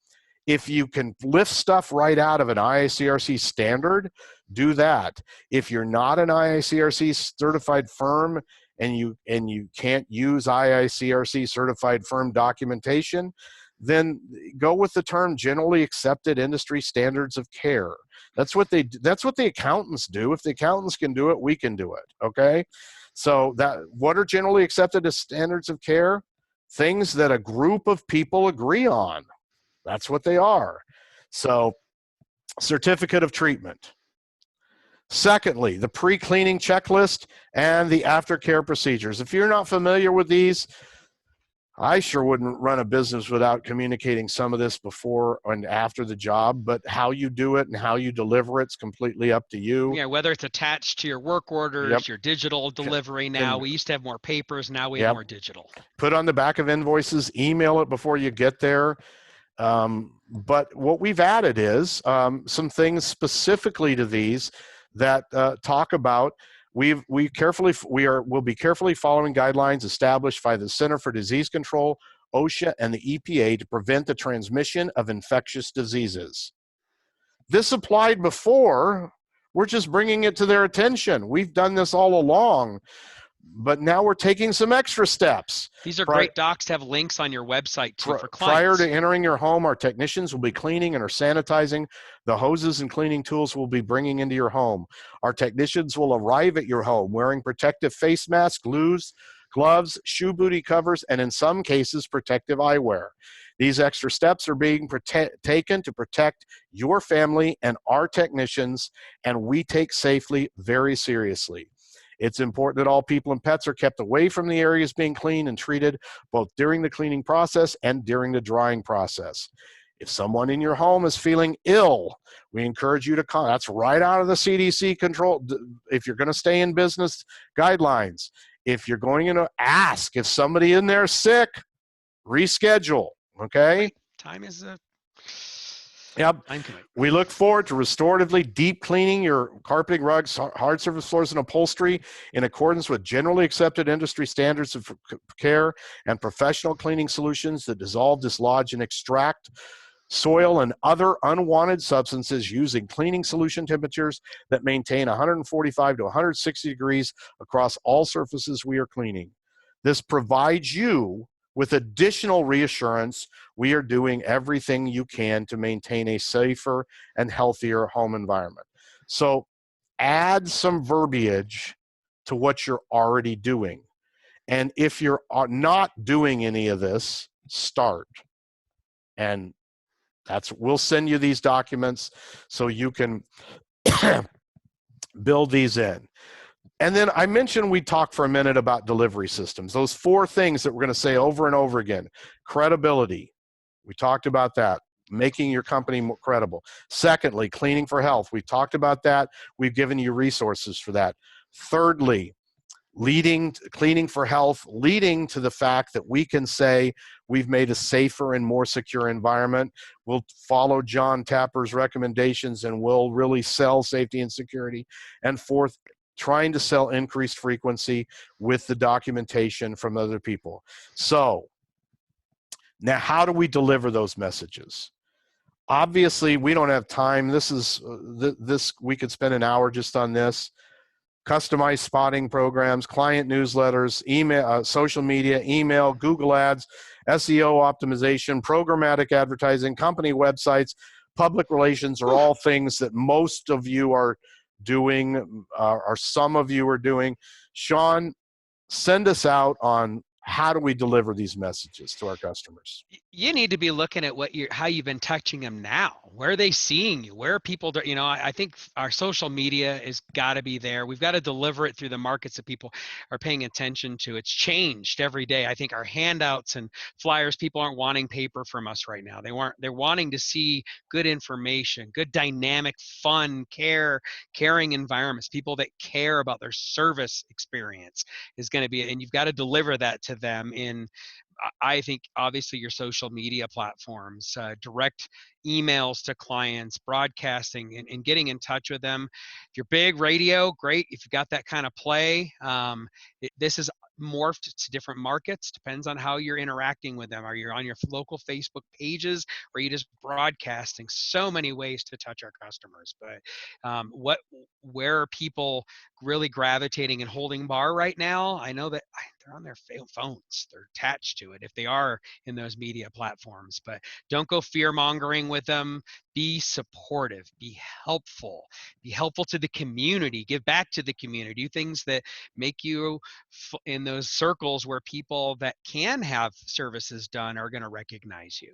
If you can lift stuff right out of an IICRC standard, do that. If you're not an IICRC certified firm and you can't use IICRC certified firm documentation, then go with the term generally accepted industry standards of care. That's what the accountants do. If the accountants can do it, we can do it, okay? So what are generally accepted as standards of care? Things that a group of people agree on. That's what they are. So certificate of treatment. Secondly, the pre-cleaning checklist and the aftercare procedures. If you're not familiar with these, I sure wouldn't run a business without communicating some of this before and after the job, but how you do it and how you deliver it's completely up to you. Yeah, whether it's attached to your work orders, Yep. your digital delivery now. We used to have more papers, now we have more digital. Put on the back of invoices, email it before you get there. But what we've added is some things specifically to these that talk about we'll be carefully following guidelines established by the Center for Disease Control, OSHA, and the EPA to prevent the transmission of infectious diseases. This applied before. We're just bringing it to their attention. We've done this all along, but now we're taking some extra steps. These are great docs to have links on your website too for clients. Prior to entering your home, our technicians will be cleaning and are sanitizing the hoses and cleaning tools we'll be bringing into your home. Our technicians will arrive at your home wearing protective face masks, gloves, shoe booty covers, and in some cases, protective eyewear. These extra steps are being taken to protect your family and our technicians, and we take safety very seriously. It's important that all people and pets are kept away from the areas being cleaned and treated, both during the cleaning process and during the drying process. If someone in your home is feeling ill, we encourage you to contact. That's right out of the CDC control. If you're going to stay in business guidelines, if you're going to ask if somebody in there is sick, reschedule. Okay. Time is a Yep. We look forward to restoratively deep cleaning your carpeting, rugs, hard surface floors, and upholstery in accordance with generally accepted industry standards of care and professional cleaning solutions that dissolve, dislodge, and extract soil and other unwanted substances using cleaning solution temperatures that maintain 145 to 160 degrees across all surfaces we are cleaning. This provides you with additional reassurance we are doing everything you can to maintain a safer and healthier home environment. So add some verbiage to what you're already doing. And if you're not doing any of this, start. And we'll send you these documents so you can build these in. And then I mentioned we talk for a minute about delivery systems. Those 4 things that we're going to say over and over again. Credibility. We talked about that. Making your company more credible. Secondly, cleaning for health. We talked about that. We've given you resources for that. Thirdly, cleaning for health, leading to the fact that we can say we've made a safer and more secure environment. We'll follow John Tapper's recommendations and we'll really sell safety and security. And fourth, trying to sell increased frequency with the documentation from other people. So now how do we deliver those messages? Obviously, we don't have time. We could spend an hour just on this. Customized spotting programs, client newsletters, email, social media, email, Google Ads, SEO optimization, programmatic advertising, company websites, public relations are all things that most of you are doing, or some of you are doing. Shawn, send us out on how do we deliver these messages to our customers? You need to be looking at how you've been touching them now. Where are they seeing you? Where are people? I think our social media has got to be there. We've got to deliver it through the markets that people are paying attention to. It's changed every day. I think our handouts and flyers, people aren't wanting paper from us right now. They're wanting to see good information, good dynamic, fun, caring environments. People that care about their service experience is going to be, and you've got to deliver that to them in, I think, obviously your social media platforms, direct emails to clients, broadcasting, and getting in touch with them. If you're big radio, great. If you've got that kind of play, this is morphed to different markets. Depends on how you're interacting with them. Are you on your local Facebook pages, or are you just broadcasting? So many ways to touch our customers. But where are people really gravitating and holding bar right now? I know that they're on their phones. They're attached to it if they are in those media platforms. But don't go fear mongering with them. be supportive, be helpful to the community, give back to the community, do things that make you in those circles where people that can have services done are going to recognize you.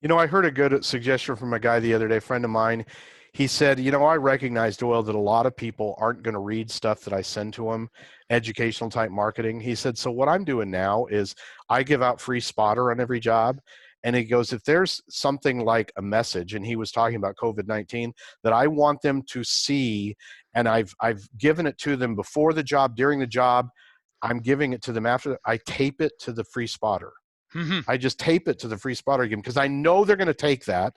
You know, I heard a good suggestion from a guy the other day, a friend of mine. He said, you know, I recognize, Doyle, that a lot of people aren't going to read stuff that I send to them, educational type marketing. He said, so what I'm doing now is I give out free spotter on every job. And he goes, if there's something like a message, and he was talking about COVID-19, that I want them to see, and I've given it to them before the job, during the job, I'm giving it to them after, I tape it to the free spotter. I just tape it to the free spotter again because I know they're going to take that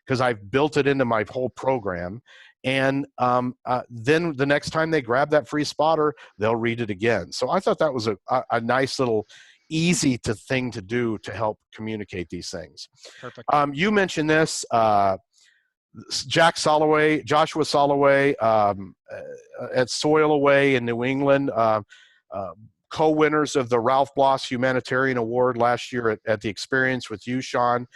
because I've built it into my whole program. And then the next time they grab that free spotter, they'll read it again. So I thought that was a nice little easy thing to do to help communicate these things. Perfect. You mentioned this, Joshua Soloway at Soil Away in New England, co-winners of the Ralph Bloss Humanitarian Award last year at the Experience with you, Shawn.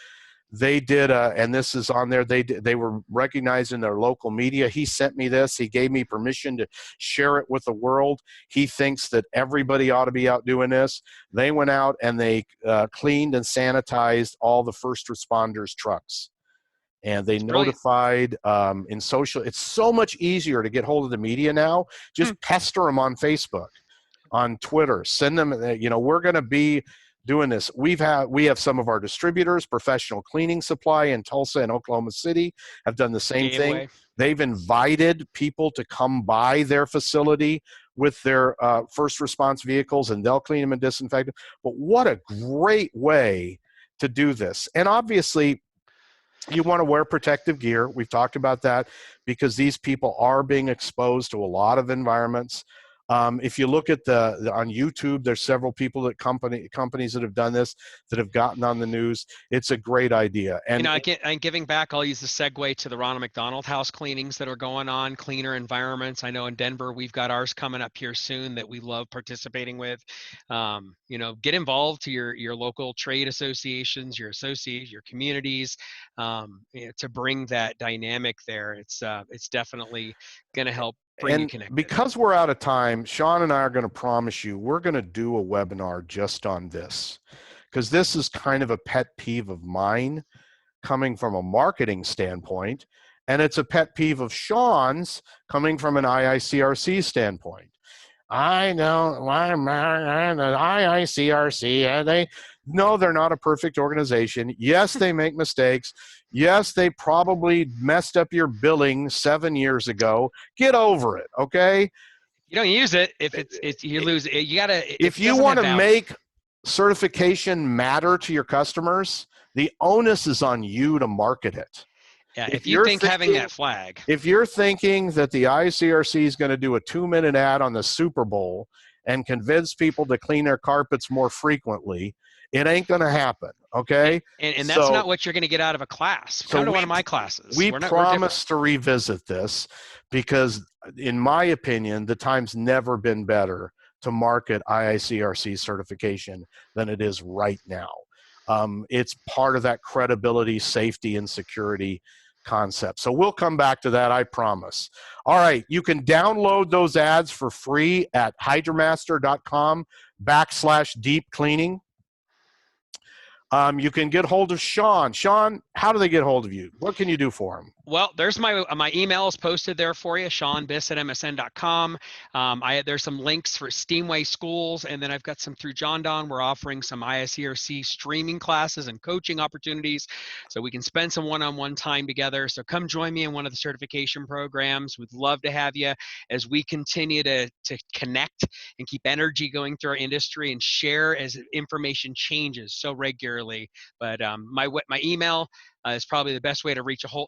They did, and this is on there, they were recognized in their local media. He sent me this. He gave me permission to share it with the world. He thinks that everybody ought to be out doing this. They went out and they cleaned and sanitized all the first responders' trucks. And they notified in social. It's so much easier to get hold of the media now. Just pester them on Facebook, on Twitter, send them, you know, we're going to be doing this. We have some of our distributors, Professional Cleaning Supply in Tulsa and Oklahoma City, have done the same thing. They've invited people to come by their facility with their first response vehicles, and they'll clean them and disinfect them. But what a great way to do this. And obviously, you want to wear protective gear. We've talked about that because these people are being exposed to a lot of environments. If you look at on YouTube, there's several people that companies that have done this, that have gotten on the news. It's a great idea. And you know, I'm giving back. I'll use the segue to the Ronald McDonald House cleanings that are going on, cleaner environments. I know in Denver, we've got ours coming up here soon that we love participating with. You know, get involved to your local trade associations, your communities, you know, to bring that dynamic there. It's definitely going to help. And because we're out of time, Shawn and I are going to promise you we're going to do a webinar just on this, because this is kind of a pet peeve of mine coming from a marketing standpoint, and it's a pet peeve of Shawn's coming from an IICRC standpoint. I know, the IICRC, they're not a perfect organization. Yes, they make mistakes. Yes, they probably messed up your billing 7 years ago. Get over it, okay? You don't use it if you lose it. You gotta. If you want to make certification matter to your customers, the onus is on you to market it. Yeah, if you think having that flag. If you're thinking that the ICRC is going to do a 2-minute ad on the Super Bowl and convince people to clean their carpets more frequently, it ain't going to happen, okay? And that's not what you're going to get out of a class. Come to one of my classes. We promise to revisit this because, in my opinion, the time's never been better to market IICRC certification than it is right now. It's part of that credibility, safety, and security concept. So we'll come back to that, I promise. All right, you can download those ads for free at hydromaster.com/deep cleaning. You can get hold of Shawn. Shawn, how do they get hold of you? What can you do for them? Well, there's my email is posted there for you, ShawnBiss@msn.com. There's some links for Steamway schools, and then I've got some through John Don. We're offering some ISERC streaming classes and coaching opportunities, so we can spend some one-on-one time together. So come join me in one of the certification programs. We'd love to have you as we continue to connect and keep energy going through our industry and share as information changes so regularly. But my email is probably the best way to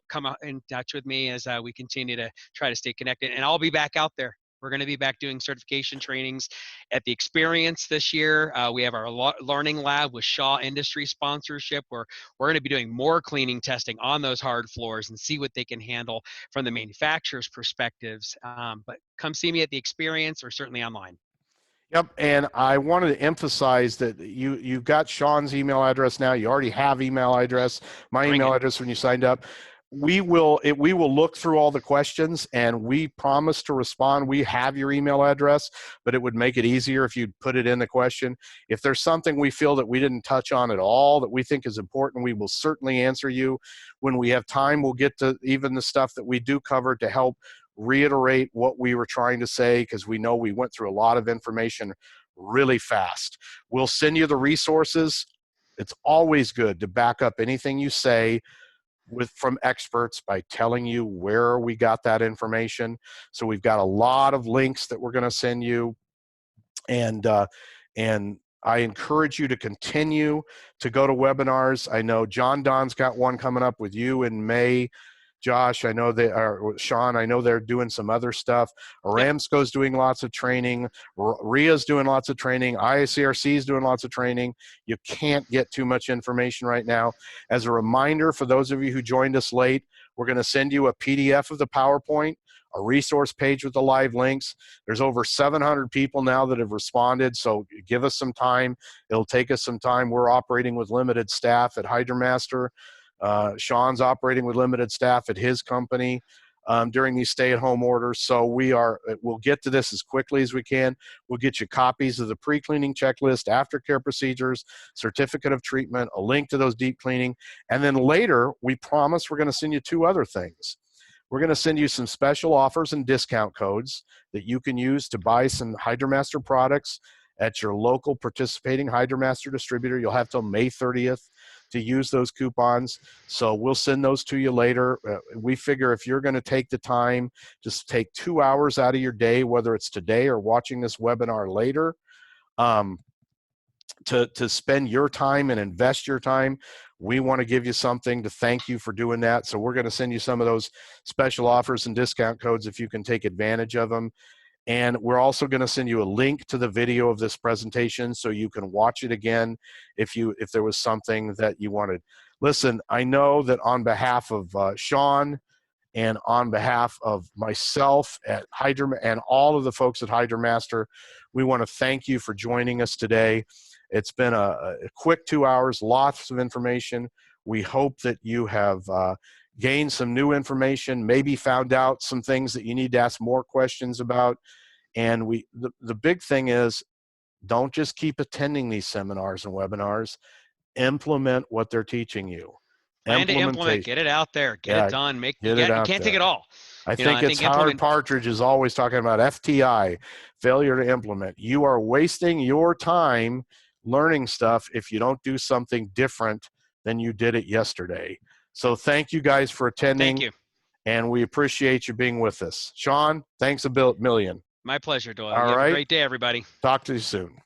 come out in touch with me as we continue to try to stay connected. And I'll be back out there. We're going to be back doing certification trainings at the Experience this year. We have our learning lab with Shaw Industry sponsorship, where we're going to be doing more cleaning testing on those hard floors and see what they can handle from the manufacturer's perspectives. But come see me at the Experience or certainly online. Yep, and I wanted to emphasize that you've got Shawn's email address now. You already have email address, my email address when you signed up. we will look through all the questions, and we promise to respond. We have your email address, but it would make it easier if you put it in the question. If there's something we feel that we didn't touch on at all that we think is important, we will certainly answer you. When we have time, we'll get to even the stuff that we do cover to help reiterate what we were trying to say, because we know we went through a lot of information really fast. We'll send you the resources. It's always good to back up anything you say from experts by telling you where we got that information. So we've got a lot of links that we're going to send you, and I encourage you to continue to go to webinars. I know John Don's got one coming up with you in May. Josh, I know they are. Shawn, I know they're doing some other stuff. Aramco's doing lots of training. RIA's doing lots of training. ICRC's doing lots of training. You can't get too much information right now. As a reminder, for those of you who joined us late, we're going to send you a PDF of the PowerPoint, a resource page with the live links. There's over 700 people now that have responded, so give us some time. It'll take us some time. We're operating with limited staff at HydroMaster. Shawn's operating with limited staff at his company during these stay-at-home orders. So we'll get to this as quickly as we can. We'll get you copies of the pre-cleaning checklist, aftercare procedures, certificate of treatment, a link to those deep cleaning. And then later, we promise we're going to send you 2 other things. We're going to send you some special offers and discount codes that you can use to buy some HydroMaster products at your local participating HydroMaster distributor. You'll have till May 30th to use those coupons. So we'll send those to you later. We figure if you're going to take the time, just take 2 hours out of your day, whether it's today or watching this webinar later, to spend your time and invest your time. We want to give you something to thank you for doing that. So we're going to send you some of those special offers and discount codes if you can take advantage of them. And we're also going to send you a link to the video of this presentation so you can watch it again if there was something that you wanted. Listen, I know that on behalf of Shawn and on behalf of myself at and all of the folks at HydroMaster, we want to thank you for joining us today. It's been a quick 2 hours, lots of information. We hope that you have gained some new information, maybe found out some things that you need to ask more questions about. And the big thing is, don't just keep attending these seminars and webinars. Implement what they're teaching you. Plan to implement, get it out there, get it done. You can't take it all. I think it's Howard Partridge is always talking about FTI, failure to implement. You are wasting your time learning stuff if you don't do something different than you did it yesterday. So thank you guys for attending. Thank you. And we appreciate you being with us. Shawn, thanks a million. My pleasure, Doyle. All right. Have a great day, everybody. Talk to you soon.